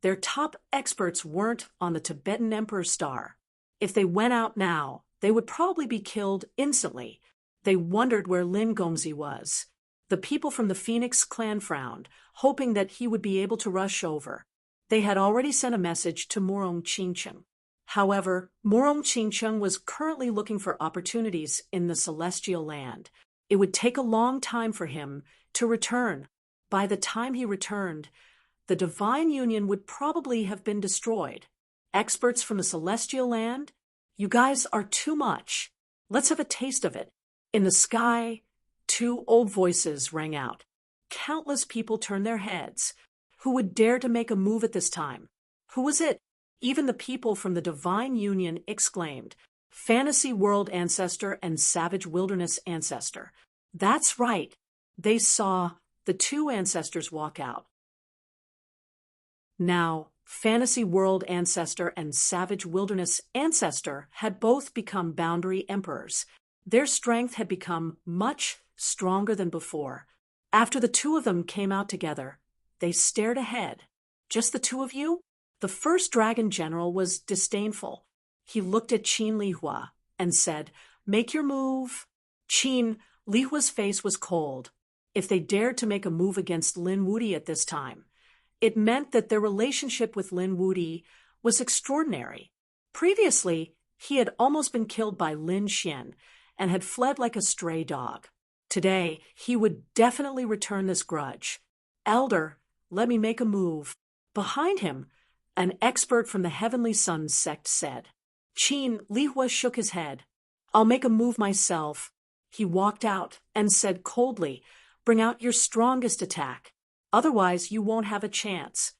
their top experts weren't on the Tibetan Emperor Star. If they went out now, they would probably be killed instantly. They wondered where Lin Gongzi was. The people from the Phoenix clan frowned, hoping that he would be able to rush over. They had already sent a message to Murong Qingcheng. However, Murong Qingcheng was currently looking for opportunities in the celestial land. It would take a long time for him to return. By the time he returned, the divine union would probably have been destroyed. Experts from the celestial land? You guys are too much. Let's have a taste of it. In the sky, two old voices rang out. Countless people turned their heads. Who would dare to make a move at this time? Who was it? Even the people from the divine union exclaimed, Fantasy World Ancestor and Savage Wilderness Ancestor. That's right. They saw the two ancestors walk out. Now, Fantasy World Ancestor and Savage Wilderness Ancestor had both become boundary emperors. Their strength had become much stronger than before. After the two of them came out together, they stared ahead. Just the two of you? The first dragon general was disdainful. He looked at Qin Lihua and said, Make your move. Qin Lihua's face was cold. If they dared to make a move against Lin Wudi at this time, it meant that their relationship with Lin Wudi was extraordinary. Previously, he had almost been killed by Lin Xian and had fled like a stray dog. Today, he would definitely return this grudge. Elder, let me make a move. Behind him, an expert from the Heavenly Sun sect said. Qin Lihua shook his head. I'll make a move myself. He walked out and said coldly, Bring out your strongest attack. Otherwise, you won't have a chance.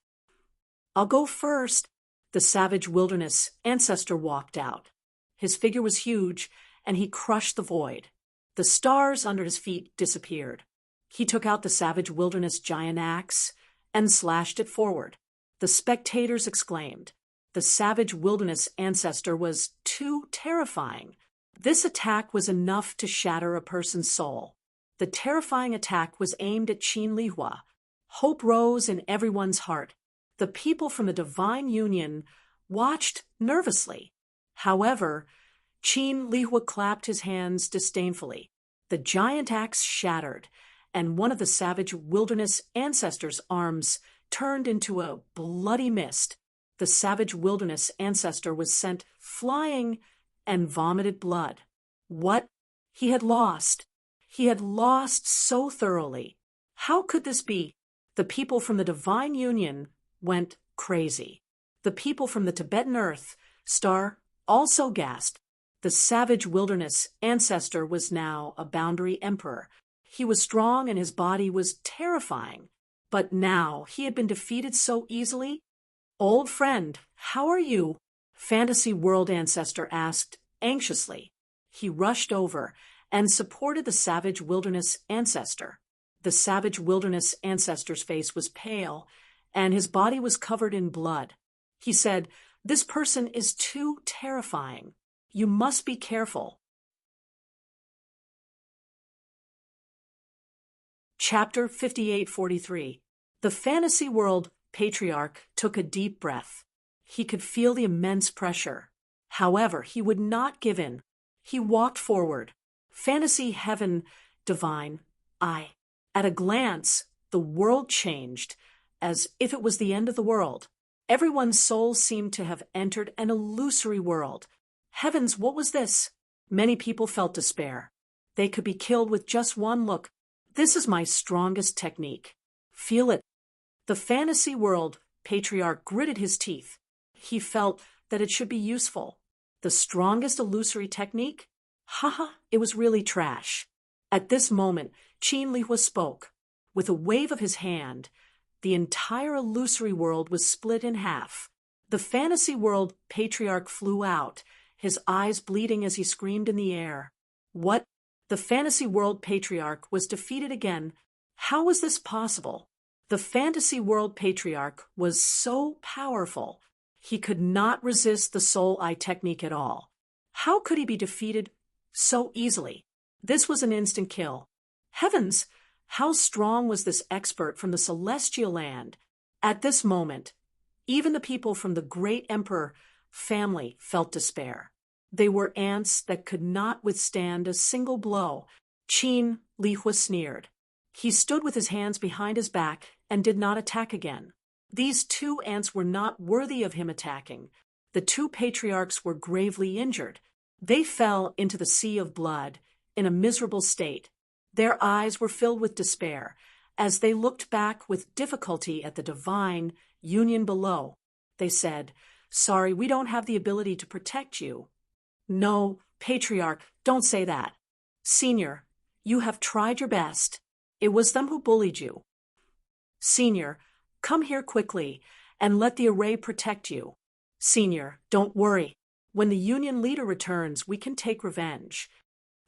I'll go first. The Savage Wilderness Ancestor walked out. His figure was huge, and he crushed the void. The stars under his feet disappeared. He took out the Savage Wilderness giant axe and slashed it forward. The spectators exclaimed. The Savage Wilderness Ancestor was too terrifying. This attack was enough to shatter a person's soul. The terrifying attack was aimed at Qin Lihua. Hope rose in everyone's heart. The people from the divine union watched nervously. However, Qin Lihua clapped his hands disdainfully. The giant axe shattered, and one of the Savage Wilderness Ancestor's arms turned into a bloody mist. The Savage Wilderness Ancestor was sent flying and vomited blood. What? He had lost. He had lost so thoroughly. How could this be? The people from the divine union went crazy. The people from the Tibetan earth star also gasped. The Savage Wilderness Ancestor was now a boundary emperor. He was strong and his body was terrifying. But now he had been defeated so easily. Old friend, how are you? Fantasy World Ancestor asked anxiously. He rushed over and supported the Savage Wilderness Ancestor. The Savage Wilderness Ancestor's face was pale, and his body was covered in blood. He said, This person is too terrifying. You must be careful. Chapter 5843. The Fantasy World Patriarch took a deep breath. He could feel the immense pressure. However, he would not give in. He walked forward. Fantasy Heaven Divine, I. At a glance, the world changed, as if it was the end of the world. Everyone's soul seemed to have entered an illusory world. Heavens, what was this? Many people felt despair. They could be killed with just one look. This is my strongest technique. Feel it. The Fantasy World Patriarch gritted his teeth. He felt that it should be useful. The strongest illusory technique? Haha, it was really trash. At this moment, Qin Lihua spoke. With a wave of his hand, the entire illusory world was split in half. The Fantasy World Patriarch flew out, his eyes bleeding as he screamed in the air. What? The Fantasy World Patriarch was defeated again. How was this possible? The Fantasy World Patriarch was so powerful. He could not resist the Soul Eye technique at all. How could he be defeated so easily? This was an instant kill. Heavens! How strong was this expert from the celestial land? At this moment, even the people from the great emperor family felt despair. They were ants that could not withstand a single blow. Qin Lihua sneered. He stood with his hands behind his back and did not attack again. These two ants were not worthy of him attacking. The two patriarchs were gravely injured. They fell into the sea of blood, in a miserable state. Their eyes were filled with despair, as they looked back with difficulty at the divine union below. They said, "Sorry, we don't have the ability to protect you." "No, Patriarch, don't say that. Senior, you have tried your best. It was them who bullied you. Senior, come here quickly and let the array protect you. Senior, don't worry. When the union leader returns, we can take revenge."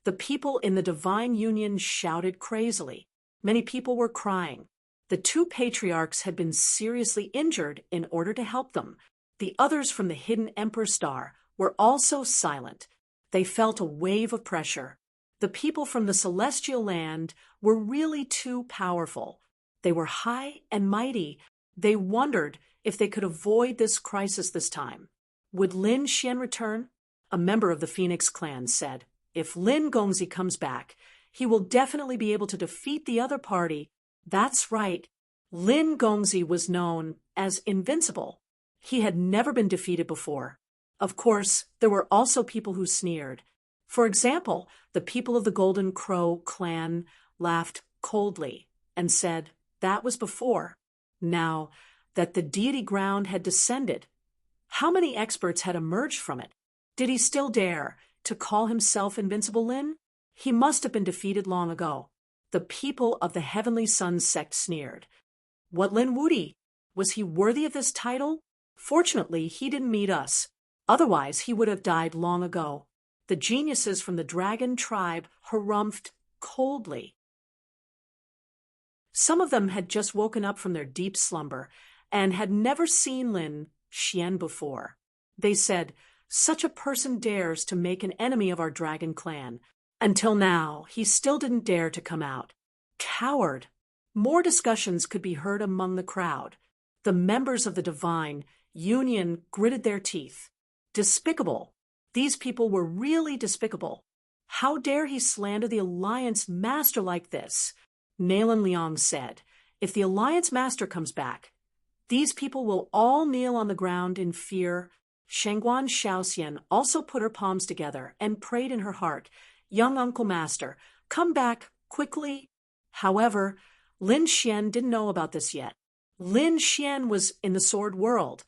The people in the divine union shouted crazily. Many people were crying. The two patriarchs had been seriously injured in order to help them. The others from the hidden Emperor Star were also silent. They felt a wave of pressure. The people from the celestial land were really too powerful. They were high and mighty. They wondered if they could avoid this crisis this time. Would Lin Xian return? A member of the Phoenix clan said, "If Lin Gongzi comes back, he will definitely be able to defeat the other party." That's right. Lin Gongzi was known as invincible. He had never been defeated before. Of course, there were also people who sneered. For example, the people of the Golden Crow clan laughed coldly and said that was before. Now that the deity ground had descended, how many experts had emerged from it? Did he still dare to call himself Invincible Lin? He must have been defeated long ago. The people of the Heavenly Sun sect sneered. What Lin Wudi? Was he worthy of this title? Fortunately, he didn't meet us. Otherwise, he would have died long ago. The geniuses from the dragon tribe harumphed coldly. Some of them had just woken up from their deep slumber and had never seen Lin Xian before. They said, "Such a person dares to make an enemy of our dragon clan. Until now, he still didn't dare to come out. Coward!" More discussions could be heard among the crowd. The members of the divine union gritted their teeth. Despicable. These people were really despicable. How dare he slander the Alliance Master like this? Nalan Liang said, "If the Alliance Master comes back, these people will all kneel on the ground in fear." Shangguan Shaoxian also put her palms together and prayed in her heart, "Young Uncle Master, come back quickly." However, Lin Xian didn't know about this yet. Lin Xian was in the sword world,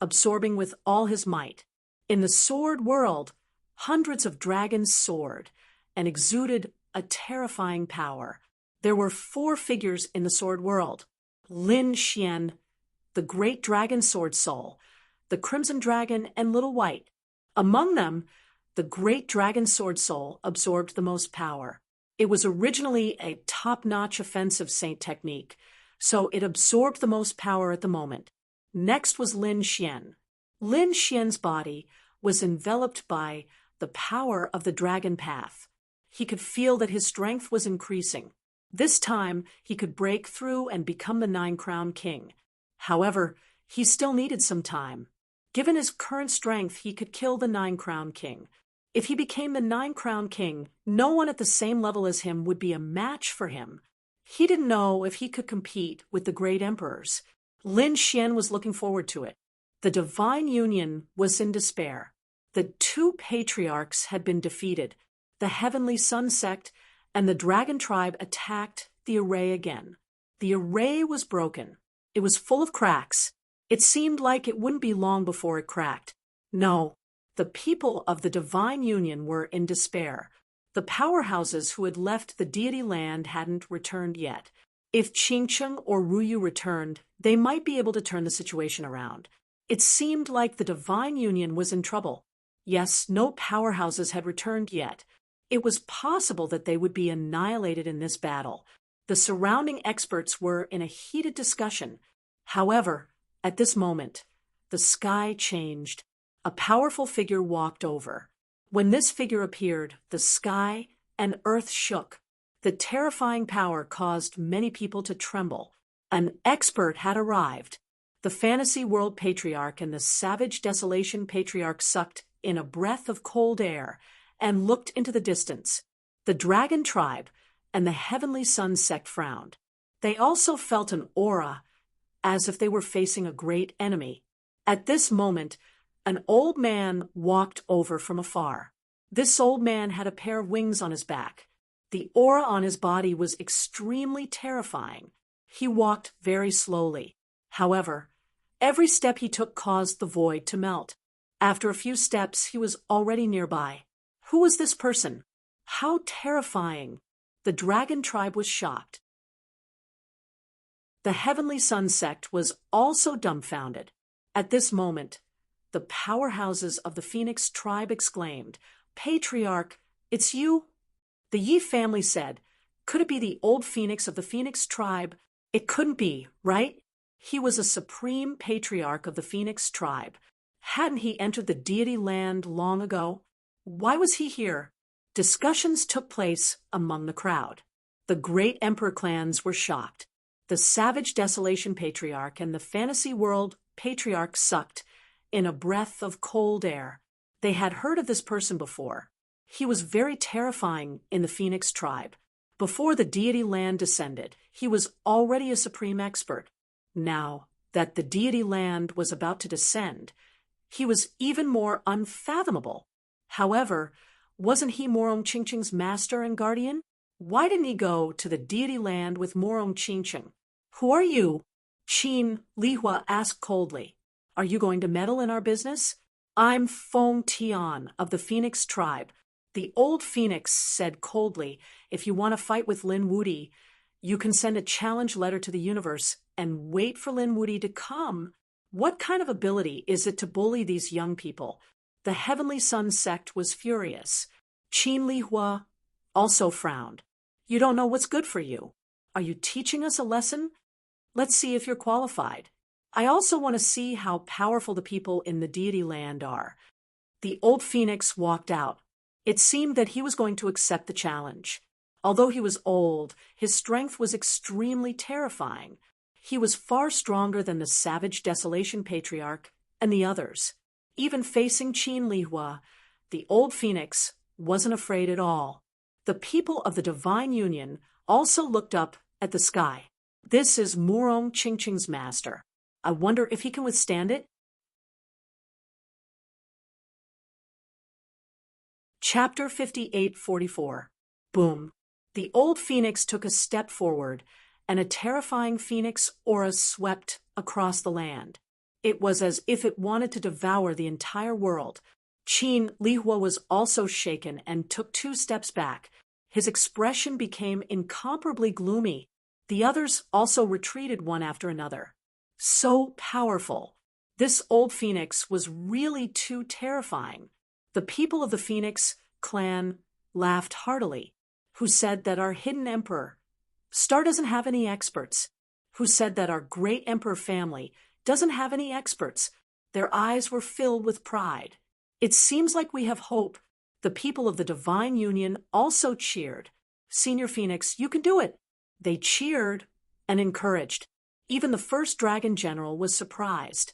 absorbing with all his might. In the sword world, hundreds of dragons soared and exuded a terrifying power. There were 4 figures in the sword world: Lin Xian, the great dragon sword soul, the crimson dragon, and little white. Among them, the great dragon sword soul absorbed the most power. It was originally a top-notch offensive saint technique, so it absorbed the most power at the moment. Next was Lin Xian. Lin Xian's body was enveloped by the power of the dragon path. He could feel that his strength was increasing. This time, he could break through and become the 9-crown king. However, he still needed some time. Given his current strength, he could kill the 9-crown king. If he became the 9-crown king, no one at the same level as him would be a match for him. He didn't know if he could compete with the great emperors. Lin Xian was looking forward to it. The divine union was in despair. The 2 patriarchs had been defeated. The Heavenly Sun sect and the dragon tribe attacked the array again. The array was broken. It was full of cracks. It seemed like it wouldn't be long before it cracked. No, the people of the divine union were in despair. The powerhouses who had left the deity land hadn't returned yet. If Qingcheng or Ruyu returned, they might be able to turn the situation around. It seemed like the divine union was in trouble. Yes, no powerhouses had returned yet. It was possible that they would be annihilated in this battle. The surrounding experts were in a heated discussion. However, at this moment, the sky changed. A powerful figure walked over. When this figure appeared, the sky and earth shook. The terrifying power caused many people to tremble. An expert had arrived. The fantasy world patriarch and the savage desolation patriarch sucked in a breath of cold air and looked into the distance. The dragon tribe and the Heavenly Sun sect frowned. They also felt an aura as if they were facing a great enemy. At this moment, an old man walked over from afar. This old man had a pair of wings on his back. The aura on his body was extremely terrifying. He walked very slowly. However, every step he took caused the void to melt. After a few steps, he was already nearby. Who was this person? How terrifying! The dragon tribe was shocked. The Heavenly Sun sect was also dumbfounded. At this moment, the powerhouses of the Phoenix tribe exclaimed, "Patriarch, it's you?" The Yi family said, "Could it be the old Phoenix of the Phoenix tribe?" It couldn't be, right? He was a supreme patriarch of the Phoenix tribe. Hadn't he entered the deity land long ago? Why was he here? Discussions took place among the crowd. The great emperor clans were shocked. The savage desolation patriarch and the fantasy world patriarch sucked in a breath of cold air. They had heard of this person before. He was very terrifying in the Phoenix tribe. Before the deity land descended, he was already a supreme expert. Now that the deity land was about to descend, he was even more unfathomable. However, wasn't he Morong Chingching's master and guardian? Why didn't he go to the deity land with Morong Chingching? "Who are you?" Qin Lihua asked coldly. "Are you going to meddle in our business?" "I'm Feng Tian of the Phoenix tribe." The old Phoenix said coldly, "If you want to fight with Lin Wudi, you can send a challenge letter to the universe and wait for Lin Wudi to come." What kind of ability is it to bully these young people? The Heavenly Sun sect was furious. Qin Lihua also frowned. "You don't know what's good for you. Are you teaching us a lesson? Let's see if you're qualified. I also want to see how powerful the people in the deity land are." The old Phoenix walked out. It seemed that he was going to accept the challenge. Although he was old, his strength was extremely terrifying. He was far stronger than the savage desolation patriarch and the others. Even facing Qin Lihua, the old Phoenix wasn't afraid at all. The people of the Divine Union also looked up at the sky. "This is Morong Chingching's master. I wonder if he can withstand it?" Chapter 58-44. Boom. The old Phoenix took a step forward, and a terrifying phoenix aura swept across the land. It was as if it wanted to devour the entire world. Qin Lihua was also shaken and took 2 steps back. His expression became incomparably gloomy. The others also retreated one after another. So powerful. This old Phoenix was really too terrifying. The people of the Phoenix clan laughed heartily. "Who said that our hidden emperor Star doesn't have any experts?" "Who said that our great emperor family doesn't have any experts?" Their eyes were filled with pride. "It seems like we have hope." The people of the Divine Union also cheered. "Senior Phoenix, you can do it." They cheered and encouraged. Even the first dragon general was surprised.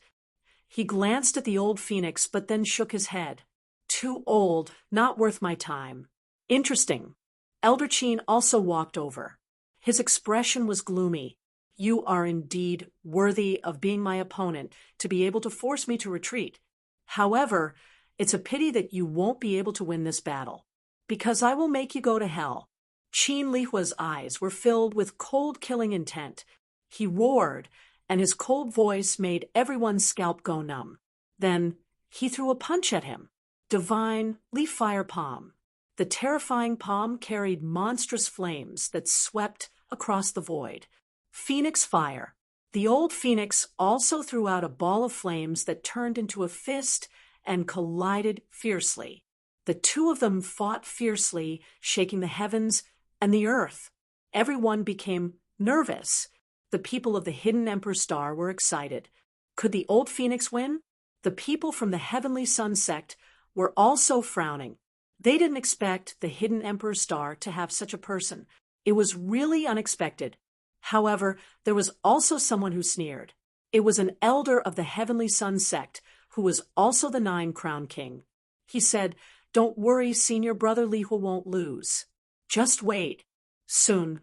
He glanced at the old Phoenix but then shook his head. "Too old, not worth my time." "Interesting." Elder Qin also walked over. His expression was gloomy. "You are indeed worthy of being my opponent to be able to force me to retreat. However, it's a pity that you won't be able to win this battle, because I will make you go to hell." Qin Lihua's eyes were filled with cold killing intent. He roared, and his cold voice made everyone's scalp go numb. Then he threw a punch at him. Divine Leaf Fire Palm. The terrifying palm carried monstrous flames that swept across the void. Phoenix Fire. The old Phoenix also threw out a ball of flames that turned into a fist and collided fiercely. The 2 of them fought fiercely, shaking the heavens and the earth. Everyone became nervous. The people of the Hidden Emperor Star were excited. Could the old Phoenix win? The people from the Heavenly Sun sect were also frowning. They didn't expect the Hidden Emperor Star to have such a person. It was really unexpected. However, there was also someone who sneered. It was an elder of the Heavenly Sun sect, who was also the 9 Crown King. He said, "Don't worry, senior brother Lihua won't lose. Just wait. Soon,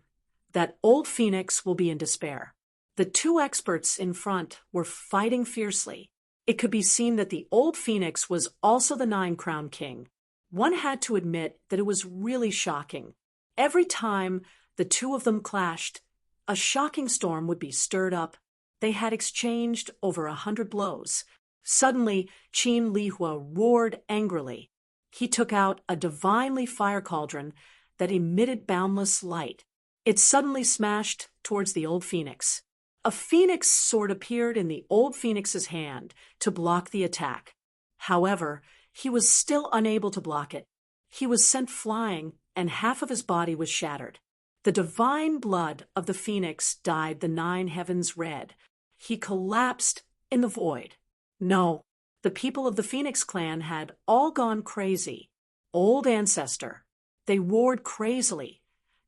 that old Phoenix will be in despair." The two experts in front were fighting fiercely. It could be seen that the old phoenix was also the nine-crowned king. One had to admit that it was really shocking. Every time the two of them clashed, a shocking storm would be stirred up. They had exchanged over 100 blows. Suddenly, Qin Lihua roared angrily. He took out a divinely fire cauldron that emitted boundless light. It suddenly smashed towards the old phoenix. A phoenix sword appeared in the old phoenix's hand to block the attack. However, he was still unable to block it. He was sent flying, and half of his body was shattered. The divine blood of the phoenix dyed the 9 heavens red. He collapsed in the void. No, the people of the Phoenix clan had all gone crazy. Old ancestor. They roared crazily,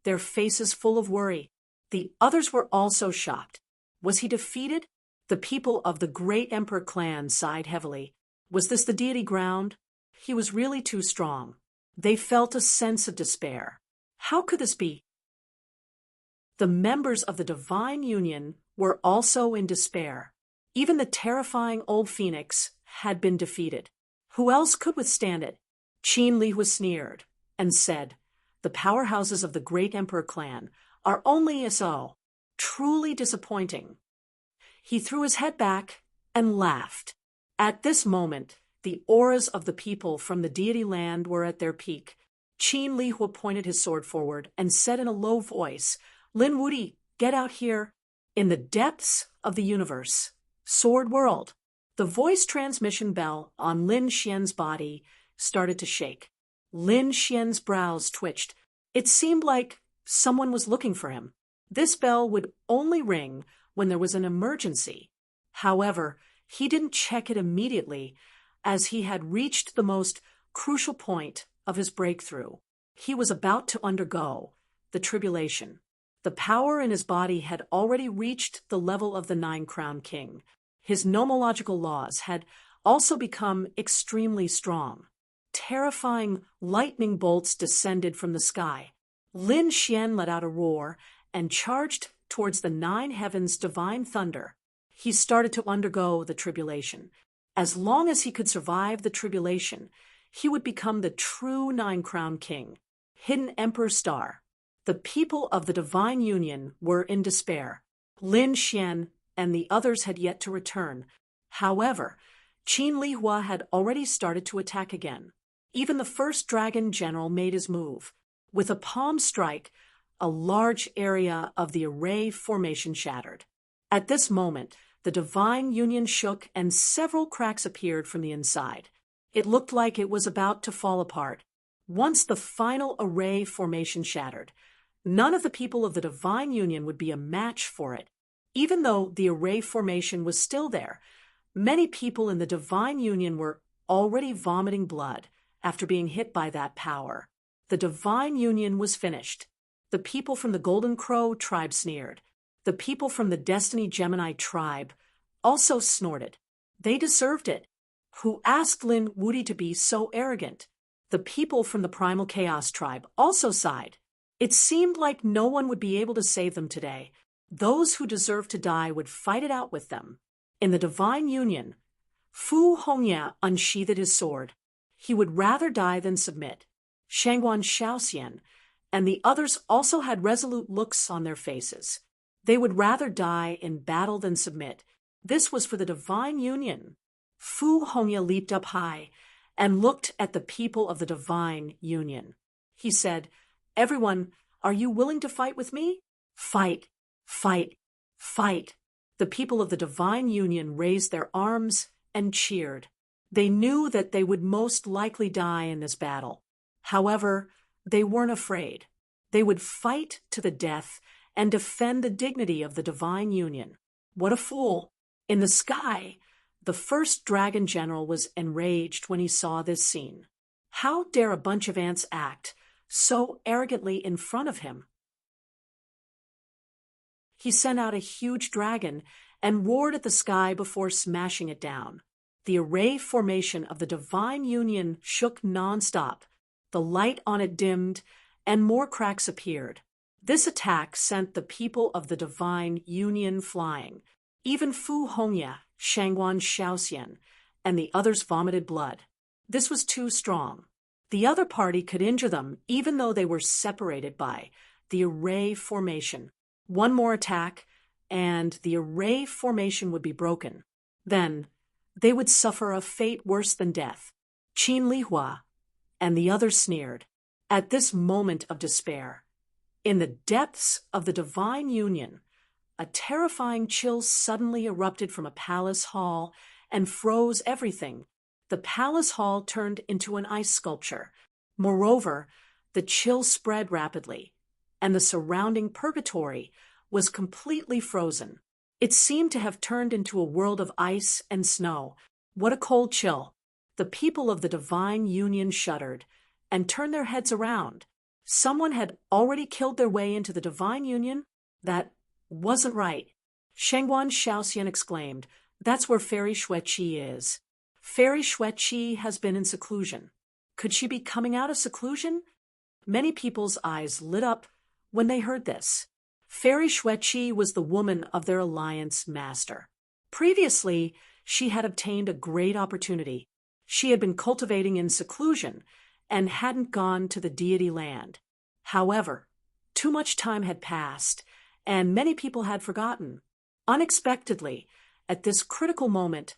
their faces full of worry. The others were also shocked. Was he defeated? The people of the great emperor clan sighed heavily. Was this the deity ground? He was really too strong. They felt a sense of despair. How could this be? The members of the divine union were also in despair. Even the terrifying old phoenix had been defeated. Who else could withstand it? Qin Lihua sneered and said, "The powerhouses of the great emperor clan are only so truly disappointing." He threw his head back and laughed. At this moment, the auras of the people from the deity land were at their peak. Qin Lihua pointed his sword forward and said in a low voice, "Lin Wuti, get out here." In the depths of the universe, Sword World, the voice transmission bell on Lin Xian's body started to shake. Lin Xian's brows twitched. It seemed like someone was looking for him. This bell would only ring when there was an emergency. However, he didn't check it immediately, as he had reached the most crucial point of his breakthrough. He was about to undergo the tribulation. The power in his body had already reached the level of the 9-crowned king. His nomological laws had also become extremely strong. Terrifying lightning bolts descended from the sky. Lin Xian let out a roar and charged towards the 9 heavens' divine thunder. He started to undergo the tribulation. As long as he could survive the tribulation, he would become the true 9-crowned king. Hidden Emperor Star. The people of the divine union were in despair. Lin Xian and the others had yet to return. However, Qin Lihua had already started to attack again. Even the first dragon general made his move. With a palm strike, a large area of the array formation shattered. At this moment, the divine union shook and several cracks appeared from the inside. It looked like it was about to fall apart. Once the final array formation shattered, none of the people of the divine union would be a match for it. Even though the array formation was still there, many people in the divine union were already vomiting blood after being hit by that power. The divine union was finished. The people from the Golden Crow tribe sneered. The people from the Destiny Gemini tribe also snorted. They deserved it. Who asked Lin Wuti to be so arrogant? The people from the Primal Chaos tribe also sighed. It seemed like no one would be able to save them today. Those who deserved to die would fight it out with them. In the divine union, Fu Hongya unsheathed his sword. He would rather die than submit. Shangguan Shaoxian and the others also had resolute looks on their faces. They would rather die in battle than submit. This was for the divine union. Fu Hongya leaped up high and looked at the people of the divine union. He said, "Everyone, are you willing to fight with me? Fight, fight, fight." The people of the divine union raised their arms and cheered. They knew that they would most likely die in this battle. However, they weren't afraid. They would fight to the death and defend the dignity of the divine union. What a fool! In the sky, the first dragon general was enraged when he saw this scene. How dare a bunch of ants act so arrogantly in front of him? He sent out a huge dragon and roared at the sky before smashing it down. The array formation of the divine union shook nonstop. The light on it dimmed, and more cracks appeared. This attack sent the people of the Divine Union flying. Even Fu Hongya, Shangguan Shaoxian, and the others vomited blood. This was too strong. The other party could injure them even though they were separated by the array formation. One more attack, and the array formation would be broken. Then, they would suffer a fate worse than death. Qin Lihua and the others sneered. At this moment of despair, in the depths of the Divine Union, a terrifying chill suddenly erupted from a palace hall and froze everything. The palace hall turned into an ice sculpture. Moreover, the chill spread rapidly, and the surrounding purgatory was completely frozen. It seemed to have turned into a world of ice and snow. What a cold chill! The people of the Divine Union shuddered and turned their heads around. Someone had already killed their way into the Divine Union? That wasn't right. Shangguan Shaoxian exclaimed, "That's where Fairy Xueqi is." Fairy Xueqi has been in seclusion. Could she be coming out of seclusion? Many people's eyes lit up when they heard this. Fairy Xueqi was the woman of their alliance master. Previously, she had obtained a great opportunity. She had been cultivating in seclusion and hadn't gone to the deity land. However, too much time had passed, and many people had forgotten. Unexpectedly, at this critical moment,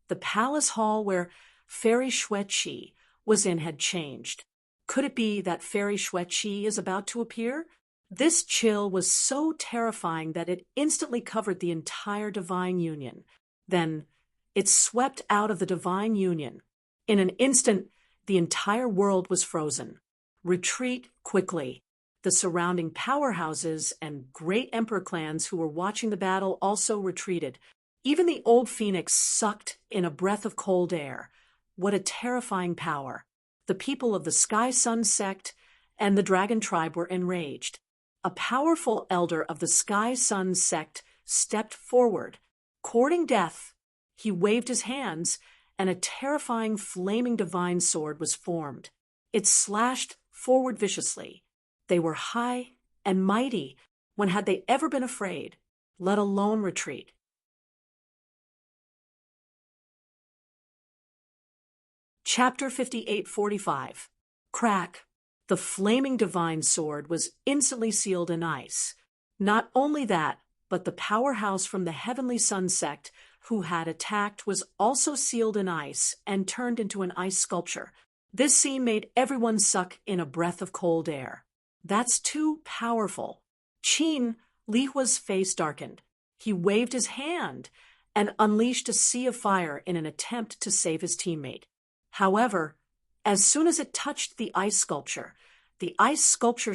the palace hall where Fairy Xueqi was in had changed. Could it be that Fairy Xueqi is about to appear? This chill was so terrifying that it instantly covered the entire Divine Union. Then, it swept out of the Divine Union. In an instant, the entire world was frozen. Retreat quickly. The surrounding powerhouses and great emperor clans who were watching the battle also retreated. Even the old phoenix sucked in a breath of cold air. What a terrifying power! The people of the Sky Sun sect and the Dragon tribe were enraged. A powerful elder of the Sky Sun sect stepped forward. Courting death, he waved his hands, and a terrifying flaming divine sword was formed. It slashed forward viciously. They were high and mighty. When had they ever been afraid, let alone retreat? Chapter 58:45. Crack. The flaming divine sword was instantly sealed in ice. Not only that, but the powerhouse from the Heavenly Sun sect who had attacked was also sealed in ice and turned into an ice sculpture. This scene made everyone suck in a breath of cold air. That's too powerful. Qin Lihua's face darkened. He waved his hand and unleashed a sea of fire in an attempt to save his teammate. However, as soon as it touched the ice sculpture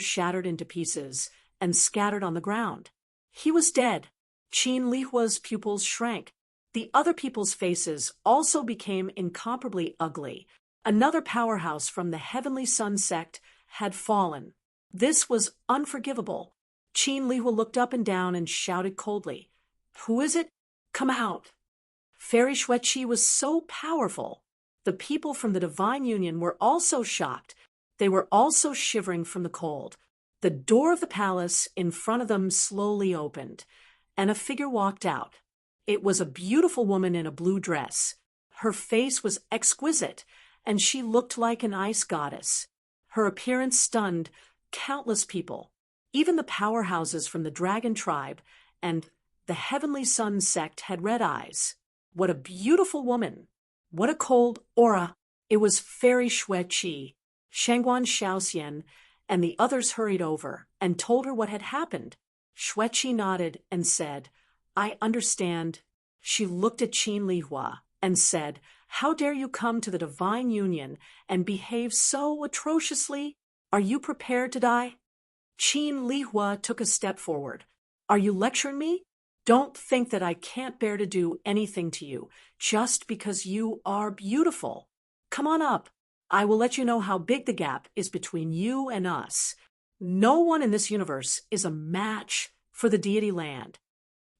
shattered into pieces and scattered on the ground. He was dead. Qin Lihua's pupils shrank. The other people's faces also became incomparably ugly. Another powerhouse from the Heavenly Sun sect had fallen. This was unforgivable. Qin Lihua looked up and down and shouted coldly, "Who is it? Come out!" Fairy Xueqi was so powerful. The people from the Divine Union were also shocked. They were also shivering from the cold. The door of the palace in front of them slowly opened, and a figure walked out. It was a beautiful woman in a blue dress. Her face was exquisite, and she looked like an ice goddess. Her appearance stunned countless people. Even the powerhouses from the Dragon tribe and the Heavenly Sun sect had red eyes. What a beautiful woman! What a cold aura! It was Fairy Xueqi. Shangguan Shaoxian and the others hurried over and told her what had happened. Xueqi nodded and said, "I understand." She looked at Qin Lihua and said, "How dare you come to the Divine Union and behave so atrociously? Are you prepared to die?" Qin Lihua took a step forward. "Are you lecturing me? Don't think that I can't bear to do anything to you just because you are beautiful. Come on up. I will let you know how big the gap is between you and us. No one in this universe is a match for the deity land."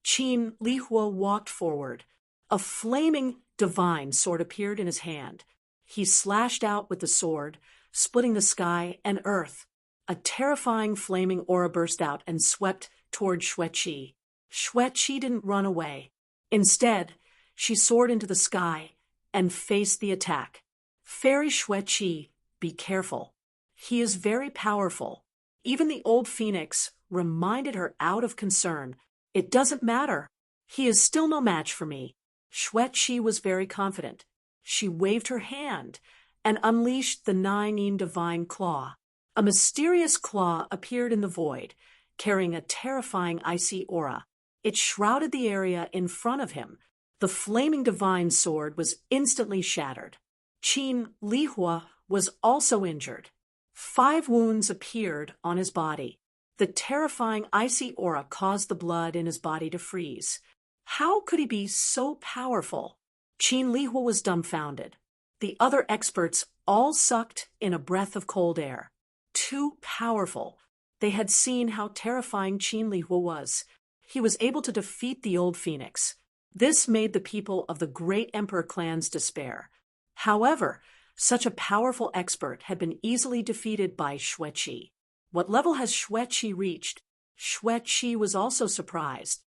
Qin Lihua walked forward. A flaming divine sword appeared in his hand. He slashed out with the sword, splitting the sky and earth. a terrifying flaming aura burst out and swept toward Xueqi. Xueqi didn't run away. Instead, she soared into the sky and faced the attack. Fairy Xueqi, be careful. He is very powerful. Even the old phoenix reminded her out of concern. It doesn't matter. He is still no match for me. Xueqi was very confident. She waved her hand and unleashed the 9 divine claw. A mysterious claw appeared in the void, carrying a terrifying icy aura. It shrouded the area in front of him. The flaming divine sword was instantly shattered. Qin Lihua was also injured. 5 wounds appeared on his body. The terrifying icy aura caused the blood in his body to freeze. How could he be so powerful? Qin Lihua was dumbfounded. The other experts all sucked in a breath of cold air. Too powerful. They had seen how terrifying Qin Lihua was. He was able to defeat the old phoenix. This made the people of the great emperor clans despair. However, such a powerful expert had been easily defeated by Xueqi. What level has Xueqi reached? Xueqi was also surprised.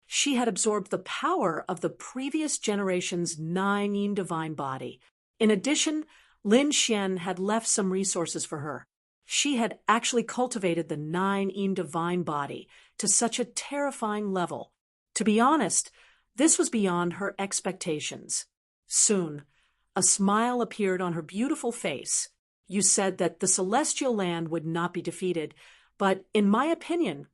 She had absorbed the power of the previous generation's 9 divine body. In addition, Lin Xian had left some resources for her. She had actually cultivated the 9 divine body to such a terrifying level. To be honest, this was beyond her expectations. Soon, a smile appeared on her beautiful face. You said that the celestial land would not be defeated, but in my opinion,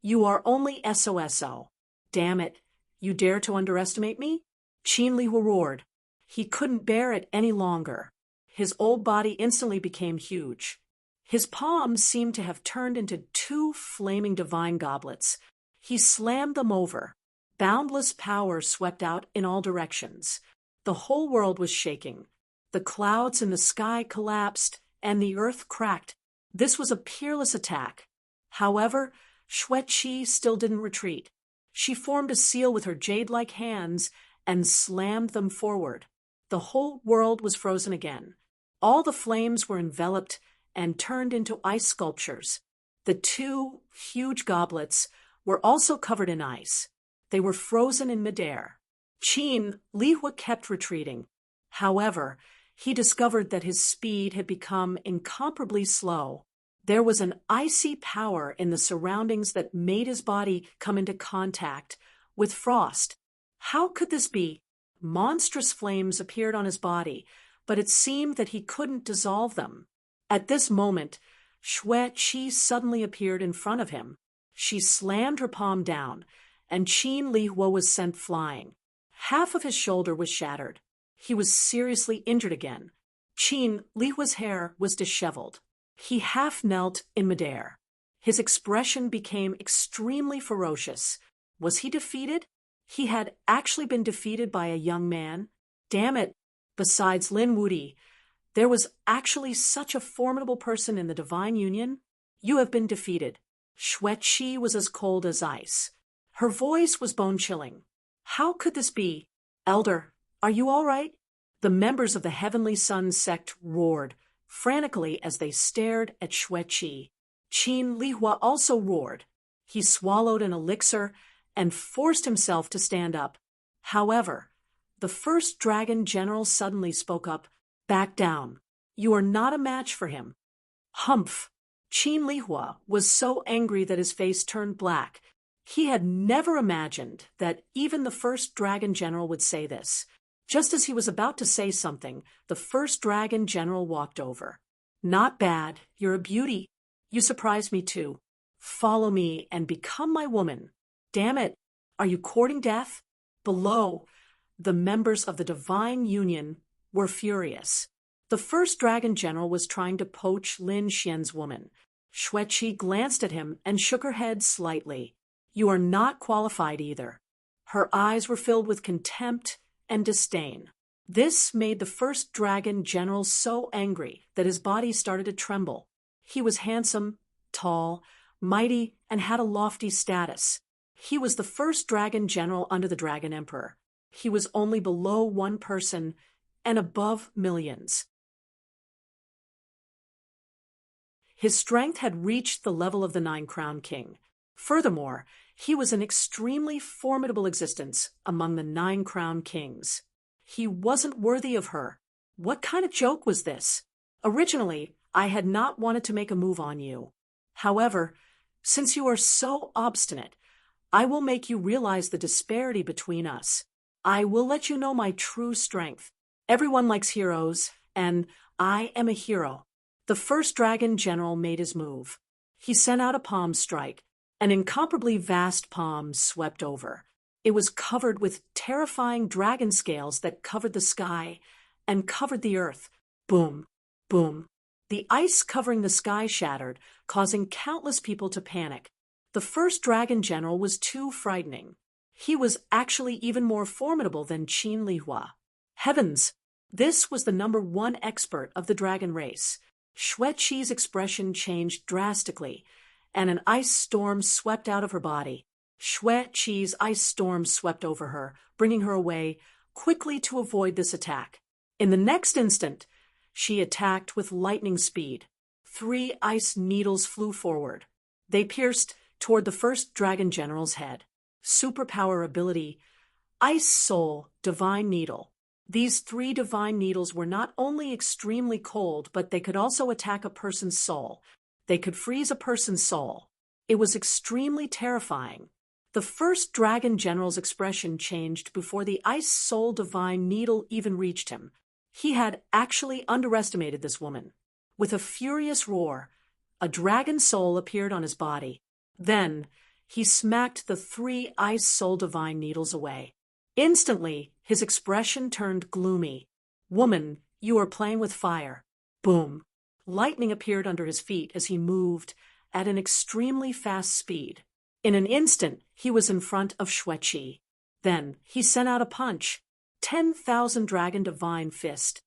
you are only SOSO. Damn it, you dare to underestimate me? Qin Lihua roared. He couldn't bear it any longer. His old body instantly became huge. His palms seemed to have turned into 2 flaming divine goblets. He slammed them over. Boundless power swept out in all directions. The whole world was shaking. The clouds in the sky collapsed, and the earth cracked. This was a peerless attack. However, Xueqi still didn't retreat. She formed a seal with her jade-like hands and slammed them forward. The whole world was frozen again. All the flames were enveloped and turned into ice sculptures. The 2 huge goblets were also covered in ice. They were frozen in midair. Qin Lihua kept retreating. However, he discovered that his speed had become incomparably slow. There was an icy power in the surroundings that made his body come into contact with frost. How could this be? Monstrous flames appeared on his body, but it seemed that he couldn't dissolve them. At this moment, Xueqi suddenly appeared in front of him. She slammed her palm down, and Qin Lihua was sent flying. Half of his shoulder was shattered. He was seriously injured again. Qin Lihua's hair was disheveled. He half knelt in midair. His expression became extremely ferocious. Was he defeated? He had actually been defeated by a young man. Damn it! Besides Lin Wudi, there was actually such a formidable person in the Divine Union. You have been defeated. Xueqi was as cold as ice. Her voice was bone-chilling. How could this be? Elder, are you all right? The members of the Heavenly Sun sect roared frantically as they stared at Xueqi. Qin Lihua also roared. He swallowed an elixir and forced himself to stand up. However, the first dragon general suddenly spoke up. Back down. You are not a match for him. Humph! Qin Lihua was so angry that his face turned black. He had never imagined that even the first dragon general would say this. Just as he was about to say something, the first dragon general walked over. Not bad. You're a beauty. You surprised me too. Follow me and become my woman. Damn it. Are you courting death? Below, the members of the Divine Union were furious. The first dragon general was trying to poach Lin Xian's woman. Xueqi glanced at him and shook her head slightly. You are not qualified either. Her eyes were filled with contempt and disdain. This made the first dragon general so angry that his body started to tremble. He was handsome, tall, mighty, and had a lofty status. He was the first dragon general under the Dragon Emperor. He was only below one person and above millions. His strength had reached the level of the Nine-Crowned King. Furthermore, he was an extremely formidable existence among the Nine-Crowned Kings. He wasn't worthy of her. What kind of joke was this? Originally, I had not wanted to make a move on you. However, since you are so obstinate, I will make you realize the disparity between us. I will let you know my true strength. Everyone likes heroes, and I am a hero. The first dragon general made his move. He sent out a palm strike. An incomparably vast palm swept over. It was covered with terrifying dragon scales that covered the sky and covered the earth. Boom, boom. The ice covering the sky shattered, causing countless people to panic. The first dragon general was too frightening. He was actually even more formidable than Qin Lihua. Heavens! This was the #1 expert of the dragon race. Xueqi's expression changed drastically, and an ice storm swept out of her body. Xueqi's ice storm swept over her, bringing her away quickly to avoid this attack. In the next instant, she attacked with lightning speed. 3 ice needles flew forward. They pierced toward the first dragon general's head. Superpower ability, Ice Soul, Divine Needle. These 3 divine needles were not only extremely cold, but they could also attack a person's soul. They could freeze a person's soul. It was extremely terrifying. The first dragon general's expression changed before the Ice Soul Divine Needle even reached him. He had actually underestimated this woman. With a furious roar, a dragon soul appeared on his body. Then, he smacked the 3 Ice Soul Divine Needles away. Instantly, his expression turned gloomy. Woman, you are playing with fire. Boom. Lightning appeared under his feet as he moved at an extremely fast speed. In an instant, he was in front of Xueqi. Then, he sent out a punch. 10,000 Dragon Divine Fist.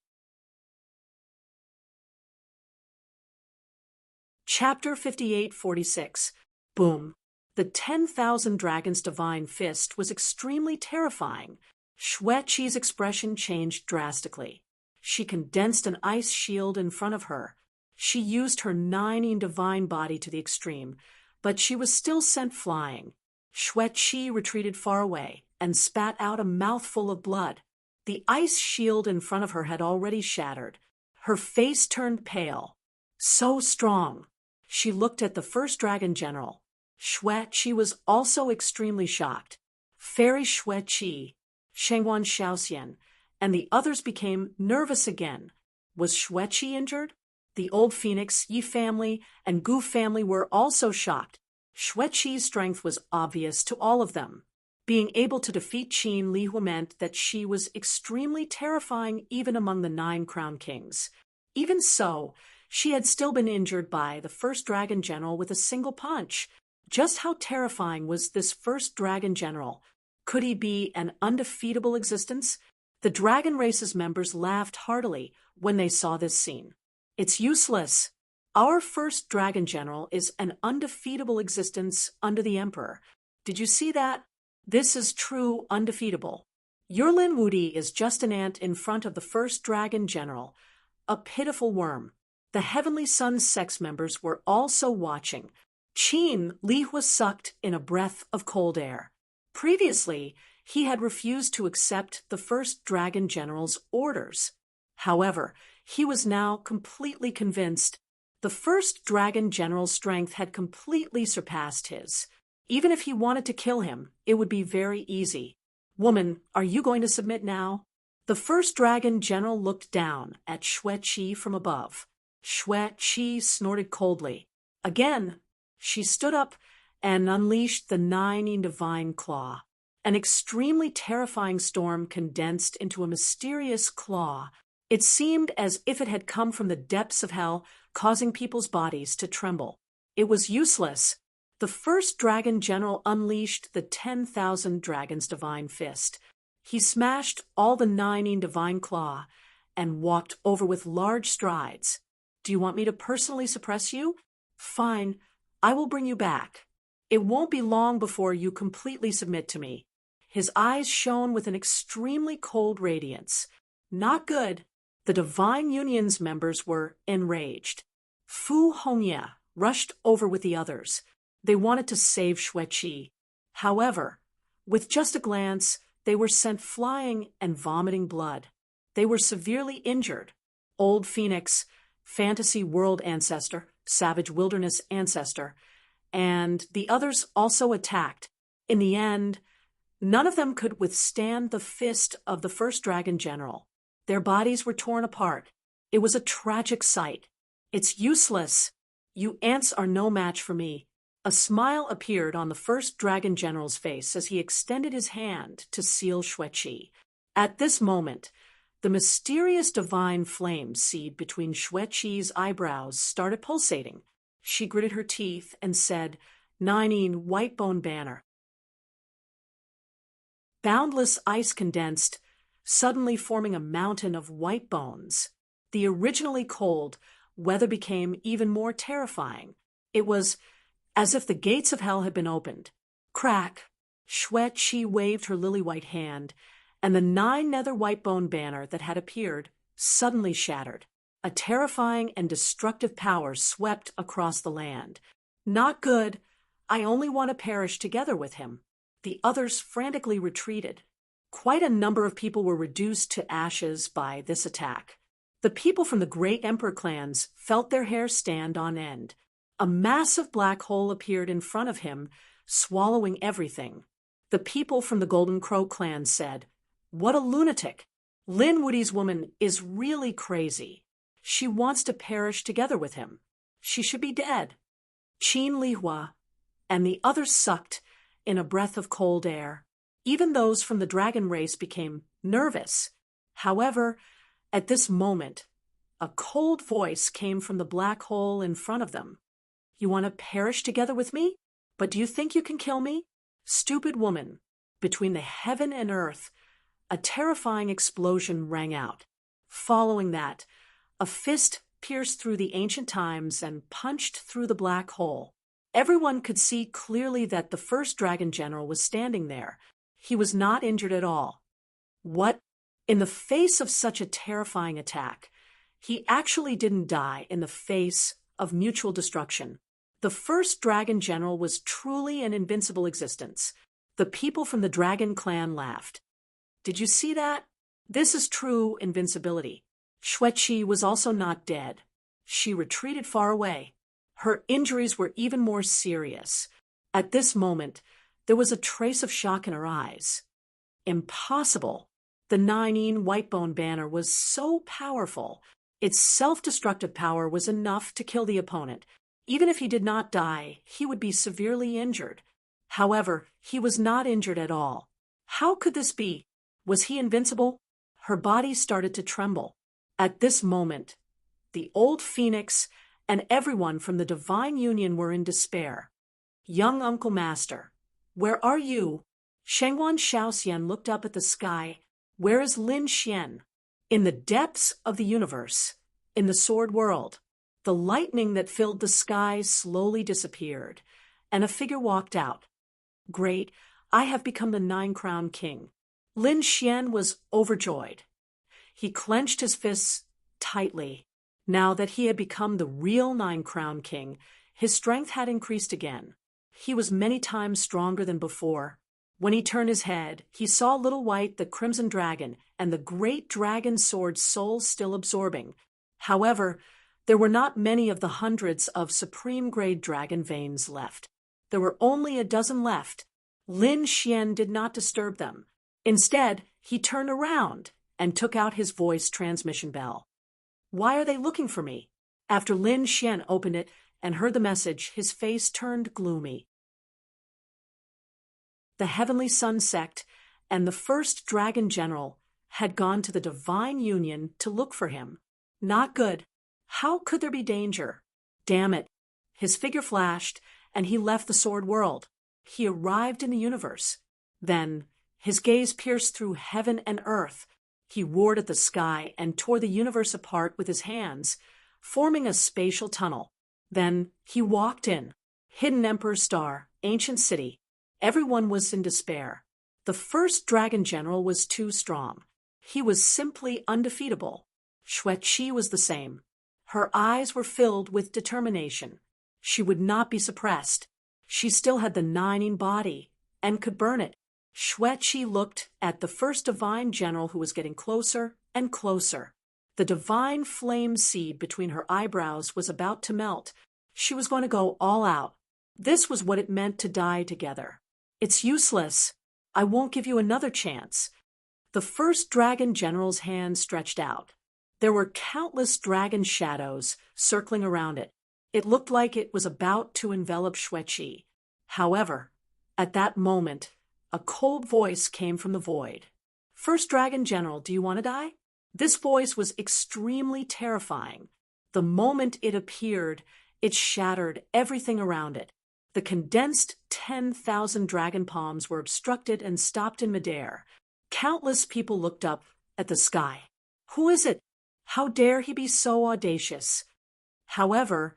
Chapter 58-46. Boom. The 10,000 Dragons Divine Fist was extremely terrifying. Xueqi's expression changed drastically. She condensed an ice shield in front of her. She used her 9 divine body to the extreme, but she was still sent flying. Xueqi retreated far away and spat out a mouthful of blood. The ice shield in front of her had already shattered. Her face turned pale. So strong. She looked at the first dragon general. Xueqi was also extremely shocked. Fairy Xueqi, Shengwan Xiaoxian, and the others became nervous again. Was Xueqi injured? The old Phoenix, Yi family, and Gu family were also shocked. Xueqi's strength was obvious to all of them. Being able to defeat Qin Lihua meant that she was extremely terrifying even among the 9 crowned kings. Even so, she had still been injured by the first dragon general with a single punch. Just how terrifying was this first dragon general? Could he be an undefeatable existence? The dragon race's members laughed heartily when they saw this scene. It's useless. Our first dragon general is an undefeatable existence under the emperor. Did you see that? This is true undefeatable. Yurlin Wudi is just an ant in front of the first dragon general, a pitiful worm. The Heavenly Sun's sex members were also watching. Qin Lihua sucked in a breath of cold air. Previously, he had refused to accept the first dragon general's orders. However, he was now completely convinced. The first dragon general's strength had completely surpassed his. Even if he wanted to kill him, it would be very easy. Woman, are you going to submit now? The first dragon general looked down at Xueqi from above. Xueqi snorted coldly. Again, she stood up and unleashed the 9 divine claw. An extremely terrifying storm condensed into a mysterious claw. It seemed as if it had come from the depths of hell, causing people's bodies to tremble. It was useless. The first dragon general unleashed the 10,000 dragons divine fist. He smashed all the 9 divine claw and walked over with large strides. Do you want me to personally suppress you? Fine, I will bring you back. It won't be long before you completely submit to me. His eyes shone with an extremely cold radiance. Not good. The Divine Union's members were enraged. Fu Hongye rushed over with the others. They wanted to save Xueqi. However, with just a glance, they were sent flying and vomiting blood. They were severely injured. Old Phoenix, fantasy world ancestor, savage wilderness ancestor, and the others also attacked. In the end, none of them could withstand the fist of the first dragon general. Their bodies were torn apart. It was a tragic sight. It's useless. You ants are no match for me. A smile appeared on the first dragon general's face as he extended his hand to seal Xueqi. At this moment, the mysterious divine flame seed between Xueqi's eyebrows started pulsating. She gritted her teeth and said, "Nine white bone banner." Boundless ice condensed, suddenly forming a mountain of white bones. The originally cold weather became even more terrifying. It was as if the gates of hell had been opened. Crack! Xueqi waved her lily-white hand, and the 9 nether white bone banner that had appeared suddenly shattered. A terrifying and destructive power swept across the land. "Not good. I only want to perish together with him." The others frantically retreated. Quite a number of people were reduced to ashes by this attack. The people from the great emperor clans felt their hair stand on end. A massive black hole appeared in front of him, swallowing everything. The people from the Golden Crow clan said, "What a lunatic! Lin Woody's woman is really crazy. She wants to perish together with him. She should be dead." Qin Lihua and the others sucked in a breath of cold air. Even those from the dragon race became nervous. However, at this moment, a cold voice came from the black hole in front of them. "You want to perish together with me? But do you think you can kill me? Stupid woman." Between the heaven and earth, a terrifying explosion rang out. Following that, a fist pierced through the ancient times and punched through the black hole. Everyone could see clearly that the first dragon general was standing there. He was not injured at all. What? In the face of such a terrifying attack, he actually didn't die in the face of mutual destruction. The first dragon general was truly an invincible existence. The people from the dragon clan laughed. Did you see that? This is true invincibility. Xueqi was also not dead. She retreated far away. Her injuries were even more serious. At this moment, there was a trace of shock in her eyes. Impossible. The 9 white bone banner was so powerful. Its self-destructive power was enough to kill the opponent. Even if he did not die, he would be severely injured. However, he was not injured at all. How could this be? Was he invincible? Her body started to tremble. At this moment, the old phoenix and everyone from the divine union were in despair. "Young Uncle Master, where are you?" Shengwan Shaoxian looked up at the sky. "Where is Lin Xian?" In the depths of the universe, in the sword world, the lightning that filled the sky slowly disappeared, and a figure walked out. "Great, I have become the 9-crown king." Lin Xian was overjoyed. He clenched his fists tightly. Now that he had become the real 9-crown king, his strength had increased again. He was many times stronger than before. When he turned his head, he saw Little White, the crimson dragon, and the great dragon sword Soul still absorbing. However, there were not many of the hundreds of supreme-grade dragon veins left. There were only a dozen left. Lin Xian did not disturb them. Instead, he turned around and took out his voice transmission bell. "Why are they looking for me?" After Lin Xian opened it and heard the message, his face turned gloomy. The Heavenly Sun sect and the first dragon general had gone to the divine union to look for him. Not good. How could there be danger? Damn it. His figure flashed, and he left the sword world. He arrived in the universe. Then, his gaze pierced through heaven and earth. He roared at the sky and tore the universe apart with his hands, forming a spatial tunnel. Then, he walked in. Hidden Emperor's Star, ancient city. Everyone was in despair. The first dragon general was too strong. He was simply undefeatable. Xueqi was the same. Her eyes were filled with determination. She would not be suppressed. She still had the Nining body and could burn it. Xueqi looked at the first divine general who was getting closer and closer. The divine flame seed between her eyebrows was about to melt. She was going to go all out. This was what it meant to die together. It's useless. I won't give you another chance. The first dragon general's hand stretched out. There were countless dragon shadows circling around it. It looked like it was about to envelop Xueqi. However, at that moment, a cold voice came from the void. First dragon general, do you want to die? This voice was extremely terrifying. The moment it appeared, it shattered everything around it. The condensed 10,000 dragon palms were obstructed and stopped in midair. Countless people looked up at the sky. Who is it? How dare he be so audacious? However,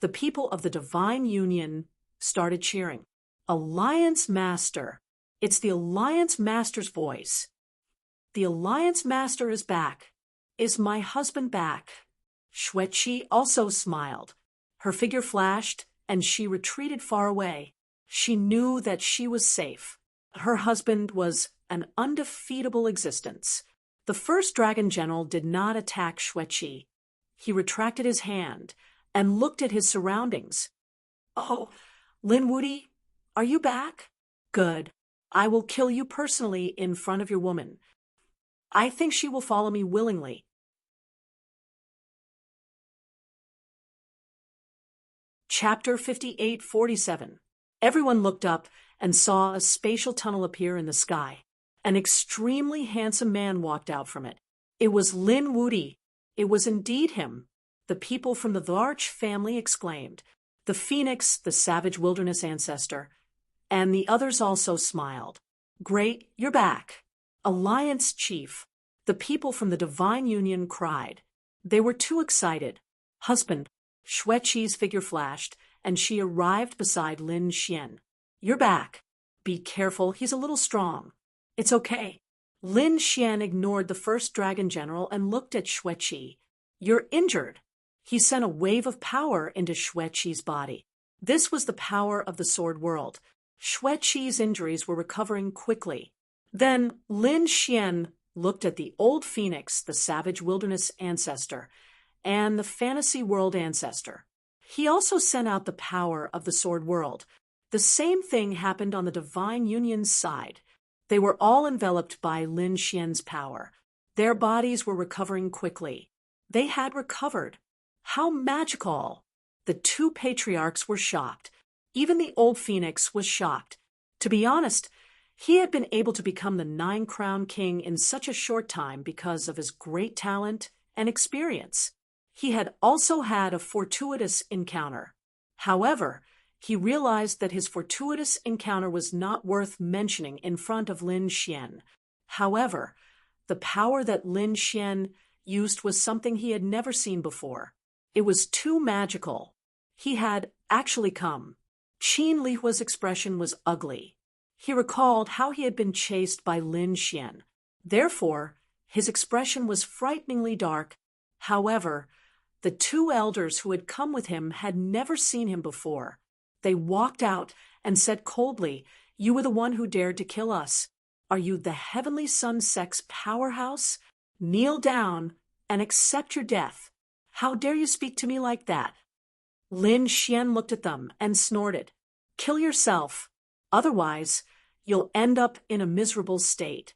the people of the Divine Union started cheering. Alliance Master. It's the Alliance Master's voice. The Alliance Master is back. Is my husband back? Xueqi also smiled. Her figure flashed, and she retreated far away. She knew that she was safe. Her husband was an undefeatable existence. The first dragon general did not attack Xueqi. He retracted his hand and looked at his surroundings. Oh, Lin Wuti, are you back? Good. I will kill you personally in front of your woman. I think she will follow me willingly. Chapter 58-47. Everyone looked up and saw a spatial tunnel appear in the sky. An extremely handsome man walked out from it. It was Lin Wuti. It was indeed him. The people from the Larch family exclaimed. The phoenix, the savage wilderness ancestor, and the others also smiled. Great, you're back. Alliance Chief. The people from the Divine Union cried. They were too excited. Husband. Xueqi's figure flashed, and she arrived beside Lin Xian. You're back. Be careful, he's a little strong. It's okay. Lin Xian ignored the first dragon general and looked at Xueqi. You're injured. He sent a wave of power into Xueqi's body. This was the power of the sword world. Xueqi's injuries were recovering quickly. Then Lin Xian looked at the old phoenix, the savage wilderness ancestor, and the fantasy world ancestor. He also sent out the power of the sword world. The same thing happened on the Divine Union's side. They were all enveloped by Lin Xian's power. Their bodies were recovering quickly. They had recovered. How magical! The two patriarchs were shocked. Even the old phoenix was shocked. To be honest, he had been able to become the 9-crown king in such a short time because of his great talent and experience. He had also had a fortuitous encounter. However, he realized that his fortuitous encounter was not worth mentioning in front of Lin Xian. However, the power that Lin Xian used was something he had never seen before. It was too magical. He had actually come. Qin Lihua's expression was ugly. He recalled how he had been chased by Lin Xian. Therefore, his expression was frighteningly dark. However, the two elders who had come with him had never seen him before. They walked out and said coldly, "You were the one who dared to kill us. Are you the Heavenly Sun Sect's powerhouse? Kneel down and accept your death. How dare you speak to me like that?" Lin Xian looked at them and snorted. "Kill yourself. Otherwise, you'll end up in a miserable state."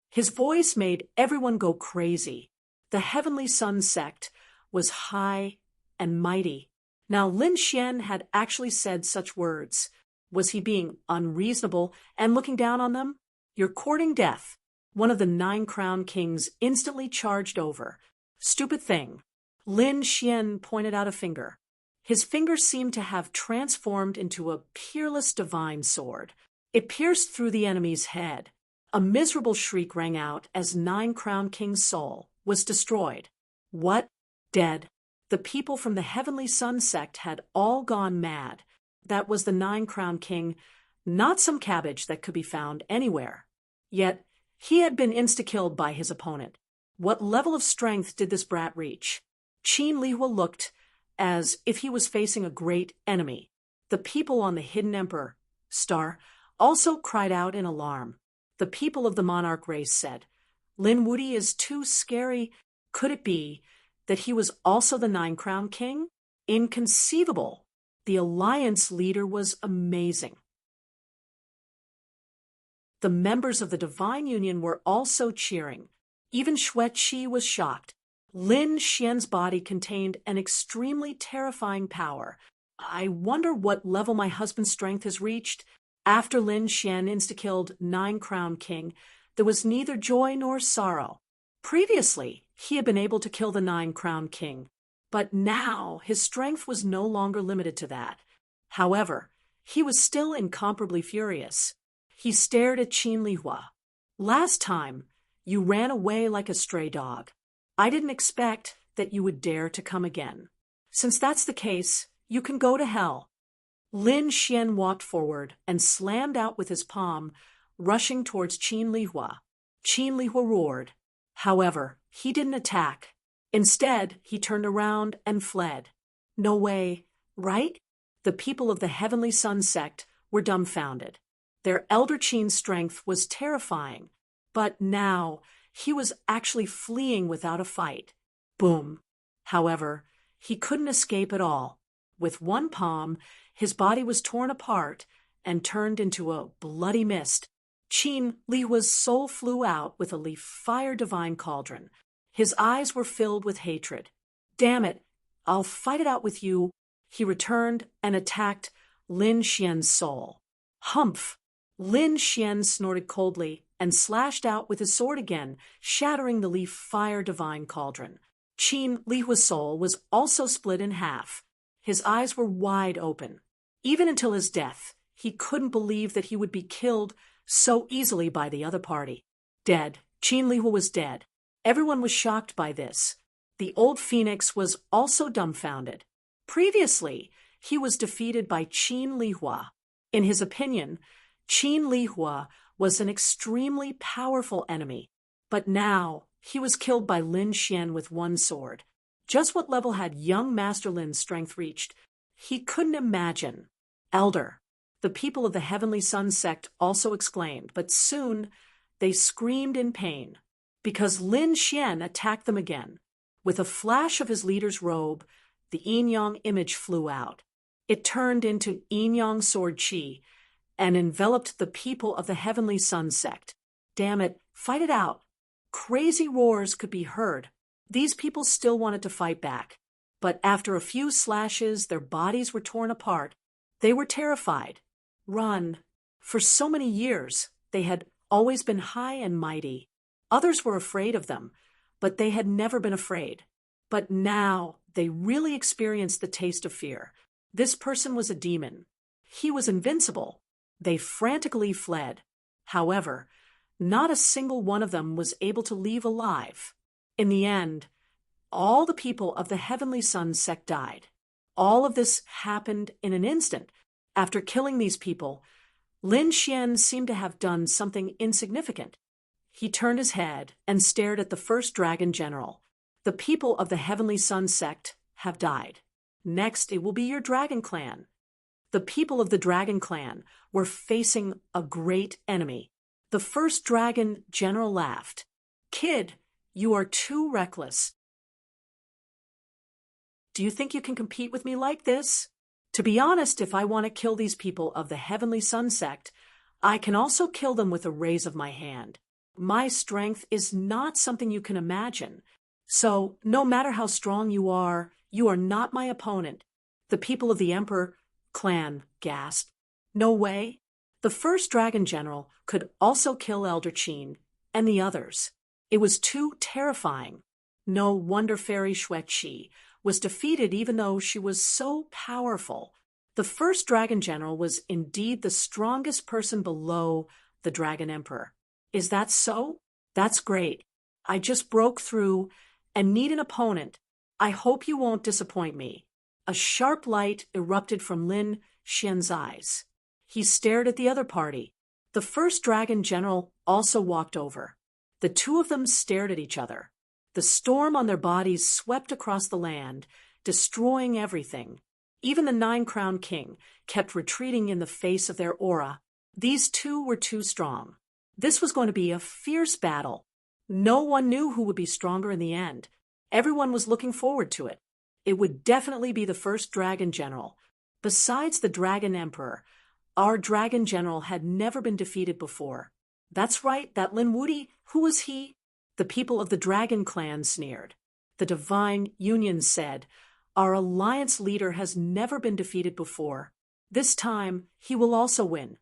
His voice made everyone go crazy. The Heavenly Sun Sect was high and mighty. Now Lin Xian had actually said such words. Was he being unreasonable and looking down on them? "You're courting death." One of the 9-crown kings instantly charged over. "Stupid thing." Lin Xian pointed out a finger. His finger seemed to have transformed into a peerless divine sword. It pierced through the enemy's head. A miserable shriek rang out as 9-crown king's soul was destroyed. What? Dead. The people from the Heavenly Sun Sect had all gone mad. That was the 9-crown king, not some cabbage that could be found anywhere. Yet, he had been insta-killed by his opponent. What level of strength did this brat reach? Qin Lihua looked as if he was facing a great enemy. The people on the hidden emperor star also cried out in alarm. The people of the monarch race said, Lin Wudi is too scary. Could it be that he was also the Nine-Crown King? Inconceivable. The alliance leader was amazing. The members of the Divine Union were also cheering. Even Xue Qi was shocked. Lin Xian's body contained an extremely terrifying power. I wonder what level my husband's strength has reached. After Lin Xian insta-killed Nine-Crown King, there was neither joy nor sorrow. Previously, he had been able to kill the Nine-Crown King, but now his strength was no longer limited to that. However, he was still incomparably furious. He stared at Qin Lihua. Last time, you ran away like a stray dog. I didn't expect that you would dare to come again. Since that's the case, you can go to hell. Lin Xian walked forward and slammed out with his palm, rushing towards Qin Lihua. Qin Lihua roared. However, he didn't attack. Instead, he turned around and fled. No way, right? The people of the Heavenly Sun sect were dumbfounded. Their elder Qin's strength was terrifying, but now he was actually fleeing without a fight. Boom. However, he couldn't escape at all. With one palm, his body was torn apart and turned into a bloody mist. Qin Lihua's soul flew out with a leaf fire divine cauldron. His eyes were filled with hatred. Damn it, I'll fight it out with you. He returned and attacked Lin Xian's soul. Humph! Lin Xian snorted coldly and slashed out with his sword again, shattering the leaf fire divine cauldron. Qin Lihua's soul was also split in half. His eyes were wide open. Even until his death, he couldn't believe that he would be killed so easily by the other party. Dead. Qin Lihua was dead. Everyone was shocked by this. The old phoenix was also dumbfounded. Previously, he was defeated by Qin Lihua. In his opinion, Qin Lihua was an extremely powerful enemy, but now he was killed by Lin Xian with one sword. Just what level had young Master Lin's strength reached? He couldn't imagine. Elder. The people of the Heavenly Sun sect also exclaimed, but soon they screamed in pain, because Lin Xian attacked them again. With a flash of his leader's robe, the yin-yang image flew out. It turned into yin-yang sword chi and enveloped the people of the Heavenly Sun sect. Damn it, fight it out. Crazy roars could be heard. These people still wanted to fight back, but after a few slashes, their bodies were torn apart. They were terrified. Run. For so many years, they had always been high and mighty. Others were afraid of them, but they had never been afraid. But now they really experienced the taste of fear. This person was a demon. He was invincible. They frantically fled. However, not a single one of them was able to leave alive. In the end, all the people of the Heavenly Sun sect died. All of this happened in an instant. After killing these people, Lin Xian seemed to have done something insignificant. He turned his head and stared at the first dragon general. The people of the Heavenly Sun sect have died. Next, it will be your dragon clan. The people of the dragon clan were facing a great enemy. The first dragon general laughed. Kid, you are too reckless. Do you think you can compete with me like this? To be honest, if I want to kill these people of the Heavenly Sun sect, I can also kill them with a raise of my hand. My strength is not something you can imagine. So, no matter how strong you are not my opponent. The people of the Emperor clan gasped. No way. The first dragon general could also kill Elder Qin and the others. It was too terrifying. No wonder Fairy Xue Qi was defeated even though she was so powerful. The first dragon general was indeed the strongest person below the dragon emperor. Is that so? That's great. I just broke through and need an opponent. I hope you won't disappoint me. A sharp light erupted from Lin Xian's eyes. He stared at the other party. The first dragon general also walked over. The two of them stared at each other. The storm on their bodies swept across the land, destroying everything. Even the nine-crowned king kept retreating in the face of their aura. These two were too strong. This was going to be a fierce battle. No one knew who would be stronger in the end. Everyone was looking forward to it. It would definitely be the first dragon general. Besides the dragon emperor, our dragon general had never been defeated before. That's right, that Lin Wudi, who was he? The people of the dragon clan sneered. The divine union said, "Our alliance leader has never been defeated before. This time, he will also win."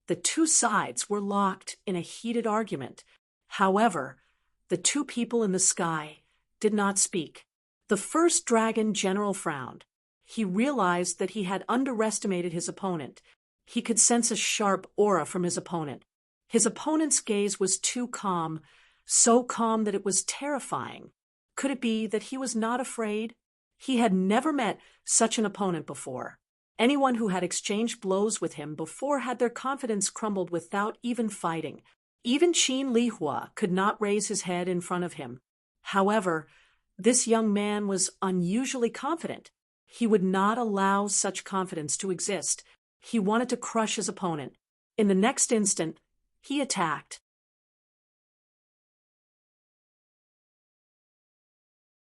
The two sides were locked in a heated argument. However, the two people in the sky did not speak. The first dragon general frowned. He realized that he had underestimated his opponent. He could sense a sharp aura from his opponent. His opponent's gaze was too calm, so calm that it was terrifying. Could it be that he was not afraid? He had never met such an opponent before. Anyone who had exchanged blows with him before had their confidence crumbled without even fighting. Even Qin Lihua could not raise his head in front of him. However, this young man was unusually confident. He would not allow such confidence to exist. He wanted to crush his opponent. In the next instant, he attacked.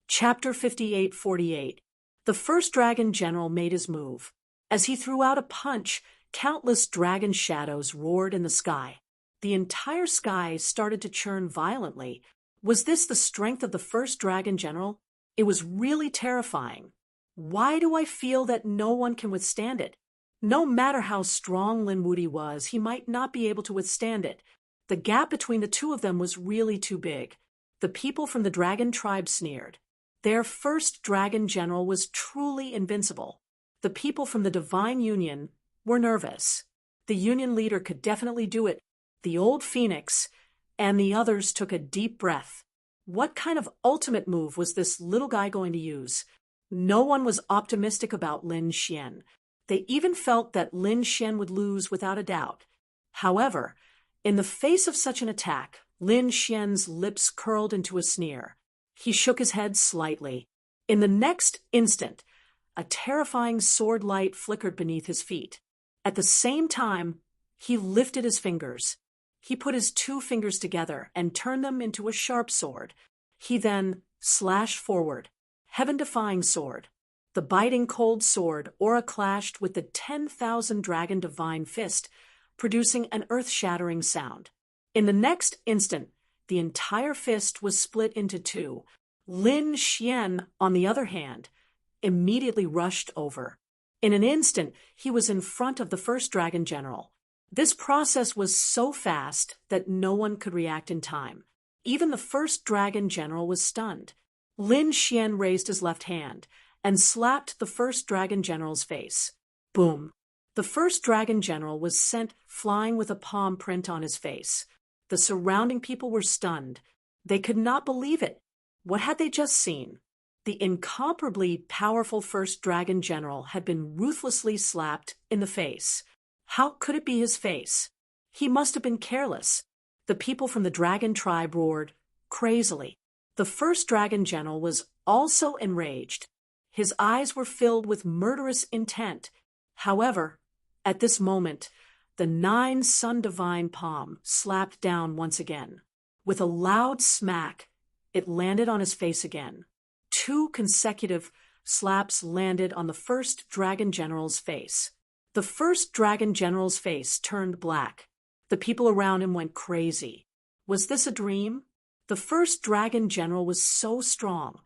Chapter 58-48. The first dragon general made his move. As he threw out a punch, countless dragon shadows roared in the sky. The entire sky started to churn violently. Was this the strength of the first dragon general? It was really terrifying. Why do I feel that no one can withstand it? No matter how strong Lin Wudi was, he might not be able to withstand it. The gap between the two of them was really too big. The people from the dragon tribe sneered. Their first dragon general was truly invincible. The people from the divine union were nervous. The union leader could definitely do it. The old phoenix and the others took a deep breath. What kind of ultimate move was this little guy going to use? No one was optimistic about Lin Xian. They even felt that Lin Xian would lose without a doubt. However, in the face of such an attack, Lin Xian's lips curled into a sneer. He shook his head slightly. In the next instant, a terrifying sword light flickered beneath his feet. At the same time, he lifted his fingers. He put his two fingers together and turned them into a sharp sword. He then slashed forward. Heaven-defying sword. The biting cold sword aura clashed with the 10,000 dragon divine fist, producing an earth-shattering sound. In the next instant, the entire fist was split into two. Lin Xian, on the other hand, immediately rushed over. In an instant, he was in front of the first dragon general. This process was so fast that no one could react in time. Even the first dragon general was stunned. Lin Xian raised his left hand and slapped the first dragon general's face. Boom! The first dragon general was sent flying with a palm print on his face. The surrounding people were stunned. They could not believe it. What had they just seen? The incomparably powerful first dragon general had been ruthlessly slapped in the face. How could it be his face? He must have been careless. The people from the dragon tribe roared crazily. The first dragon general was also enraged. His eyes were filled with murderous intent. However, at this moment, the 9 sun divine palm slapped down once again. With a loud smack, it landed on his face again. 2 consecutive slaps landed on the first dragon general's face. The first dragon general's face turned black. The people around him went crazy. Was this a dream? The first dragon general was so strong.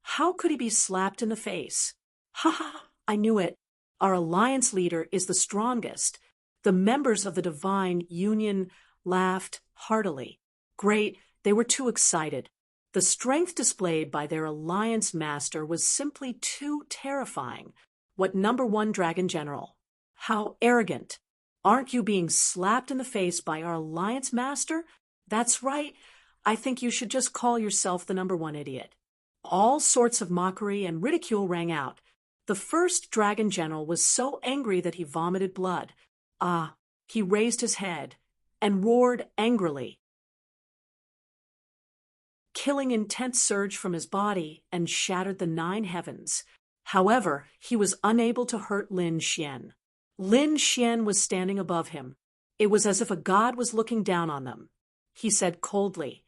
How could he be slapped in the face? Ha ha! I knew it. Our alliance leader is the strongest. The members of the divine union laughed heartily. Great, they were too excited. The strength displayed by their alliance master was simply too terrifying. What #1 dragon general? How arrogant. Aren't you being slapped in the face by our alliance master? That's right. I think you should just call yourself the #1 idiot. All sorts of mockery and ridicule rang out. The first dragon general was so angry that he vomited blood. He raised his head and roared angrily. killing intent surged from his body and shattered the 9 heavens. However, he was unable to hurt Lin Xian. Lin Xian was standing above him. It was as if a god was looking down on them. He said coldly,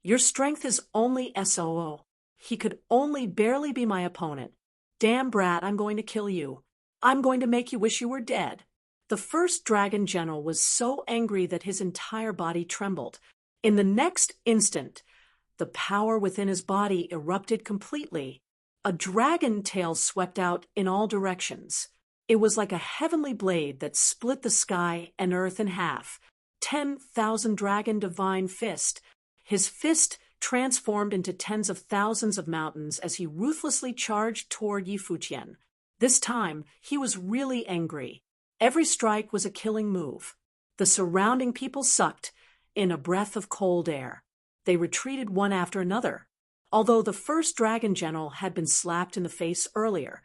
"Your strength is only SOO. He could only barely be my opponent. Damn brat, I'm going to kill you. I'm going to make you wish you were dead." The first dragon general was so angry that his entire body trembled. In the next instant, the power within his body erupted completely. A dragon tail swept out in all directions. It was like a heavenly blade that split the sky and earth in half. 10,000 dragon divine fist. His fist transformed into tens of thousands of mountains as he ruthlessly charged toward Yi Fuqian. This time, he was really angry. Every strike was a killing move. The surrounding people sucked in a breath of cold air. They retreated one after another. Although the first dragon general had been slapped in the face earlier,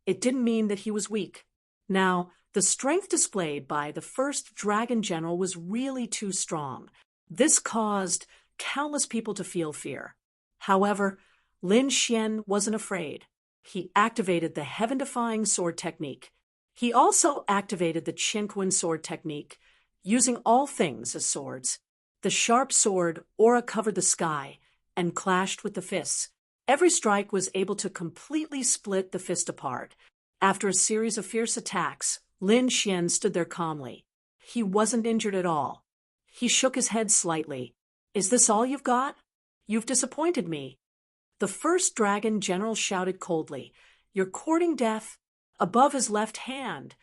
it didn't mean that he was weak. Now, the strength displayed by the first dragon general was really too strong. This caused countless people to feel fear. However, Lin Xian wasn't afraid. He activated the heaven-defying sword technique. He also activated the Qinquan sword technique, using all things as swords. The sharp sword aura covered the sky and clashed with the fists. Every strike was able to completely split the fist apart. After a series of fierce attacks, Lin Xian stood there calmly. He wasn't injured at all. He shook his head slightly. "Is this all you've got? You've disappointed me." The first dragon general shouted coldly, "You're courting death." Above his left hand,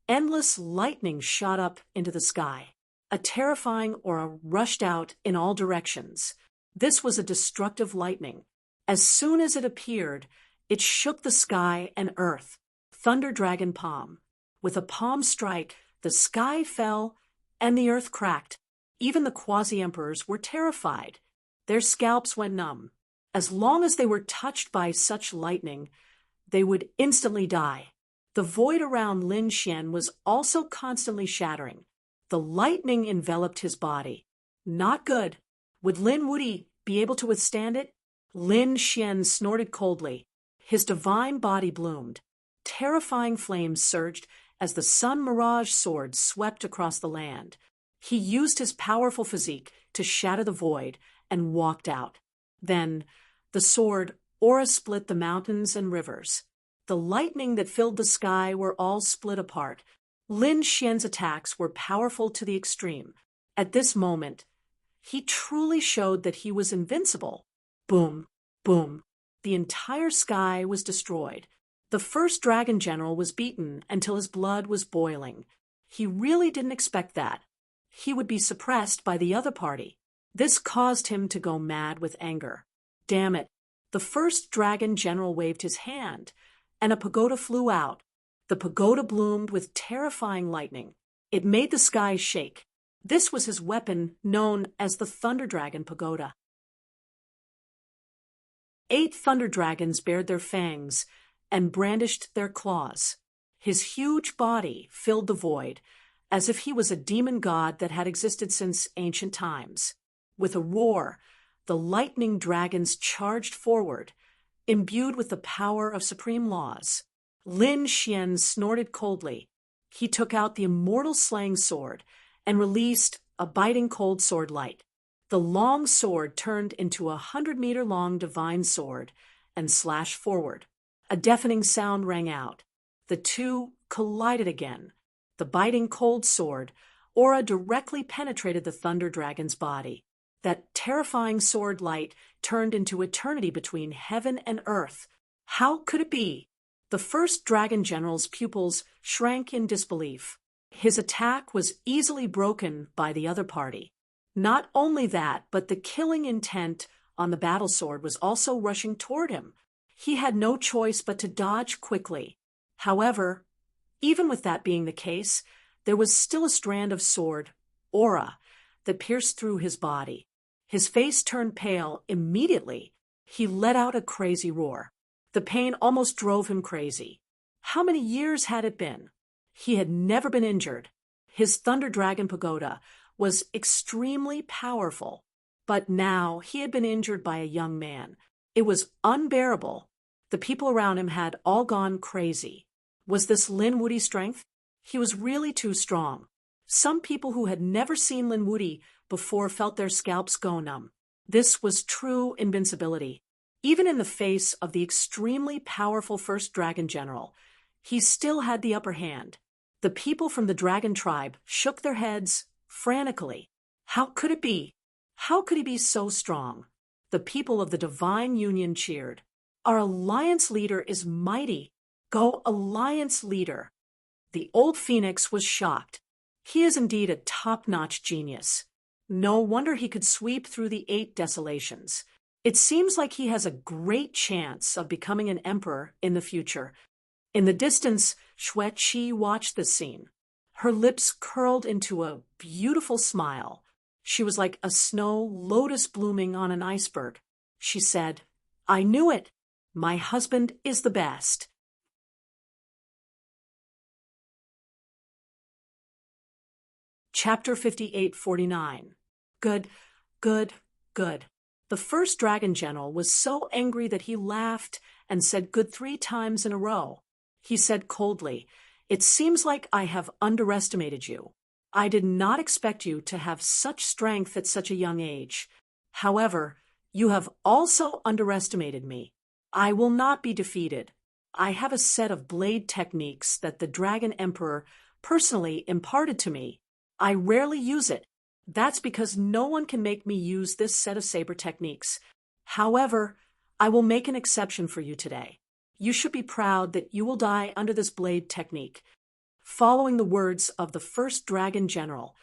endless lightning shot up into the sky. A terrifying aura rushed out in all directions. This was a destructive lightning. As soon as it appeared, it shook the sky and earth. Thunder Dragon Palm. With a palm strike, the sky fell and the earth cracked. Even the quasi-emperors were terrified. Their scalps went numb. As long as they were touched by such lightning, they would instantly die. The void around Lin Xian was also constantly shattering. The lightning enveloped his body. Not good. Would Lin Wuyi be able to withstand it? Lin Xian snorted coldly. His divine body bloomed. Terrifying flames surged as the Sun Mirage sword swept across the land. He used his powerful physique to shatter the void and walked out. Then, the sword aura split the mountains and rivers. The lightning that filled the sky were all split apart. Lin Xian's attacks were powerful to the extreme. At this moment, he truly showed that he was invincible. Boom, boom. The entire sky was destroyed. The first dragon general was beaten until his blood was boiling. He really didn't expect that. He would be suppressed by the other party. This caused him to go mad with anger. Damn it. The first dragon general waved his hand, and a pagoda flew out. The pagoda bloomed with terrifying lightning. It made the sky shake. This was his weapon, known as the Thunder Dragon Pagoda. 8 thunder dragons bared their fangs and brandished their claws. His huge body filled the void, as if he was a demon god that had existed since ancient times. With a roar, the lightning dragons charged forward, imbued with the power of supreme laws. Lin Xian snorted coldly. He took out the immortal slaying sword and released a biting cold sword light. The long sword turned into a 100-meter-long divine sword and slashed forward. A deafening sound rang out. The two collided again. The biting cold sword aura directly penetrated the thunder dragon's body. That terrifying sword light turned into eternity between heaven and earth. How could it be? The first dragon general's pupils shrank in disbelief. His attack was easily broken by the other party. Not only that, but the killing intent on the battle sword was also rushing toward him. He had no choice but to dodge quickly. However, even with that being the case, there was still a strand of sword aura that pierced through his body. His face turned pale immediately. He let out a crazy roar. The pain almost drove him crazy. How many years had it been? He had never been injured. His Thunder Dragon Pagoda was extremely powerful. But now he had been injured by a young man. It was unbearable. The people around him had all gone crazy. Was this Lin Wudi's strength? He was really too strong. Some people who had never seen Lin Wudi before felt their scalps go numb. This was true invincibility. Even in the face of the extremely powerful first dragon general, he still had the upper hand. The people from the dragon tribe shook their heads frantically. How could it be? How could he be so strong? The people of the Divine Union cheered. Our alliance leader is mighty. Go, alliance leader. The old phoenix was shocked. He is indeed a top-notch genius. No wonder he could sweep through the 8 desolations. It seems like he has a great chance of becoming an emperor in the future. In the distance, Xue Qi watched this scene. Her lips curled into a beautiful smile. She was like a snow lotus blooming on an iceberg. She said, "I knew it. My husband is the best." Chapter 58-49. Good, good, good. The first dragon general was so angry that he laughed and said good 3 times in a row. He said coldly, "It seems like I have underestimated you. I did not expect you to have such strength at such a young age. However, you have also underestimated me. I will not be defeated. I have a set of blade techniques that the Dragon Emperor personally imparted to me. I rarely use it. That's because no one can make me use this set of saber techniques. However, I will make an exception for you today. You should be proud that you will die under this blade technique." Following the words of the first dragon general,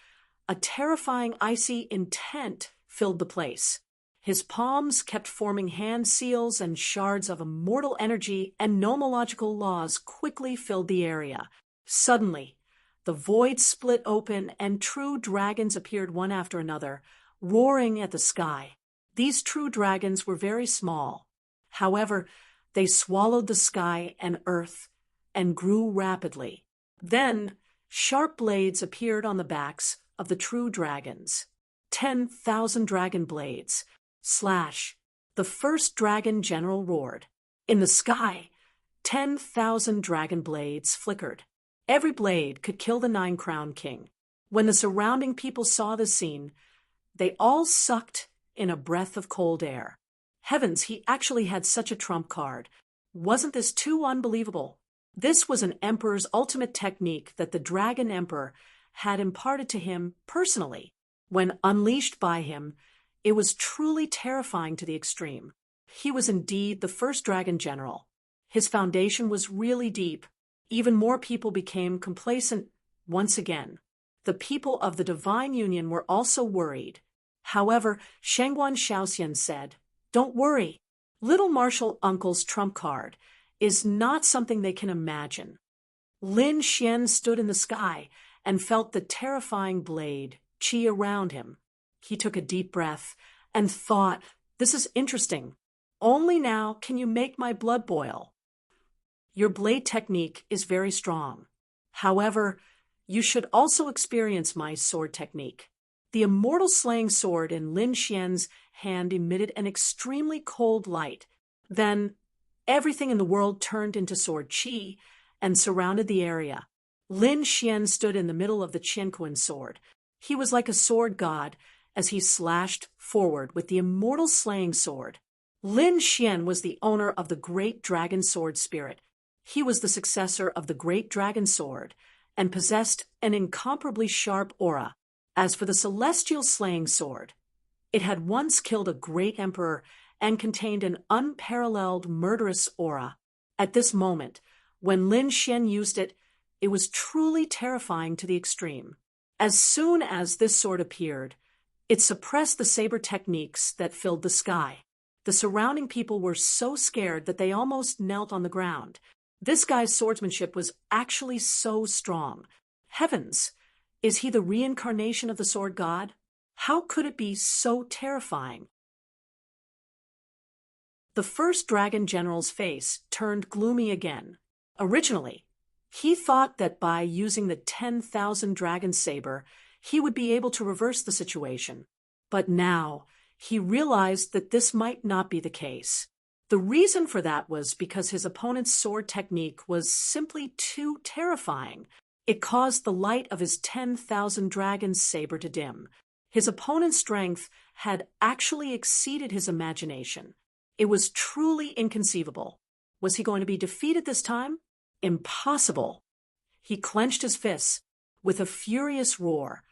a terrifying icy intent filled the place. His palms kept forming hand seals, and shards of immortal energy and nomological laws quickly filled the area. Suddenly, the void split open and true dragons appeared one after another, roaring at the sky. These true dragons were very small. However, they swallowed the sky and earth and grew rapidly. Then, sharp blades appeared on the backs of the true dragons. 10,000 dragon blades. Slash. The first dragon general roared. In the sky, 10,000 dragon blades flickered. Every blade could kill the 9-crowned king. When the surrounding people saw the scene, they all sucked in a breath of cold air. Heavens, he actually had such a trump card. Wasn't this too unbelievable? This was an emperor's ultimate technique that the Dragon Emperor had imparted to him personally. When unleashed by him, it was truly terrifying to the extreme. He was indeed the first dragon general. His foundation was really deep. Even more people became complacent once again. The people of the Divine Union were also worried. However, Shengguan Shaoxian said, "Don't worry. Little Martial Uncle's trump card is not something they can imagine." Lin Xian stood in the sky and felt the terrifying blade chi around him. He took a deep breath and thought, "This is interesting. Only now can you make my blood boil. Your blade technique is very strong. However, you should also experience my sword technique." The immortal slaying sword in Lin Xian's hand emitted an extremely cold light. Then, everything in the world turned into sword chi and surrounded the area. Lin Xian stood in the middle of the Qianquan sword. He was like a sword god as he slashed forward with the immortal slaying sword. Lin Xian was the owner of the great dragon sword spirit. He was the successor of the great dragon sword and possessed an incomparably sharp aura. As for the celestial slaying sword, it had once killed a great emperor and contained an unparalleled murderous aura. At this moment, when Lin Xian used it, it was truly terrifying to the extreme. As soon as this sword appeared, it suppressed the saber techniques that filled the sky. The surrounding people were so scared that they almost knelt on the ground. This guy's swordsmanship was actually so strong. Heavens! Is he the reincarnation of the sword god? How could it be so terrifying? The first dragon general's face turned gloomy again. Originally, he thought that by using the 10,000 dragon saber, he would be able to reverse the situation. But now, he realized that this might not be the case. The reason for that was because his opponent's sword technique was simply too terrifying. It caused the light of his 10,000 dragon saber to dim. His opponent's strength had actually exceeded his imagination. It was truly inconceivable. Was he going to be defeated this time? Impossible. He clenched his fists with a furious roar.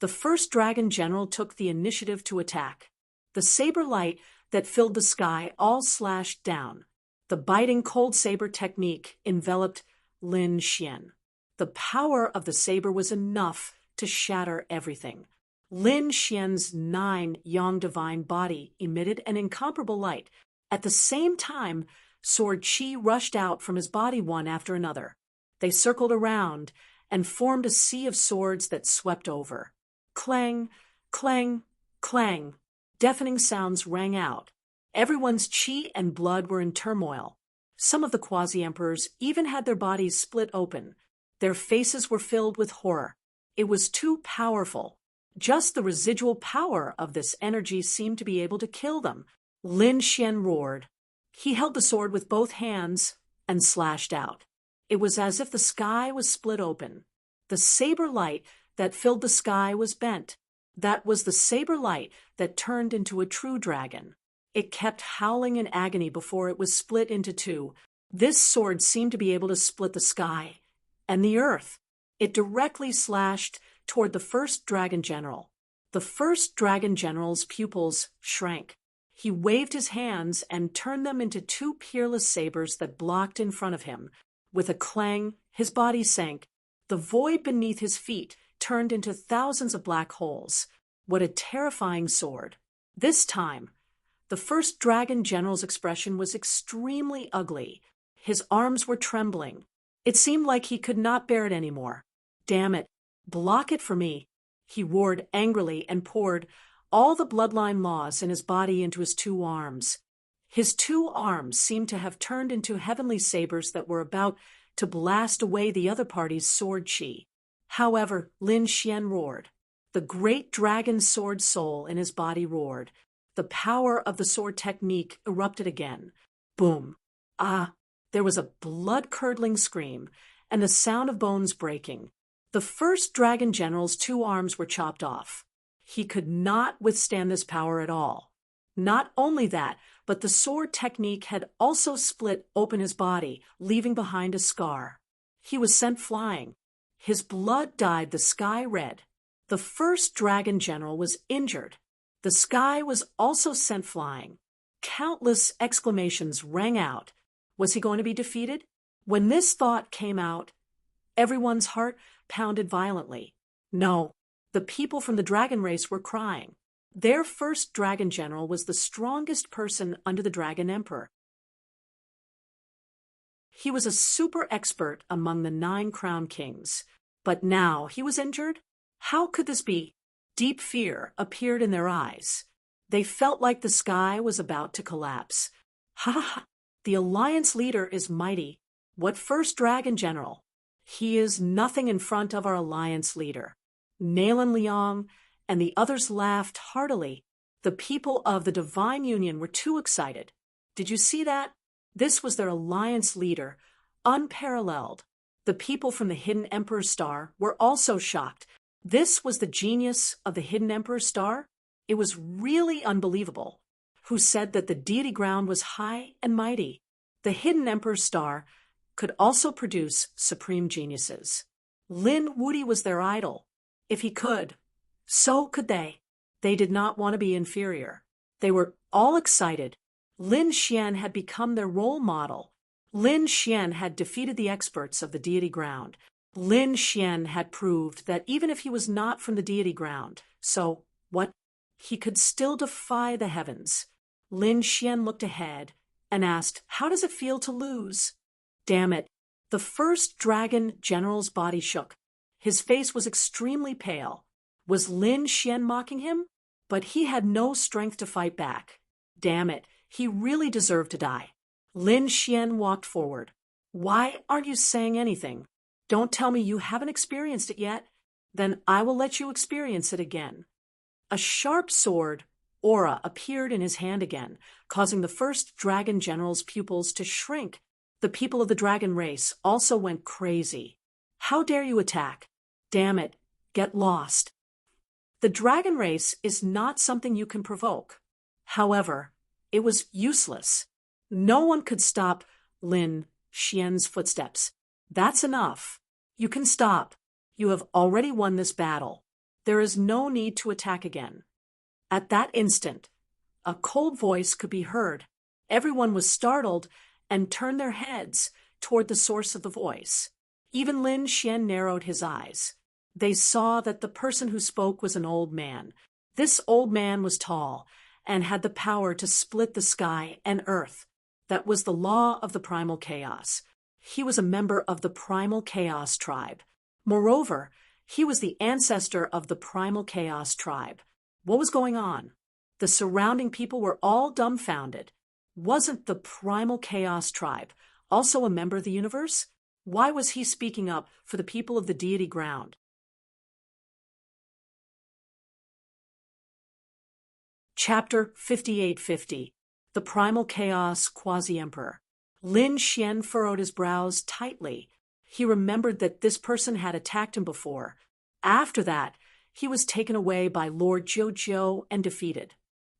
The first dragon general took the initiative to attack. The saber light that filled the sky all slashed down. The biting cold saber technique enveloped Lin Xian. The power of the saber was enough to shatter everything. Lin Xian's 9 yang divine body emitted an incomparable light. At the same time, sword qi rushed out from his body one after another. They circled around and formed a sea of swords that swept over. Clang, clang, clang. Deafening sounds rang out. Everyone's qi and blood were in turmoil. Some of the quasi-emperors even had their bodies split open. Their faces were filled with horror. It was too powerful. Just the residual power of this energy seemed to be able to kill them. Lin Xian roared. He held the sword with both hands and slashed out. It was as if the sky was split open. The saber light that filled the sky was bent. That was the saber light that turned into a true dragon. It kept howling in agony before it was split into two. This sword seemed to be able to split the sky and the earth. It directly slashed toward the first dragon general. The first dragon general's pupils shrank. He waved his hands and turned them into 2 peerless sabers that blocked in front of him. With a clang, his body sank. The void beneath his feet turned into thousands of black holes. What a terrifying sword. This time, the first dragon general's expression was extremely ugly. His arms were trembling. It seemed like he could not bear it anymore. Damn it. Block it for me. He roared angrily and poured all the bloodline laws in his body into his 2 arms. His 2 arms seemed to have turned into heavenly sabers that were about to blast away the other party's sword qi. However, Lin Xian roared. The great dragon sword soul in his body roared. The power of the sword technique erupted again. Boom. Ah! There was a blood-curdling scream and the sound of bones breaking. The first dragon general's 2 arms were chopped off. He could not withstand this power at all. Not only that, but the sword technique had also split open his body, leaving behind a scar. He was sent flying. His blood dyed the sky red. The first dragon general was injured. The sky was also sent flying. Countless exclamations rang out. Was he going to be defeated? When this thought came out, everyone's heart pounded violently. No, the people from the dragon race were crying. Their first dragon general was the strongest person under the dragon emperor. He was a super expert among the 9 crown kings. But now he was injured? How could this be? Deep fear appeared in their eyes. They felt like the sky was about to collapse. Ha ha ha! The alliance leader is mighty. What first dragon general? He is nothing in front of our alliance leader. Nalan Liang and the others laughed heartily. The people of the Divine Union were too excited. Did you see that? This was their alliance leader, unparalleled. The people from the Hidden Emperor's Star were also shocked. This was the genius of the Hidden Emperor's Star? It was really unbelievable. Who said that the deity ground was high and mighty? The Hidden Emperor's Star could also produce supreme geniuses. Lin Wudi was their idol. If he could, so could they. They did not want to be inferior. They were all excited. Lin Xian had become their role model. Lin Xian had defeated the experts of the deity ground. Lin Xian had proved that even if he was not from the deity ground, so what? He could still defy the heavens. Lin Xian looked ahead and asked, how does it feel to lose? Damn it. The first dragon general's body shook. His face was extremely pale. Was Lin Xian mocking him? But he had no strength to fight back. Damn it. He really deserved to die. Lin Xian walked forward. Why aren't you saying anything? Don't tell me you haven't experienced it yet. Then I will let you experience it again. A sharp sword aura appeared in his hand again, causing the first dragon general's pupils to shrink. The people of the dragon race also went crazy. How dare you attack? Damn it, get lost. The dragon race is not something you can provoke. However, it was useless. No one could stop Lin Xian's footsteps. That's enough. You can stop. You have already won this battle. There is no need to attack again. At that instant, a cold voice could be heard. Everyone was startled and turned their heads toward the source of the voice. Even Lin Xian narrowed his eyes. They saw that the person who spoke was an old man. This old man was tall and had the power to split the sky and earth. That was the law of the primal chaos. He was a member of the primal chaos tribe. Moreover, he was the ancestor of the primal chaos tribe. What was going on? The surrounding people were all dumbfounded. Wasn't the primal chaos tribe also a member of the universe? Why was he speaking up for the people of the deity ground? Chapter 5850. The Primal Chaos Quasi-Emperor. Lin Xian furrowed his brows tightly. He remembered that this person had attacked him before. After that, he was taken away by Lord Jiuzhou and defeated.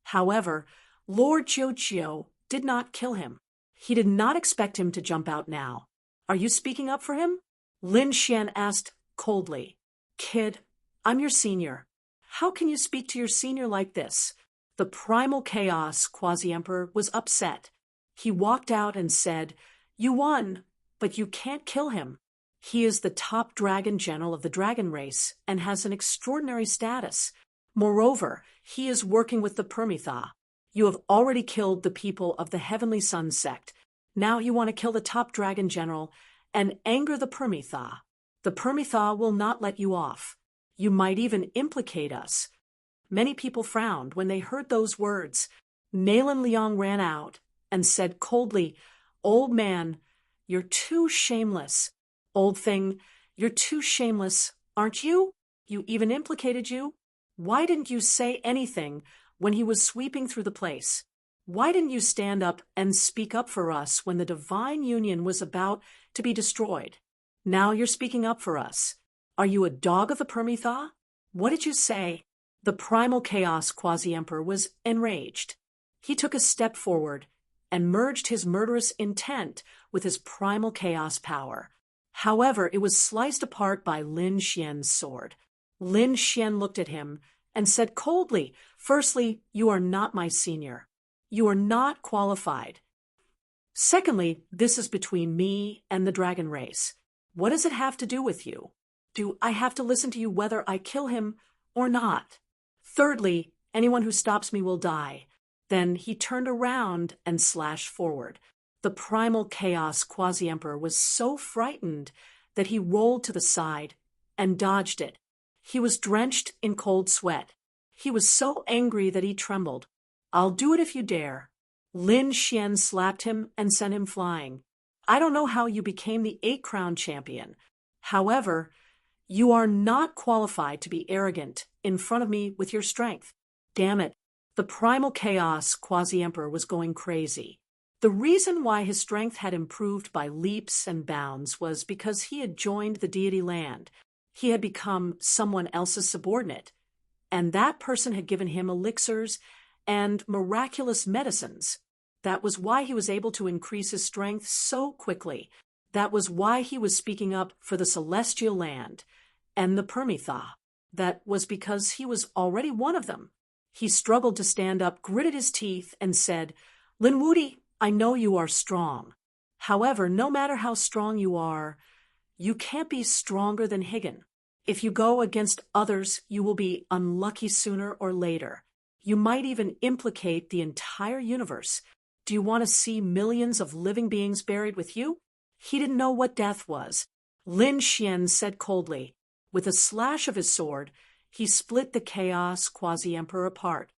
However, Lord Jiuzhou did not kill him. He did not expect him to jump out now. Are you speaking up for him? Lin Xian asked coldly. Kid, I'm your senior. How can you speak to your senior like this? The primal chaos quasi-emperor was upset. He walked out and said, You won, but you can't kill him. He is the top dragon general of the dragon race and has an extraordinary status. Moreover, he is working with the Permitha. You have already killed the people of the Heavenly Sun sect. Now you want to kill the top dragon general and anger the Permitha. The Permitha will not let you off. You might even implicate us. Many people frowned when they heard those words. Nalen Liang ran out and said coldly, Old man, you're too shameless. Old thing, you're too shameless, aren't you? You even implicated you. Why didn't you say anything when he was sweeping through the place? Why didn't you stand up and speak up for us when the divine union was about to be destroyed? Now you're speaking up for us. Are you a dog of the Permitha? What did you say? The primal chaos quasi-emperor was enraged. He took a step forward and merged his murderous intent with his primal chaos power. However, it was sliced apart by Lin Xian's sword. Lin Xian looked at him and said coldly, Firstly, you are not my senior. You are not qualified. Secondly, this is between me and the dragon race. What does it have to do with you? Do I have to listen to you whether I kill him or not? Thirdly, anyone who stops me will die. Then he turned around and slashed forward. The primal chaos quasi-emperor was so frightened that he rolled to the side and dodged it. He was drenched in cold sweat. He was so angry that he trembled. I'll do it if you dare. Lin Xian slapped him and sent him flying. I don't know how you became the 8-crown champion. However, you are not qualified to be arrogant in front of me with your strength. Damn it. The primal chaos quasi-emperor was going crazy. The reason why his strength had improved by leaps and bounds was because he had joined the deity land. He had become someone else's subordinate, and that person had given him elixirs and miraculous medicines. That was why he was able to increase his strength so quickly. That was why he was speaking up for the celestial land and the Permitha. That was because he was already one of them. He struggled to stand up, gritted his teeth, and said, Lin Wudi, I know you are strong. However, no matter how strong you are, you can't be stronger than Higgin. If you go against others, you will be unlucky sooner or later. You might even implicate the entire universe. Do you want to see millions of living beings buried with you? He didn't know what death was. Lin Xian said coldly. With a slash of his sword, he split the chaos quasi-emperor apart.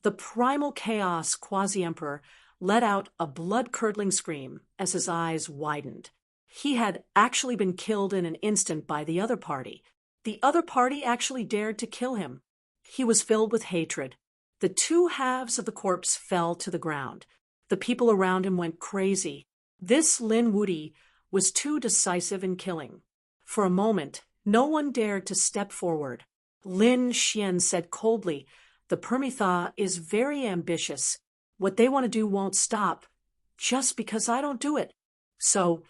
The primal chaos quasi-emperor let out a blood-curdling scream as his eyes widened. He had actually been killed in an instant by the other party. The other party actually dared to kill him. He was filled with hatred. The two halves of the corpse fell to the ground. The people around him went crazy. This Lin Wudi was too decisive in killing. For a moment, no one dared to step forward. Lin Xian said coldly, "The Permitha is very ambitious. What they want to do won't stop, just because I don't do it. So,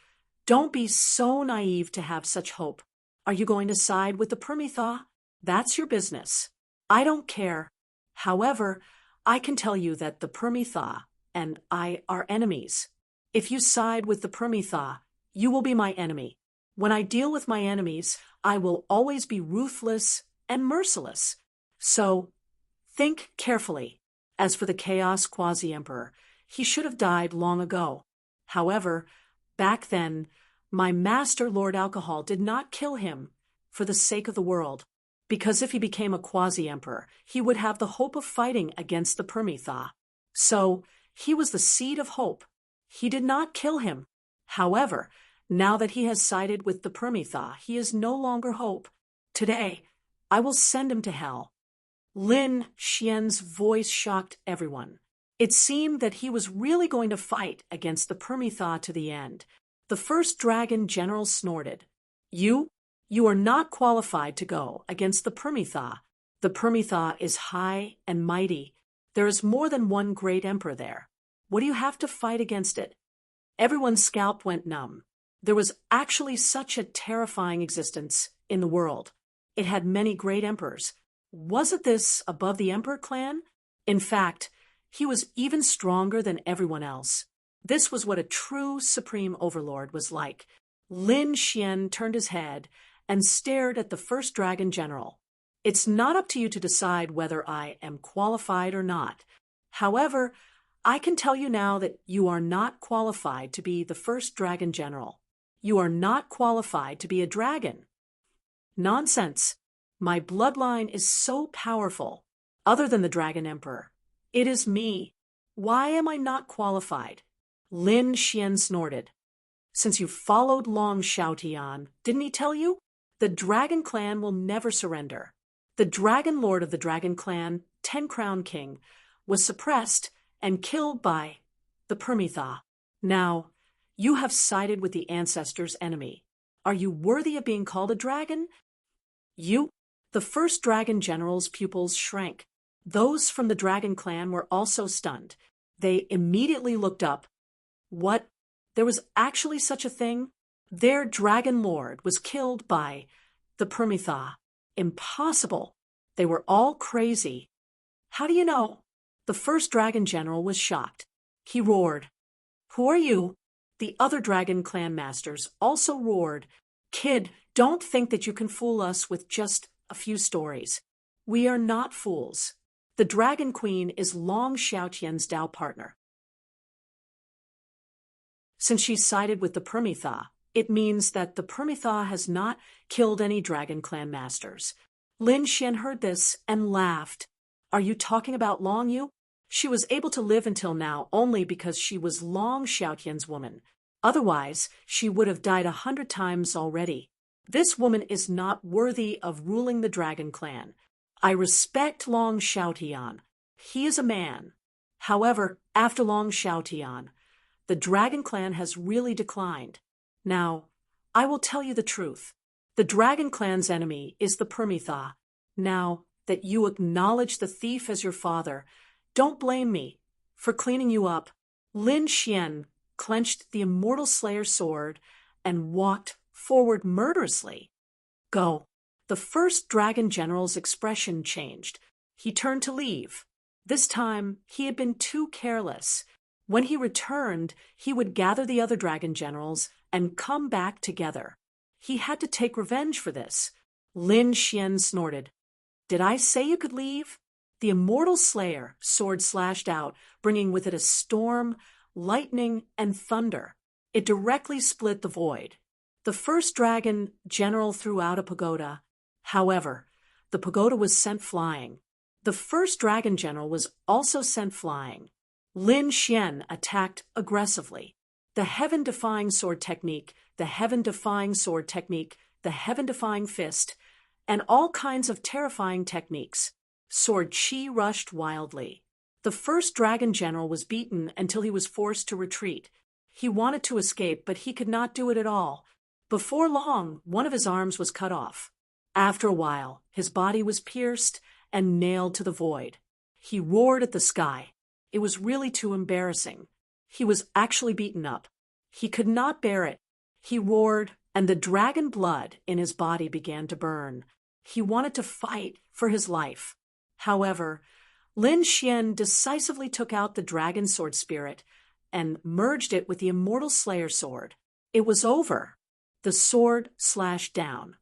don't be so naive to have such hope. Are you going to side with the Permitha? That's your business. I don't care. However, I can tell you that the Permitha and I are enemies. If you side with the Permitha, you will be my enemy. When I deal with my enemies, I will always be ruthless and merciless. So, think carefully." As for the Chaos Quasi-Emperor, he should have died long ago. However, back then, my master Lord Alcohol did not kill him for the sake of the world, because if he became a Quasi-Emperor, he would have the hope of fighting against the Permitha. So, he was the seed of hope. He did not kill him. However, now that he has sided with the Permitha, he is no longer hope. Today, I will send him to hell. Lin Xian's voice shocked everyone. It seemed that he was really going to fight against the Permitha to the end. The first dragon general snorted. You are not qualified to go against the Permitha. The Permitha is high and mighty. There is more than one great emperor there. What do you have to fight against it?" Everyone's scalp went numb. There was actually such a terrifying existence in the world. It had many great emperors. Wasn't this above the Emperor clan? In fact, he was even stronger than everyone else. This was what a true supreme overlord was like. Lin Xian turned his head and stared at the first dragon general. "It's not up to you to decide whether I am qualified or not. However, I can tell you now that you are not qualified to be the first dragon general. You are not qualified to be a dragon." "Nonsense. My bloodline is so powerful. Other than the Dragon Emperor, it is me. Why am I not qualified?" Lin Xian snorted. "Since you followed Long Xiaotian, didn't he tell you? The Dragon Clan will never surrender. The Dragon Lord of the Dragon Clan, Ten Crown King, was suppressed and killed by the Permitha. Now, you have sided with the ancestors' enemy. Are you worthy of being called a dragon?" The first dragon general's pupils shrank. Those from the Dragon Clan were also stunned. They immediately looked up. What? There was actually such a thing? Their dragon lord was killed by the Permitha. Impossible. They were all crazy. "How do you know?" The first dragon general was shocked. He roared. "Who are you?" The other Dragon Clan masters also roared. "Kid, don't think that you can fool us with just a few stories. We are not fools. The Dragon Queen is Long Xiaotian's Dao partner. Since she sided with the Permitha, it means that the Permitha has not killed any Dragon Clan masters." Lin Xian heard this and laughed. "Are you talking about Long Yu? She was able to live until now only because she was Long Xiaotian's woman. Otherwise, she would have died 100 times already. This woman is not worthy of ruling the Dragon Clan. I respect Long Xiaotian. He is a man. However, after Long Xiaotian, the Dragon Clan has really declined. Now, I will tell you the truth. The Dragon Clan's enemy is the Permitha. Now that you acknowledge the thief as your father, don't blame me for cleaning you up." Lin Xian clenched the Immortal Slayer's sword and walked forward murderously. "Go." The first dragon general's expression changed. He turned to leave. This time, he had been too careless. When he returned, he would gather the other dragon generals and come back together. He had to take revenge for this. Lin Xian snorted. "Did I say you could leave?" The Immortal Slayer sword slashed out, bringing with it a storm, lightning, and thunder. It directly split the void. The first dragon general threw out a pagoda. However, the pagoda was sent flying. The first dragon general was also sent flying. Lin Xian attacked aggressively. The heaven-defying sword technique, the heaven-defying sword technique, the heaven-defying fist, and all kinds of terrifying techniques. Sword Chi rushed wildly. The first dragon general was beaten until he was forced to retreat. He wanted to escape, but he could not do it at all. Before long, one of his arms was cut off. After a while, his body was pierced and nailed to the void. He roared at the sky. It was really too embarrassing. He was actually beaten up. He could not bear it. He roared, and the dragon blood in his body began to burn. He wanted to fight for his life. However, Lin Xian decisively took out the dragon sword spirit and merged it with the immortal Slayer sword. It was over. The sword slashed down.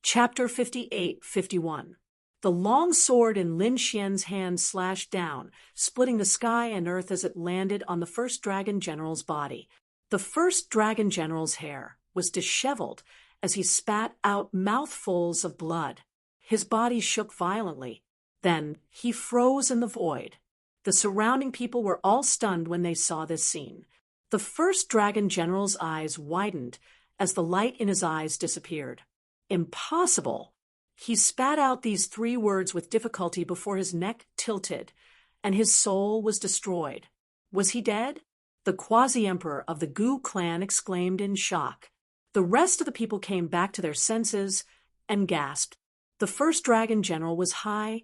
Chapter 58-51. The long sword in Lin Xian's hand slashed down, splitting the sky and earth as it landed on the first dragon general's body. The first dragon general's hair was disheveled as he spat out mouthfuls of blood. His body shook violently. Then he froze in the void. The surrounding people were all stunned when they saw this scene. The first dragon general's eyes widened as the light in his eyes disappeared. Impossible! He spat out these 3 words with difficulty before his neck tilted, and his soul was destroyed. Was he dead? The quasi-emperor of the Gu clan exclaimed in shock. The rest of the people came back to their senses and gasped. The first dragon general was high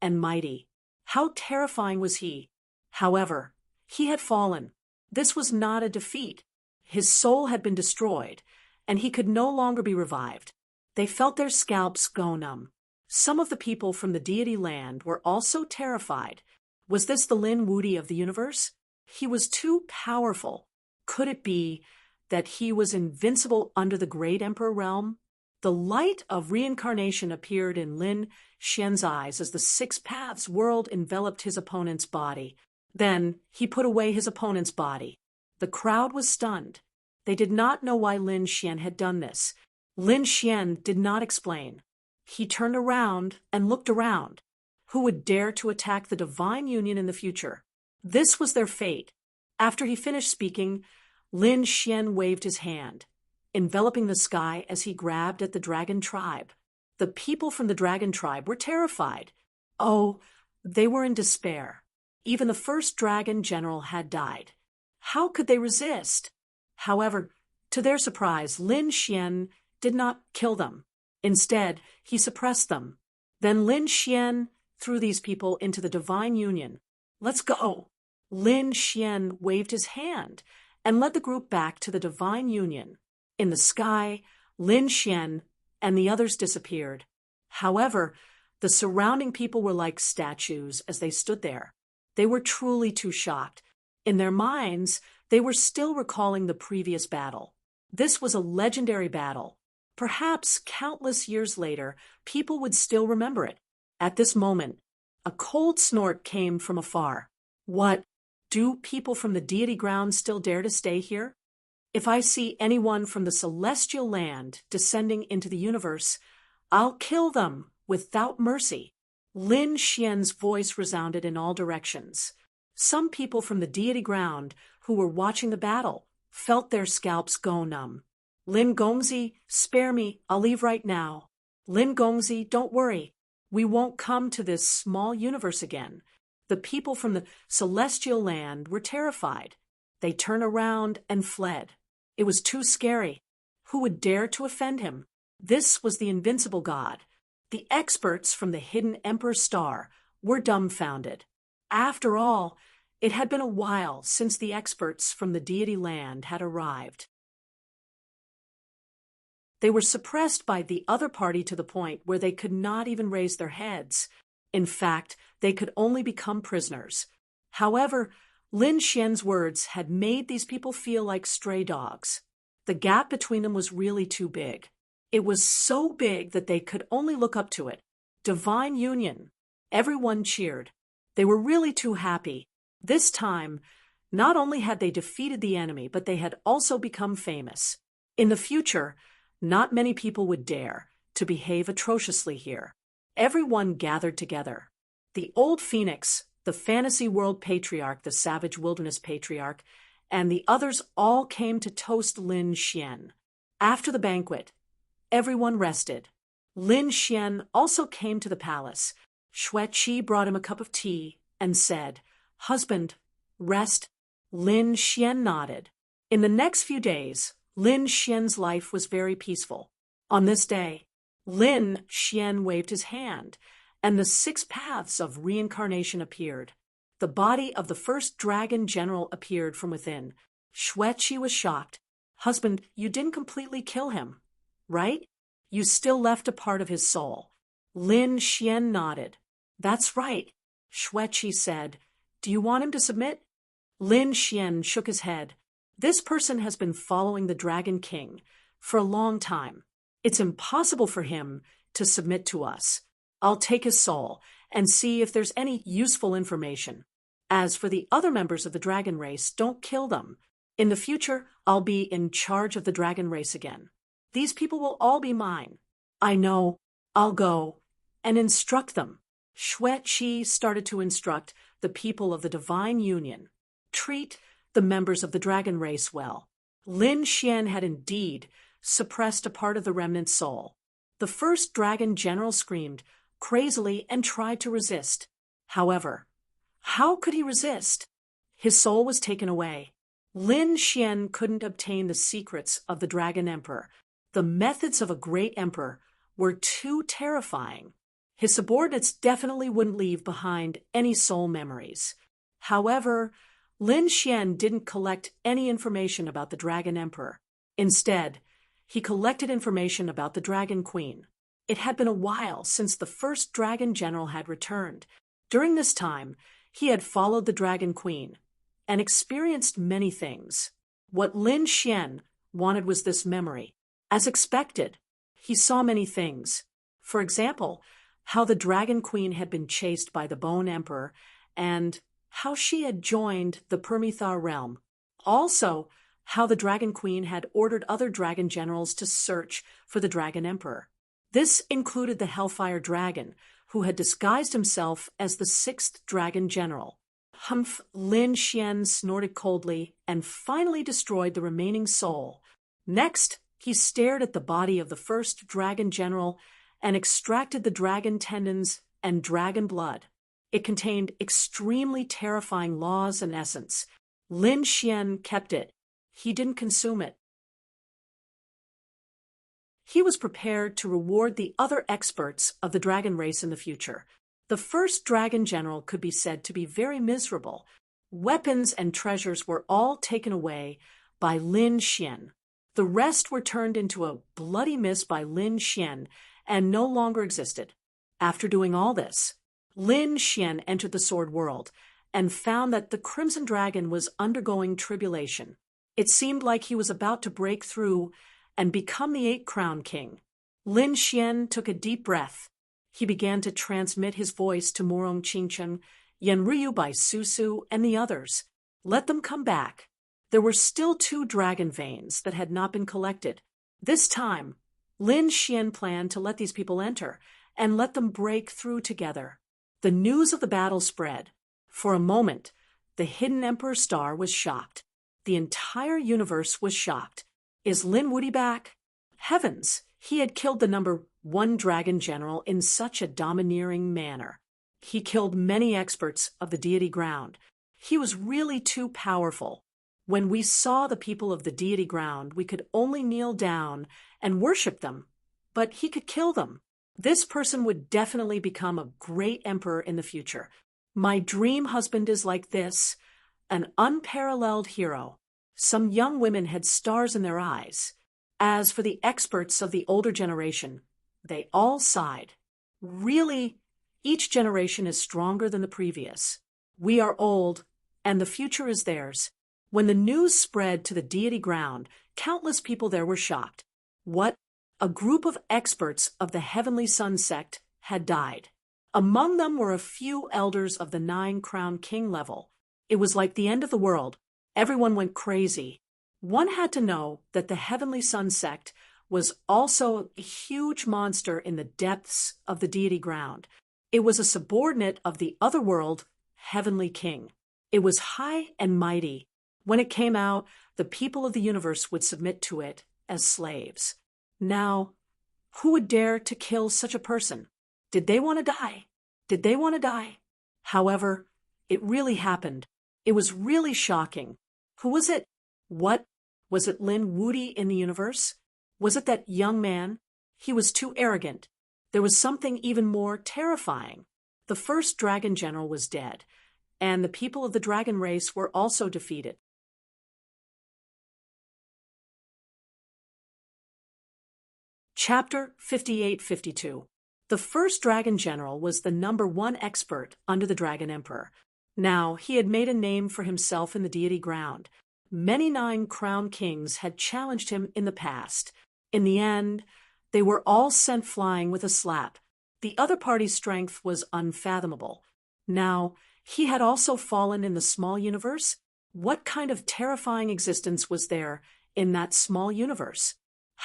and mighty. How terrifying was he? However, he had fallen. This was not a defeat. His soul had been destroyed, and he could no longer be revived. They felt their scalps go numb. Some of the people from the deity land were also terrified. Was this the Lin Wudi of the universe? He was too powerful. Could it be that he was invincible under the great emperor realm? The light of reincarnation appeared in Lin Xian's eyes as the 6 paths world enveloped his opponent's body. Then he put away his opponent's body. The crowd was stunned. They did not know why Lin Xian had done this. Lin Xian did not explain. He turned around and looked around. Who would dare to attack the divine union in the future? This was their fate. After he finished speaking, Lin Xian waved his hand, enveloping the sky as he grabbed at the dragon tribe. The people from the dragon tribe were terrified. Oh, they were in despair. Even the first dragon general had died. How could they resist? However, to their surprise, Lin Xian did not kill them. Instead, he suppressed them. Then Lin Xian threw these people into the divine union. Let's go! Lin Xian waved his hand and led the group back to the divine union. In the sky, Lin Xian and the others disappeared. However, the surrounding people were like statues as they stood there. They were truly too shocked. In their minds, they were still recalling the previous battle. This was a legendary battle. Perhaps countless years later, people would still remember it. At this moment, a cold snort came from afar. What? Do people from the deity ground still dare to stay here? If I see anyone from the celestial land descending into the universe, I'll kill them without mercy. Lin Xian's voice resounded in all directions. Some people from the deity ground who were watching the battle felt their scalps go numb. Lin Gongzi, spare me, I'll leave right now. Lin Gongzi, don't worry. We won't come to this small universe again. The people from the celestial land were terrified. They turned around and fled. It was too scary. Who would dare to offend him? This was the invincible god. The experts from the hidden Emperor Star were dumbfounded. After all, it had been a while since the experts from the deity land had arrived. They were suppressed by the other party to the point where they could not even raise their heads. In fact, they could only become prisoners. However, Lin Xian's words had made these people feel like stray dogs. The gap between them was really too big. It was so big that they could only look up to it. Divine union. Everyone cheered. They were really too happy. This time, not only had they defeated the enemy, but they had also become famous. In the future, not many people would dare to behave atrociously here. Everyone gathered together. The old Phoenix, the fantasy world patriarch, the savage wilderness patriarch, and the others all came to toast Lin Xian. After the banquet, everyone rested. Lin Xian also came to the palace. Xueqi brought him a cup of tea and said, "Husband, rest." Lin Xian nodded. In the next few days, Lin Xian's life was very peaceful. On this day, Lin Xian waved his hand, and the 6 paths of reincarnation appeared. The body of the first dragon general appeared from within. Xueqi was shocked. "Husband, you didn't completely kill him, right? You still left a part of his soul." Lin Xian nodded. "That's right," Xueqi said. "Do you want him to submit?" Lin Xian shook his head. "This person has been following the Dragon King for a long time. It's impossible for him to submit to us. I'll take his soul and see if there's any useful information. As for the other members of the dragon race, don't kill them. In the future, I'll be in charge of the dragon race again. These people will all be mine. I know. I'll go and instruct them." Xueqi started to instruct the people of the Divine Union. Treat the members of the dragon race well. Lin Xian had indeed suppressed a part of the remnant soul. The first dragon general screamed crazily and tried to resist. However, how could he resist? His soul was taken away. Lin Xian couldn't obtain the secrets of the Dragon Emperor. The methods of a great emperor were too terrifying. His subordinates definitely wouldn't leave behind any soul memories. However, Lin Xian didn't collect any information about the Dragon Emperor. Instead, he collected information about the Dragon Queen. It had been a while since the first Dragon General had returned. During this time, he had followed the Dragon Queen and experienced many things. What Lin Xian wanted was this memory. As expected, he saw many things. For example, how the Dragon Queen had been chased by the Bone Emperor and how she had joined the Permethar realm. Also, how the Dragon Queen had ordered other dragon generals to search for the Dragon Emperor. This included the Hellfire Dragon, who had disguised himself as the 6th Dragon General. Humph! Lin Xian snorted coldly and finally destroyed the remaining soul. Next, he stared at the body of the first Dragon General and extracted the dragon tendons and dragon blood. It contained extremely terrifying laws and essence. Lin Xian kept it. He didn't consume it. He was prepared to reward the other experts of the dragon race in the future. The first dragon general could be said to be very miserable. Weapons and treasures were all taken away by Lin Xian. The rest were turned into a bloody mess by Lin Xian and no longer existed. After doing all this, Lin Xian entered the sword world and found that the Crimson Dragon was undergoing tribulation. It seemed like he was about to break through and become the 8-crown king. Lin Xian took a deep breath. He began to transmit his voice to Morong Qingcheng, Yanryu by Susu, and the others. Let them come back. There were still 2 dragon veins that had not been collected. This time, Lin Xian planned to let these people enter and let them break through together. The news of the battle spread. For a moment, the hidden Emperor Star was shocked. The entire universe was shocked. Is Lin Wuyi back? Heavens, he had killed the number 1 dragon general in such a domineering manner. He killed many experts of the deity ground. He was really too powerful. When we saw the people of the deity ground, we could only kneel down and worship them, but he could kill them. This person would definitely become a great emperor in the future. My dream husband is like this, an unparalleled hero. Some young women had stars in their eyes. As for the experts of the older generation, they all sighed. Really, each generation is stronger than the previous. We are old, and the future is theirs. When the news spread to the deity ground, countless people there were shocked. What? A group of experts of the Heavenly Sun sect had died. Among them were a few elders of the 9-crown king level. It was like the end of the world. Everyone went crazy. One had to know that the Heavenly Sun sect was also a huge monster in the depths of the deity ground. It was a subordinate of the otherworld, Heavenly King. It was high and mighty. When it came out, the people of the universe would submit to it as slaves. Now, Who would dare to kill such a person? Did they want to die? Did they want to die? However, it really happened. It was really shocking. Who was it? What? Was it Lin Woody in the universe? Was it that young man? He was too arrogant. There was something even more terrifying. The first dragon general was dead, and the people of the dragon race were also defeated. Chapter 58-52. The first dragon general was the #1 expert under the Dragon Emperor. Now, he had made a name for himself in the deity ground. Many 9 crowned kings had challenged him in the past. In the end, they were all sent flying with a slap. The other party's strength was unfathomable. Now, he had also fallen in the small universe. What kind of terrifying existence was there in that small universe?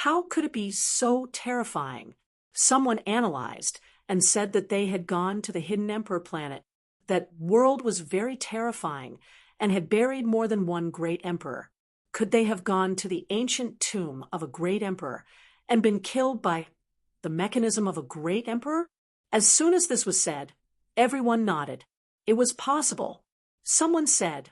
How could it be so terrifying? Someone analyzed and said that they had gone to the Hidden Emperor planet. That world was very terrifying and had buried more than one great emperor. Could they have gone to the ancient tomb of a great emperor and been killed by the mechanism of a great emperor? As soon as this was said, everyone nodded. It was possible. Someone said,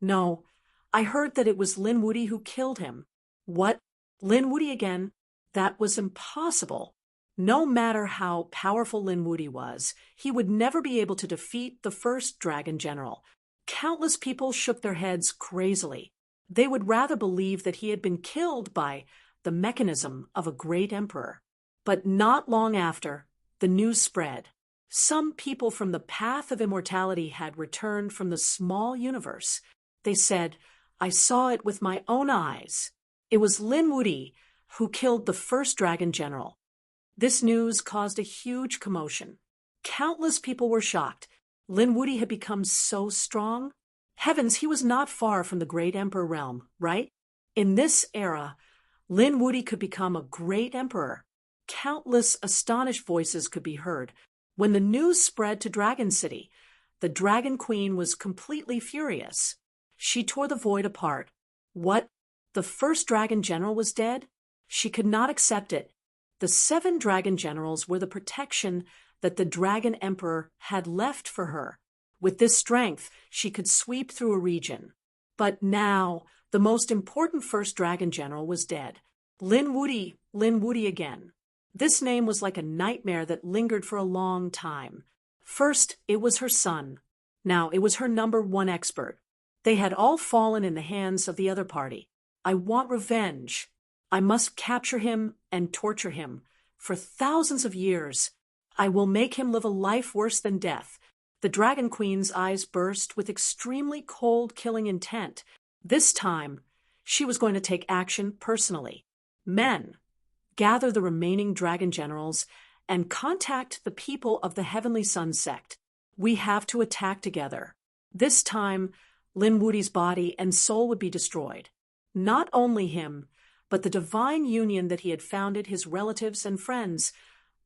"No, I heard that it was Lin Woody who killed him." What? Lin Woody again? That was impossible. No matter how powerful Lin Woody was, he would never be able to defeat the first dragon general. Countless people shook their heads crazily. They would rather believe that he had been killed by the mechanism of a great emperor. But not long after, the news spread. Some people from the path of immortality had returned from the small universe. They said, "I saw it with my own eyes. It was Lin Woody who killed the first dragon general." This news caused a huge commotion. Countless people were shocked. Lin Woody had become so strong. Heavens, he was not far from the great emperor realm, right? In this era, Lin Woody could become a great emperor. Countless astonished voices could be heard. When the news spread to Dragon City, the Dragon Queen was completely furious. She tore the void apart. What? The first dragon general was dead? She could not accept it. The 7 dragon generals were the protection that the Dragon Emperor had left for her. With this strength, she could sweep through a region. But now, the most important first dragon general was dead. Lin Woody again. This name was like a nightmare that lingered for a long time. First, it was her son. Now, it was her #1 expert. They had all fallen in the hands of the other party. I want revenge. I must capture him and torture him. For thousands of years, I will make him live a life worse than death. The Dragon Queen's eyes burst with extremely cold, killing intent. This time, she was going to take action personally. Men, gather the remaining dragon generals and contact the people of the Heavenly Sun sect. We have to attack together. This time, Lin Woody's body and soul would be destroyed. Not only him, but the divine union that he had founded, his relatives and friends,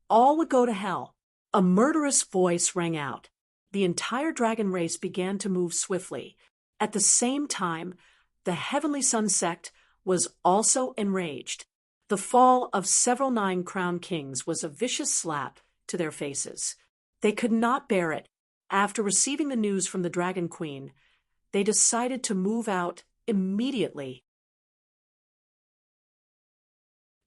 all would go to hell. A murderous voice rang out. The entire dragon race began to move swiftly. At the same time, the Heavenly Sun sect was also enraged. The fall of several 9 crowned kings was a vicious slap to their faces. They could not bear it. After receiving the news from the Dragon Queen, they decided to move out immediately.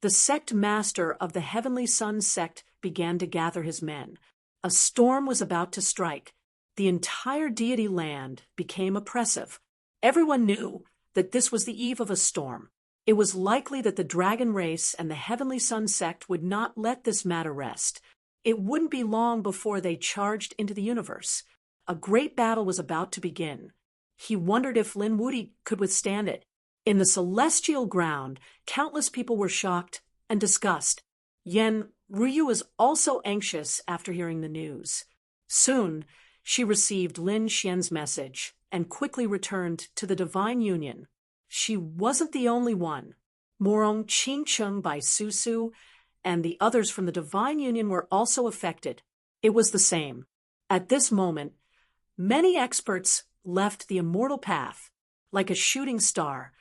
The sect master of the Heavenly Sun sect began to gather his men. A storm was about to strike. The entire deity land became oppressive. Everyone knew that this was the eve of a storm. It was likely that the dragon race and the Heavenly Sun sect would not let this matter rest. It wouldn't be long before they charged into the universe. A great battle was about to begin. He wondered if Lin Woody could withstand it. In the celestial ground, countless people were shocked and disgusted. Yen Ryu was also anxious after hearing the news. Soon, she received Lin Xian's message and quickly returned to the Divine Union. She wasn't the only one. Morong Qingcheng by Susu and the others from the Divine Union were also affected. It was the same. At this moment, many experts left the immortal path. Like a shooting star,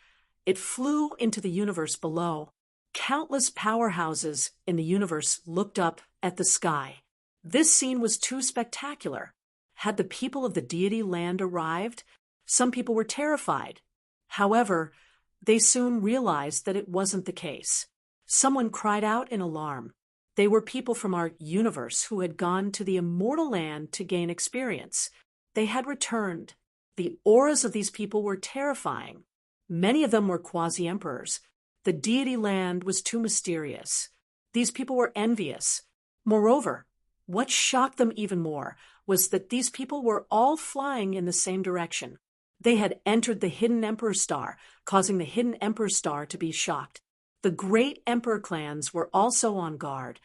it flew into the universe below. Countless powerhouses in the universe looked up at the sky. This scene was too spectacular. Had the people of the deity land arrived? Some people were terrified. However, they soon realized that it wasn't the case. Someone cried out in alarm. They were people from our universe who had gone to the immortal land to gain experience. They had returned. The auras of these people were terrifying. Many of them were quasi-emperors. The deity land was too mysterious. These people were envious. Moreover, what shocked them even more was that these people were all flying in the same direction. They had entered the hidden emperor star, causing the hidden emperor star to be shocked. The great emperor clans were also on guard.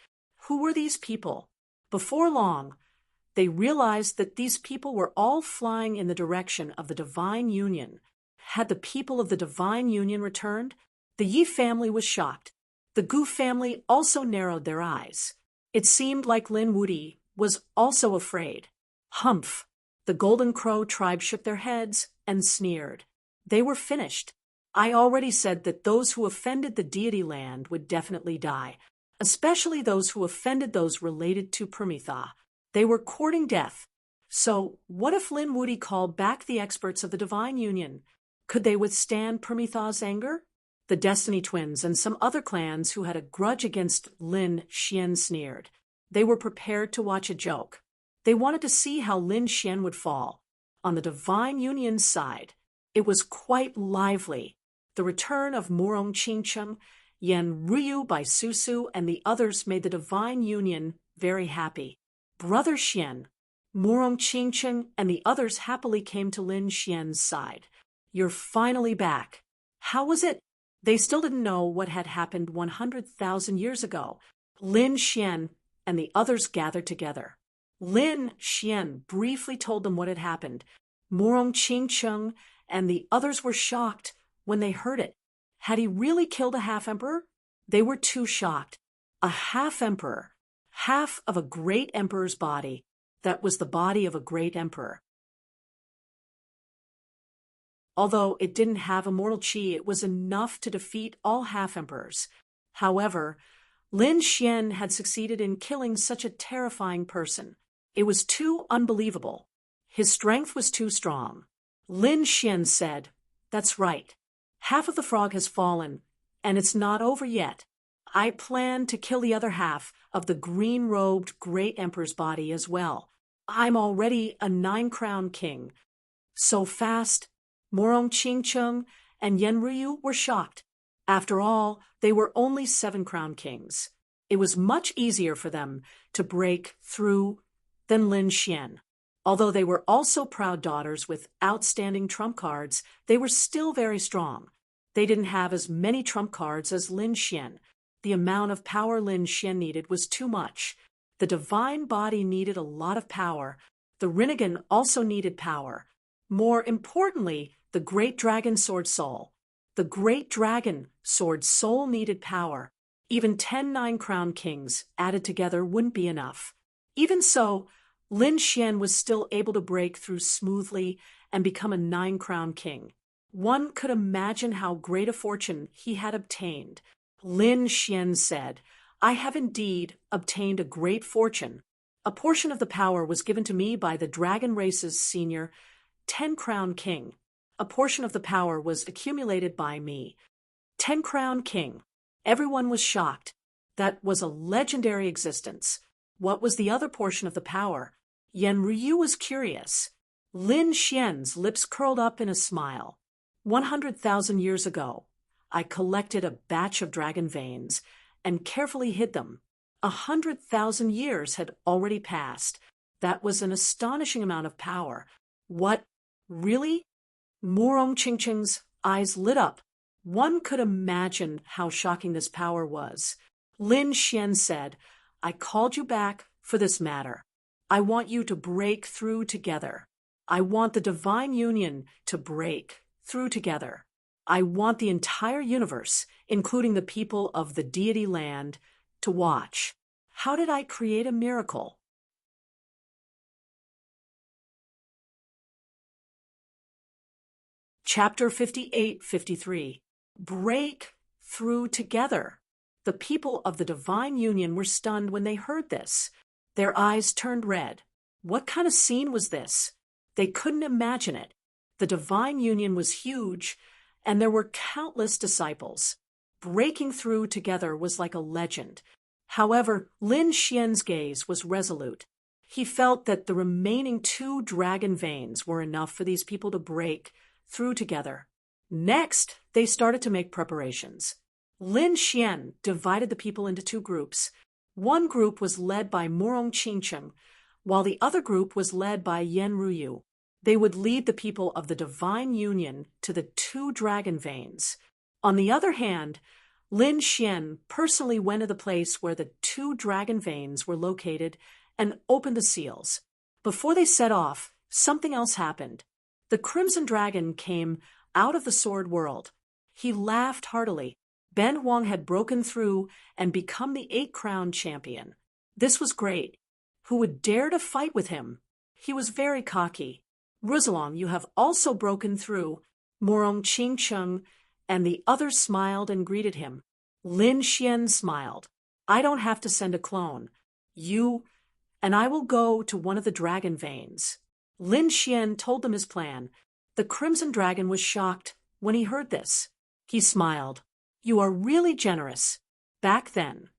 Who were these people? Before long, they realized that these people were all flying in the direction of the divine union. Had the people of the divine union returned? The Yi family was shocked. The Gu family also narrowed their eyes. It seemed like Lin Wudi was also afraid. Humph! The Golden Crow tribe shook their heads and sneered. They were finished. I already said that those who offended the deity land would definitely die, especially those who offended those related to Prometha. They were courting death. So, what if Lin Wudi called back the experts of the divine union? Could they withstand Prometha's anger? The Destiny Twins and some other clans who had a grudge against Lin Xian sneered. They were prepared to watch a joke. They wanted to see how Lin Xian would fall. On the divine union's side, it was quite lively. The return of Murong Qingcheng, Yan Ruyu by Susu, and the others made the divine union very happy. Brother Xian, Murong Qingcheng, and the others happily came to Lin Xian's side. You're finally back. How was it? They still didn't know what had happened 100,000 years ago. Lin Xian and the others gathered together. Lin Xian briefly told them what had happened. Murong Qingcheng and the others were shocked when they heard it. Had he really killed a half-emperor? They were too shocked. A half-emperor, half of a great emperor's body, that was the body of a great emperor. Although it didn't have immortal qi, it was enough to defeat all half-emperors. However, Lin Xian had succeeded in killing such a terrifying person. It was too unbelievable. His strength was too strong. Lin Xian said, "That's right. Half of the frog has fallen, and it's not over yet. I plan to kill the other half of the green-robed great emperor's body as well. I'm already a 9-crown king." So fast, Murong Qingcheng and Yenryu were shocked. After all, they were only 7-crown kings. It was much easier for them to break through than Lin Xian. Although they were also proud daughters with outstanding trump cards, they were still very strong. They didn't have as many trump cards as Lin Xian. The amount of power Lin Xian needed was too much. The divine body needed a lot of power. The Rinnegan also needed power. More importantly, the Great Dragon Sword Soul. The Great Dragon Sword Soul needed power. Even 10 9-crown kings added together wouldn't be enough. Even so, Lin Xian was still able to break through smoothly and become a 9-crown king. One could imagine how great a fortune he had obtained. Lin Xian said, "I have indeed obtained a great fortune. A portion of the power was given to me by the dragon race's senior 10-crown king. A portion of the power was accumulated by me. 10-crown king." Everyone was shocked. That was a legendary existence. What was the other portion of the power? Yenryu was curious. Lin Xian's lips curled up in a smile. 100,000 years ago, I collected a batch of dragon veins and carefully hid them. 100,000 years had already passed. That was an astonishing amount of power. What? Really? Murong Qingcheng's eyes lit up. One could imagine how shocking this power was. Lin Xian said, "I called you back for this matter. I want you to break through together. I want the divine union to break through together. I want the entire universe, including the people of the deity land, to watch. How did I create a miracle?" Chapter 58-53. Break through together. The people of the divine union were stunned when they heard this. Their eyes turned red. What kind of scene was this? They couldn't imagine it. The divine union was huge, and there were countless disciples. Breaking through together was like a legend. However, Lin Xian's gaze was resolute. He felt that the remaining 2 dragon veins were enough for these people to break through together. Next, they started to make preparations. Lin Xian divided the people into 2 groups. One group was led by Murong Qingcheng, while the other group was led by Yan Ruyu. They would lead the people of the divine union to the 2 dragon veins. On the other hand, Lin Xian personally went to the place where the 2 dragon veins were located and opened the seals. Before they set off, something else happened. The Crimson Dragon came out of the sword world. He laughed heartily. Ben Huang had broken through and become the 8-crown champion. This was great. Who would dare to fight with him? He was very cocky. Ruzalong, you have also broken through. Murong Qingcheng and the others smiled and greeted him. Lin Xian smiled. I don't have to send a clone. You and I will go to one of the dragon veins. Lin Xian told them his plan. The Crimson Dragon was shocked when he heard this. He smiled. You are really generous. Back then,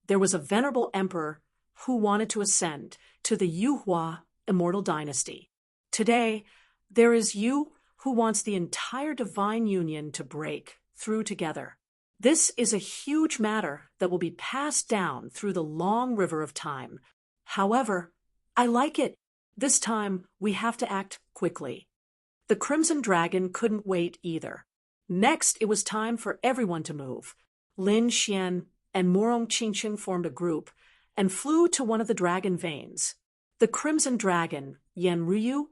there was a venerable emperor who wanted to ascend to the Yuhua immortal dynasty. Today, there is you who wants the entire divine union to break through together. This is a huge matter that will be passed down through the long river of time. However, I like it. This time, we have to act quickly. The Crimson Dragon couldn't wait either. Next, it was time for everyone to move. Lin Xian and Murong Qingcheng formed a group and flew to one of the dragon veins. The Crimson Dragon, Yan Ruyu,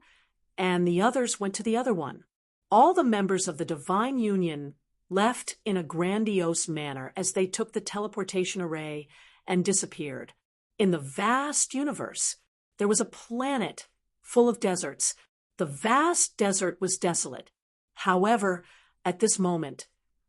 and the others went to the other one. All the members of the divine union left in a grandiose manner as they took the teleportation array and disappeared. In the vast universe, there was a planet full of deserts. The vast desert was desolate. However, at this moment,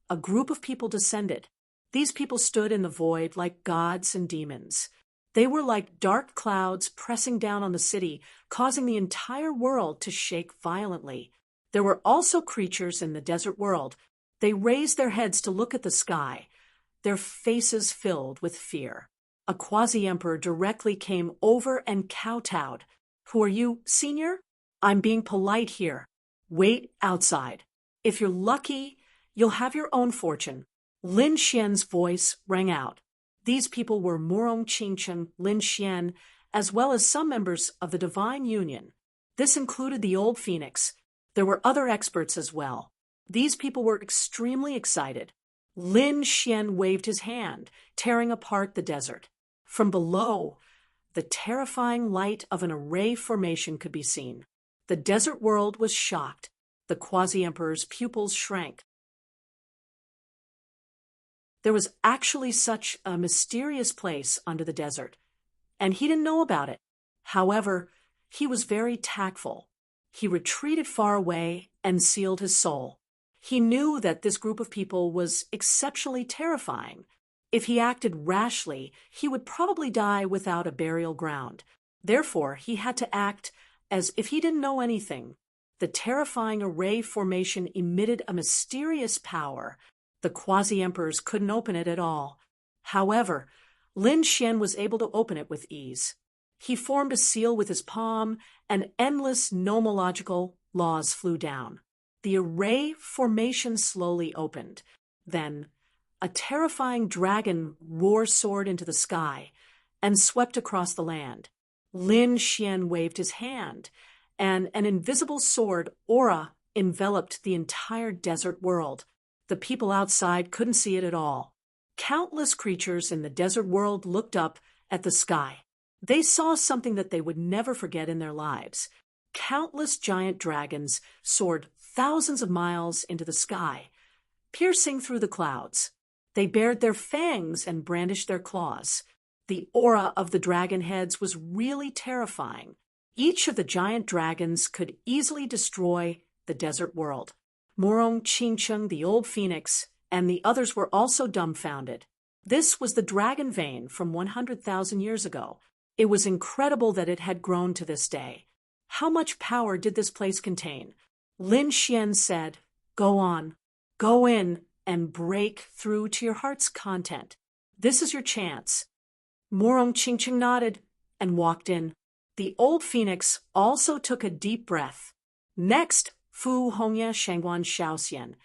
a group of people descended. These people stood in the void like gods and demons. They were like dark clouds pressing down on the city, causing the entire world to shake violently. There were also creatures in the desert world. They raised their heads to look at the sky, their faces filled with fear. A quasi-emperor directly came over and kowtowed. Who are you, senior? I'm being polite here. Wait outside. If you're lucky, you'll have your own fortune. Lin Xian's voice rang out. These people were Murong Qingcheng, Lin Xian, as well as some members of the Divine Union. This included the Old Phoenix. There were other experts as well. These people were extremely excited. Lin Xian waved his hand, tearing apart the desert. From below, the terrifying light of an array formation could be seen. The desert world was shocked. The quasi-emperor's pupils shrank. There was actually such a mysterious place under the desert, and he didn't know about it. However, he was very tactful. He retreated far away and sealed his soul. He knew that this group of people was exceptionally terrifying. If he acted rashly, he would probably die without a burial ground. Therefore, he had to act as if he didn't know anything. The terrifying array formation emitted a mysterious power. The quasi-emperors couldn't open it at all. However, Lin Xian was able to open it with ease. He formed a seal with his palm, and endless nomological laws flew down. The array formation slowly opened. Then, a terrifying dragon soared into the sky and swept across the land. Lin Xian waved his hand, and an invisible sword aura enveloped the entire desert world. The people outside couldn't see it at all. Countless creatures in the desert world looked up at the sky. They saw something that they would never forget in their lives. Countless giant dragons soared thousands of miles into the sky, piercing through the clouds. They bared their fangs and brandished their claws. The aura of the dragon heads was really terrifying. Each of the giant dragons could easily destroy the desert world. Murong Qingcheng, the Old Phoenix, and the others were also dumbfounded. This was the dragon vein from 100,000 years ago. It was incredible that it had grown to this day. How much power did this place contain? Lin Xian said, "Go on, go in and break through to your heart's content. This is your chance." Morong Qingqing nodded and walked in. The old phoenix also took a deep breath. Next, Fu Hongya, Shangguan Shaoxian,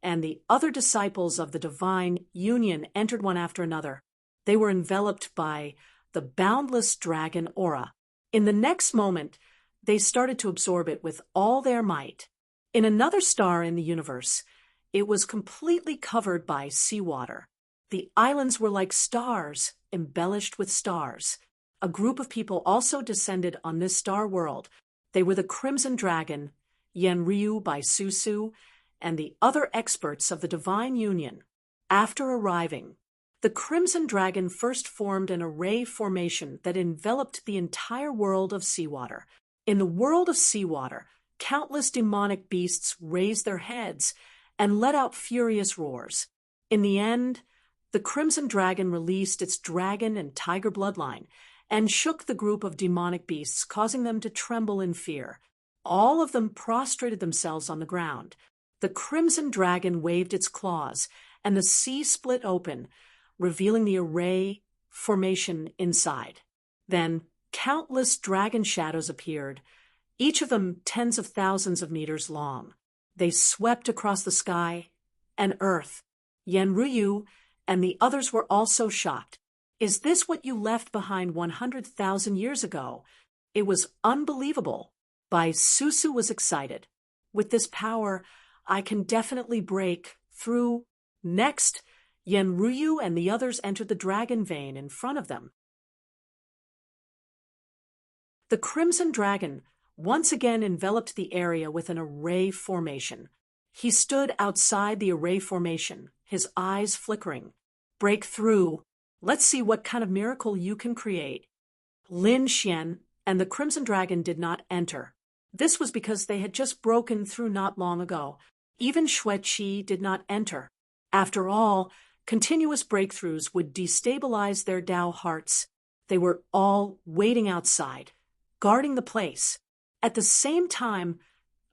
and the other disciples of the divine union entered one after another. They were enveloped by the boundless dragon aura. In the next moment, they started to absorb it with all their might. In another star in the universe, it was completely covered by seawater. The islands were like stars, embellished with stars. A group of people also descended on this star world. They were the Crimson Dragon, Yan Ryu by Su Su, and the other experts of the Divine Union. After arriving, the Crimson Dragon first formed an array formation that enveloped the entire world of seawater. In the world of seawater, countless demonic beasts raised their heads and let out furious roars. In the end, the Crimson Dragon released its dragon and tiger bloodline and shook the group of demonic beasts, causing them to tremble in fear. All of them prostrated themselves on the ground. The Crimson Dragon waved its claws, and the sea split open, revealing the array formation inside. Then countless dragon shadows appeared, each of them tens of thousands of meters long. They swept across the sky and earth. Yan Ruyu and the others were also shocked. "Is this what you left behind 100,000 years ago?" It was unbelievable. Bai Susu was excited. "With this power, I can definitely break through." Next, Yan Ruyu and the others entered the dragon vein in front of them. The Crimson Dragon once again enveloped the area with an array formation. He stood outside the array formation, his eyes flickering. "Break through. Let's see what kind of miracle you can create." Lin Xian and the Crimson Dragon did not enter. This was because they had just broken through not long ago. Even Xueqi did not enter. After all, continuous breakthroughs would destabilize their Tao hearts. They were all waiting outside, guarding the place. At the same time,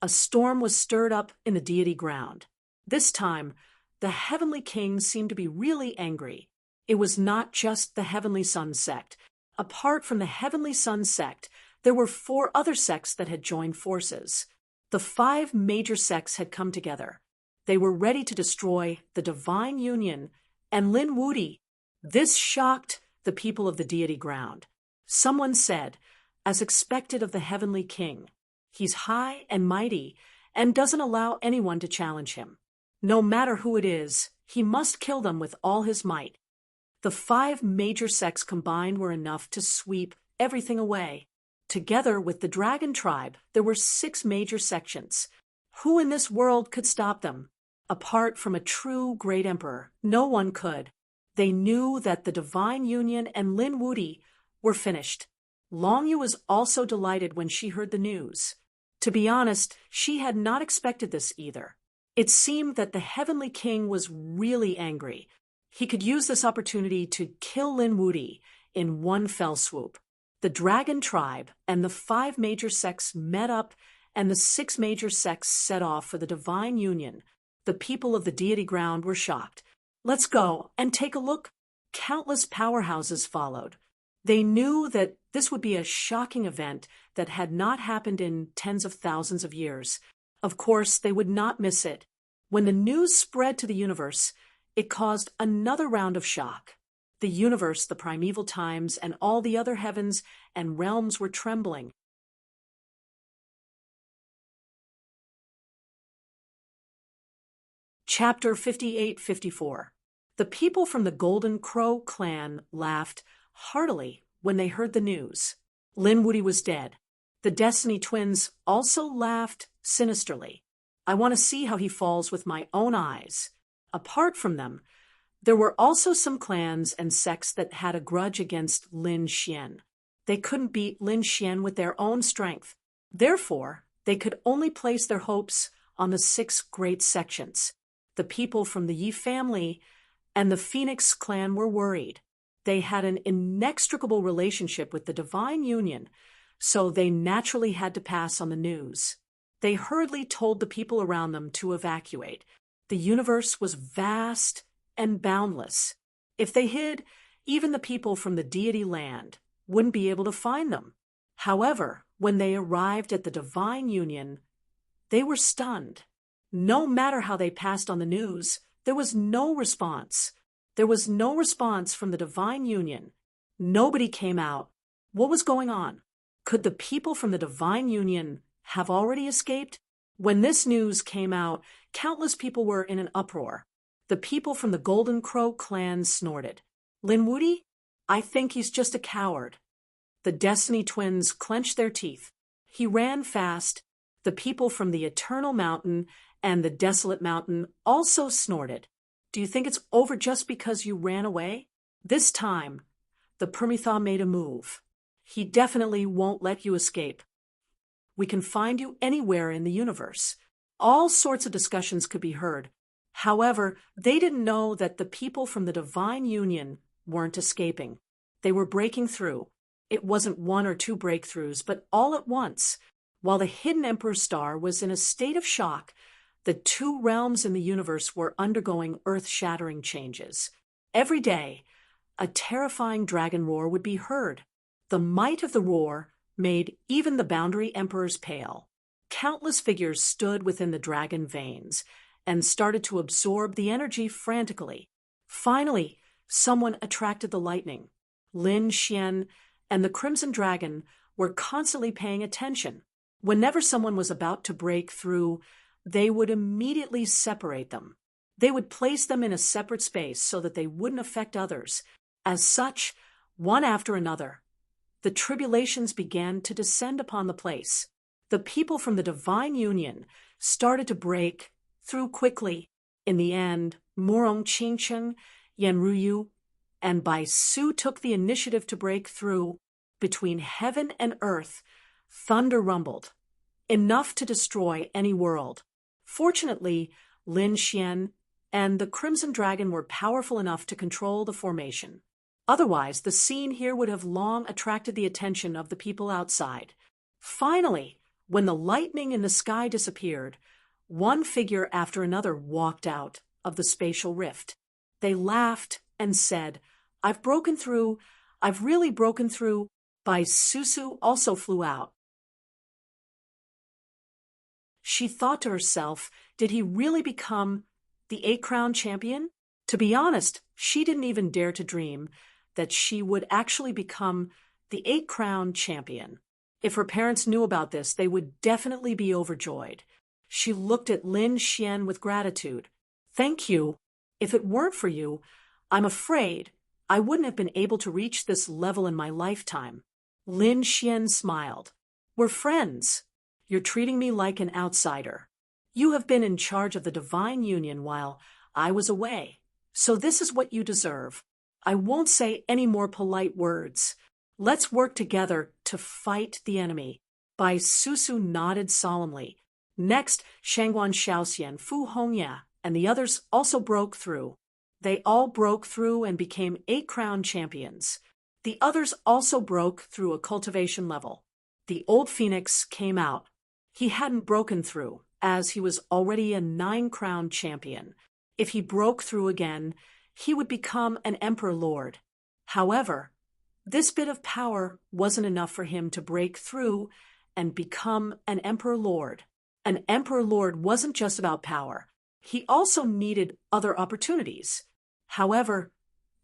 a storm was stirred up in the deity ground. This time, the Heavenly King seemed to be really angry. It was not just the Heavenly Sun sect. Apart from the Heavenly Sun sect, there were 4 other sects that had joined forces. The 5 major sects had come together. They were ready to destroy the Divine Union and Lin Wudi. This shocked the people of the deity ground. Someone said, as expected of the Heavenly King, "He's high and mighty and doesn't allow anyone to challenge him. No matter who it is, he must kill them with all his might." The 5 major sects combined were enough to sweep everything away. Together with the Dragon Tribe, there were 6 major sections. Who in this world could stop them? Apart from a true great emperor, no one could. They knew that the Divine Union and Lin Wudi were finished. Long Yu was also delighted when she heard the news. To be honest, she had not expected this either. It seemed that the Heavenly King was really angry. He could use this opportunity to kill Lin Wudi in one fell swoop. The Dragon Tribe and the 5 major sects met up, and the 6 major sects set off for the Divine Union. The people of the deity ground were shocked. "Let's go and take a look." Countless powerhouses followed. They knew that this would be a shocking event that had not happened in tens of thousands of years. Of course, they would not miss it. When the news spread to the universe, it caused another round of shock. The universe, the primeval times, and all the other heavens and realms were trembling. Chapter 58-54. The people from the Golden Crow clan laughed heartily when they heard the news. Lin Wudi was dead. The Destiny Twins also laughed sinisterly. "I want to see how he falls with my own eyes." Apart from them, there were also some clans and sects that had a grudge against Lin Xian. They couldn't beat Lin Xian with their own strength. Therefore, they could only place their hopes on the 6 great sections. The people from the Yi family, and the Phoenix clan were worried. They had an inextricable relationship with the Divine Union, so they naturally had to pass on the news. They hurriedly told the people around them to evacuate. The universe was vast and boundless. If they hid, even the people from the deity land wouldn't be able to find them. However, when they arrived at the Divine Union, they were stunned. No matter how they passed on the news, there was no response. There was no response from the Divine Union. Nobody came out. What was going on? Could the people from the Divine Union have already escaped? When this news came out, countless people were in an uproar. The people from the Golden Crow clan snorted. Linwoody? I think he's just a coward. The Destiny twins clenched their teeth. He ran fast. The people from the Eternal Mountain and the Desolate Mountain also snorted. Do you think it's over just because you ran away? This time, the Permitha made a move. He definitely won't let you escape. We can find you anywhere in the universe. All sorts of discussions could be heard. However, they didn't know that the people from the Divine Union weren't escaping. They were breaking through. It wasn't one or two breakthroughs, but all at once. While the hidden Emperor Star was in a state of shock, the two realms in the universe were undergoing earth-shattering changes. Every day, a terrifying dragon roar would be heard. The might of the roar made even the boundary emperors pale. Countless figures stood within the dragon veins and started to absorb the energy frantically. Finally, someone attracted the lightning. Lin Xian and the Crimson Dragon were constantly paying attention. Whenever someone was about to break through, they would immediately separate them. They would place them in a separate space so that they wouldn't affect others. As such, one after another, the tribulations began to descend upon the place. The people from the Divine Union started to break through quickly. In the end, Murong Qingcheng, Yanruyu, and Bai Su took the initiative to break through. Between heaven and earth, thunder rumbled, enough to destroy any world. Fortunately, Lin Xian and the Crimson Dragon were powerful enough to control the formation. Otherwise, the scene here would have long attracted the attention of the people outside. Finally, when the lightning in the sky disappeared, one figure after another walked out of the spatial rift. They laughed and said, "I've broken through. I've really broken through." Bai Susu also flew out. She thought to herself, did he really become the 8-crown champion? To be honest, she didn't even dare to dream that she would actually become the 8-crown champion. If her parents knew about this, they would definitely be overjoyed. She looked at Lin Xian with gratitude. "Thank you. If it weren't for you, I'm afraid I wouldn't have been able to reach this level in my lifetime." Lin Xian smiled. "We're friends. You're treating me like an outsider. You have been in charge of the Divine Union while I was away, so this is what you deserve. I won't say any more polite words. Let's work together to fight the enemy." Bai Susu nodded solemnly. Next, Shangguan Shaoxian, Fu Hongya, and the others also broke through. They all broke through and became 8-crown champions. The others also broke through a cultivation level. The old Phoenix came out. He hadn't broken through, as he was already a 9-crown champion. If he broke through again, he would become an Emperor Lord. However, this bit of power wasn't enough for him to break through and become an Emperor Lord. An Emperor Lord wasn't just about power. He also needed other opportunities. However,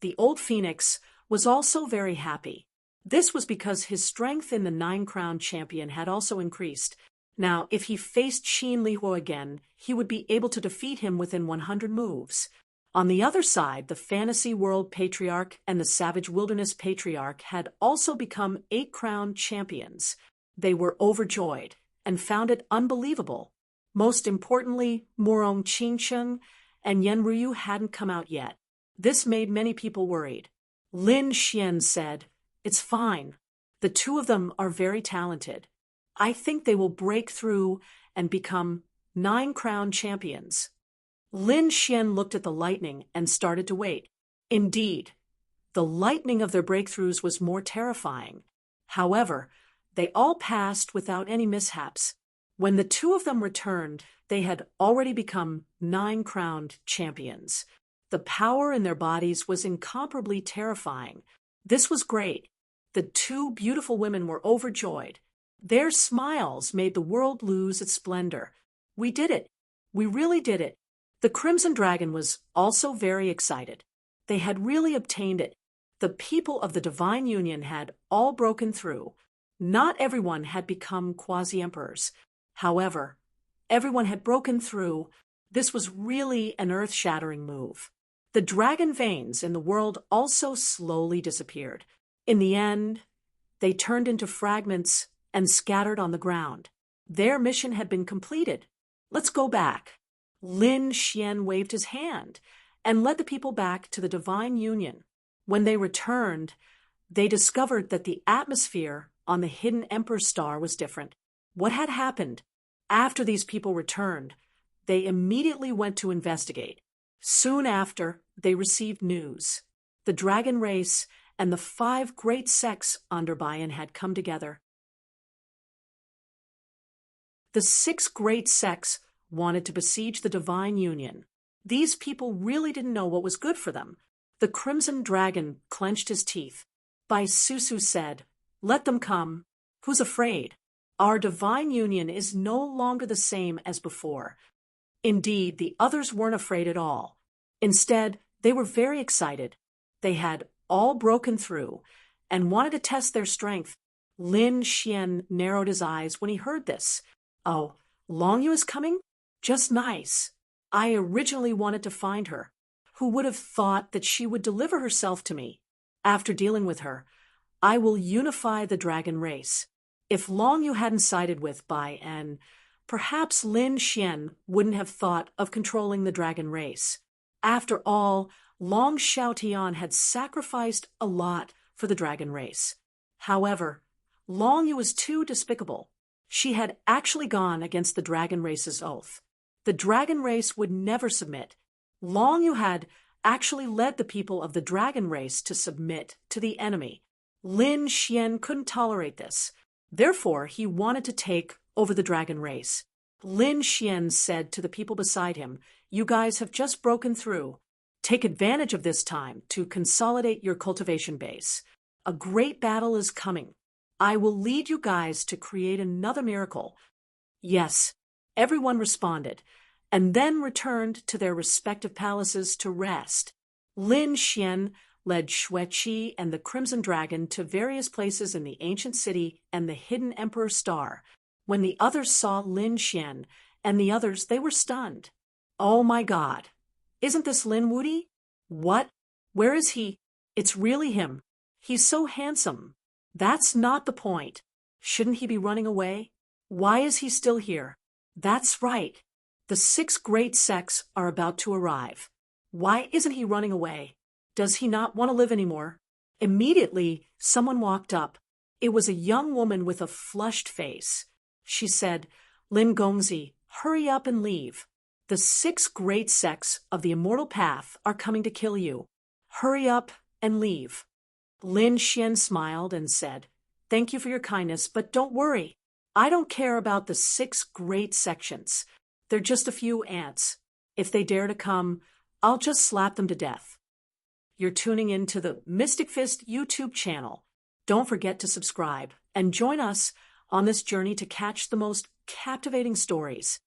the old Phoenix was also very happy. This was because his strength in the 9-crown champion had also increased. Now, if he faced Qin Lihuo again, he would be able to defeat him within 100 moves. On the other side, the Fantasy World Patriarch and the Savage Wilderness Patriarch had also become 8-crown champions. They were overjoyed and found it unbelievable. Most importantly, Murong Qingcheng and Yanruyu hadn't come out yet. This made many people worried. Lin Xian said, "It's fine. The two of them are very talented. I think they will break through and become 9-crown champions." Lin Xian looked at the lightning and started to wait. Indeed, the lightning of their breakthroughs was more terrifying. However, they all passed without any mishaps. When the two of them returned, they had already become 9-crowned champions. The power in their bodies was incomparably terrifying. This was great. The two beautiful women were overjoyed. Their smiles made the world lose its splendor. We did it. We really did it. The Crimson Dragon was also very excited. They had really obtained it. The people of the Divine Union had all broken through. Not everyone had become quasi-emperors. However, everyone had broken through. This was really an earth-shattering move. The dragon veins in the world also slowly disappeared. In the end, they turned into fragments and scattered on the ground. Their mission had been completed. Let's go back. Lin Xian waved his hand and led the people back to the Divine Union. When they returned, they discovered that the atmosphere on the hidden Emperor star was different. What had happened? After these people returned, they immediately went to investigate. Soon after, they received news. The dragon race and the 5 great sects under Bayan had come together. The 6 great sects wanted to besiege the Divine Union. These people really didn't know what was good for them. The Crimson Dragon clenched his teeth. Bai Susu said, "Let them come. Who's afraid? Our Divine Union is no longer the same as before." Indeed, the others weren't afraid at all. Instead, they were very excited. They had all broken through and wanted to test their strength. Lin Xian narrowed his eyes when he heard this. "Oh, Longyu is coming? Just nice. I originally wanted to find her. Who would have thought that she would deliver herself to me? After dealing with her, I will unify the dragon race." If Longyu hadn't sided with Bai En, perhaps Lin Xian wouldn't have thought of controlling the dragon race. After all, Long Xiaotian had sacrificed a lot for the dragon race. However, Longyu was too despicable. She had actually gone against the dragon race's oath. The dragon race would never submit. Longyu had actually led the people of the dragon race to submit to the enemy. Lin Xian couldn't tolerate this. Therefore, he wanted to take over the dragon race. Lin Xian said to the people beside him, "You guys have just broken through. Take advantage of this time to consolidate your cultivation base. A great battle is coming. I will lead you guys to create another miracle." Yes, everyone responded, and then returned to their respective palaces to rest. Lin Xian led Xueqi and the Crimson Dragon to various places in the ancient city and the hidden Emperor star. When the others saw Lin Xian and the others, they were stunned. "Oh my God! Isn't this Lin Wudi? What? Where is he? It's really him. He's so handsome." That's not the point. Shouldn't he be running away? Why is he still here? That's right. The 6 great sects are about to arrive. Why isn't he running away? Does he not want to live anymore? Immediately, someone walked up. It was a young woman with a flushed face. She said, "Lin Gongzi, hurry up and leave. The 6 great sects of the immortal path are coming to kill you. Hurry up and leave." Lin Xian smiled and said, "Thank you for your kindness, but don't worry. I don't care about the 6 great sections. They're just a few ants. If they dare to come, I'll just slap them to death." You're tuning in to the Mystic Fist YouTube channel. Don't forget to subscribe and join us on this journey to catch the most captivating stories.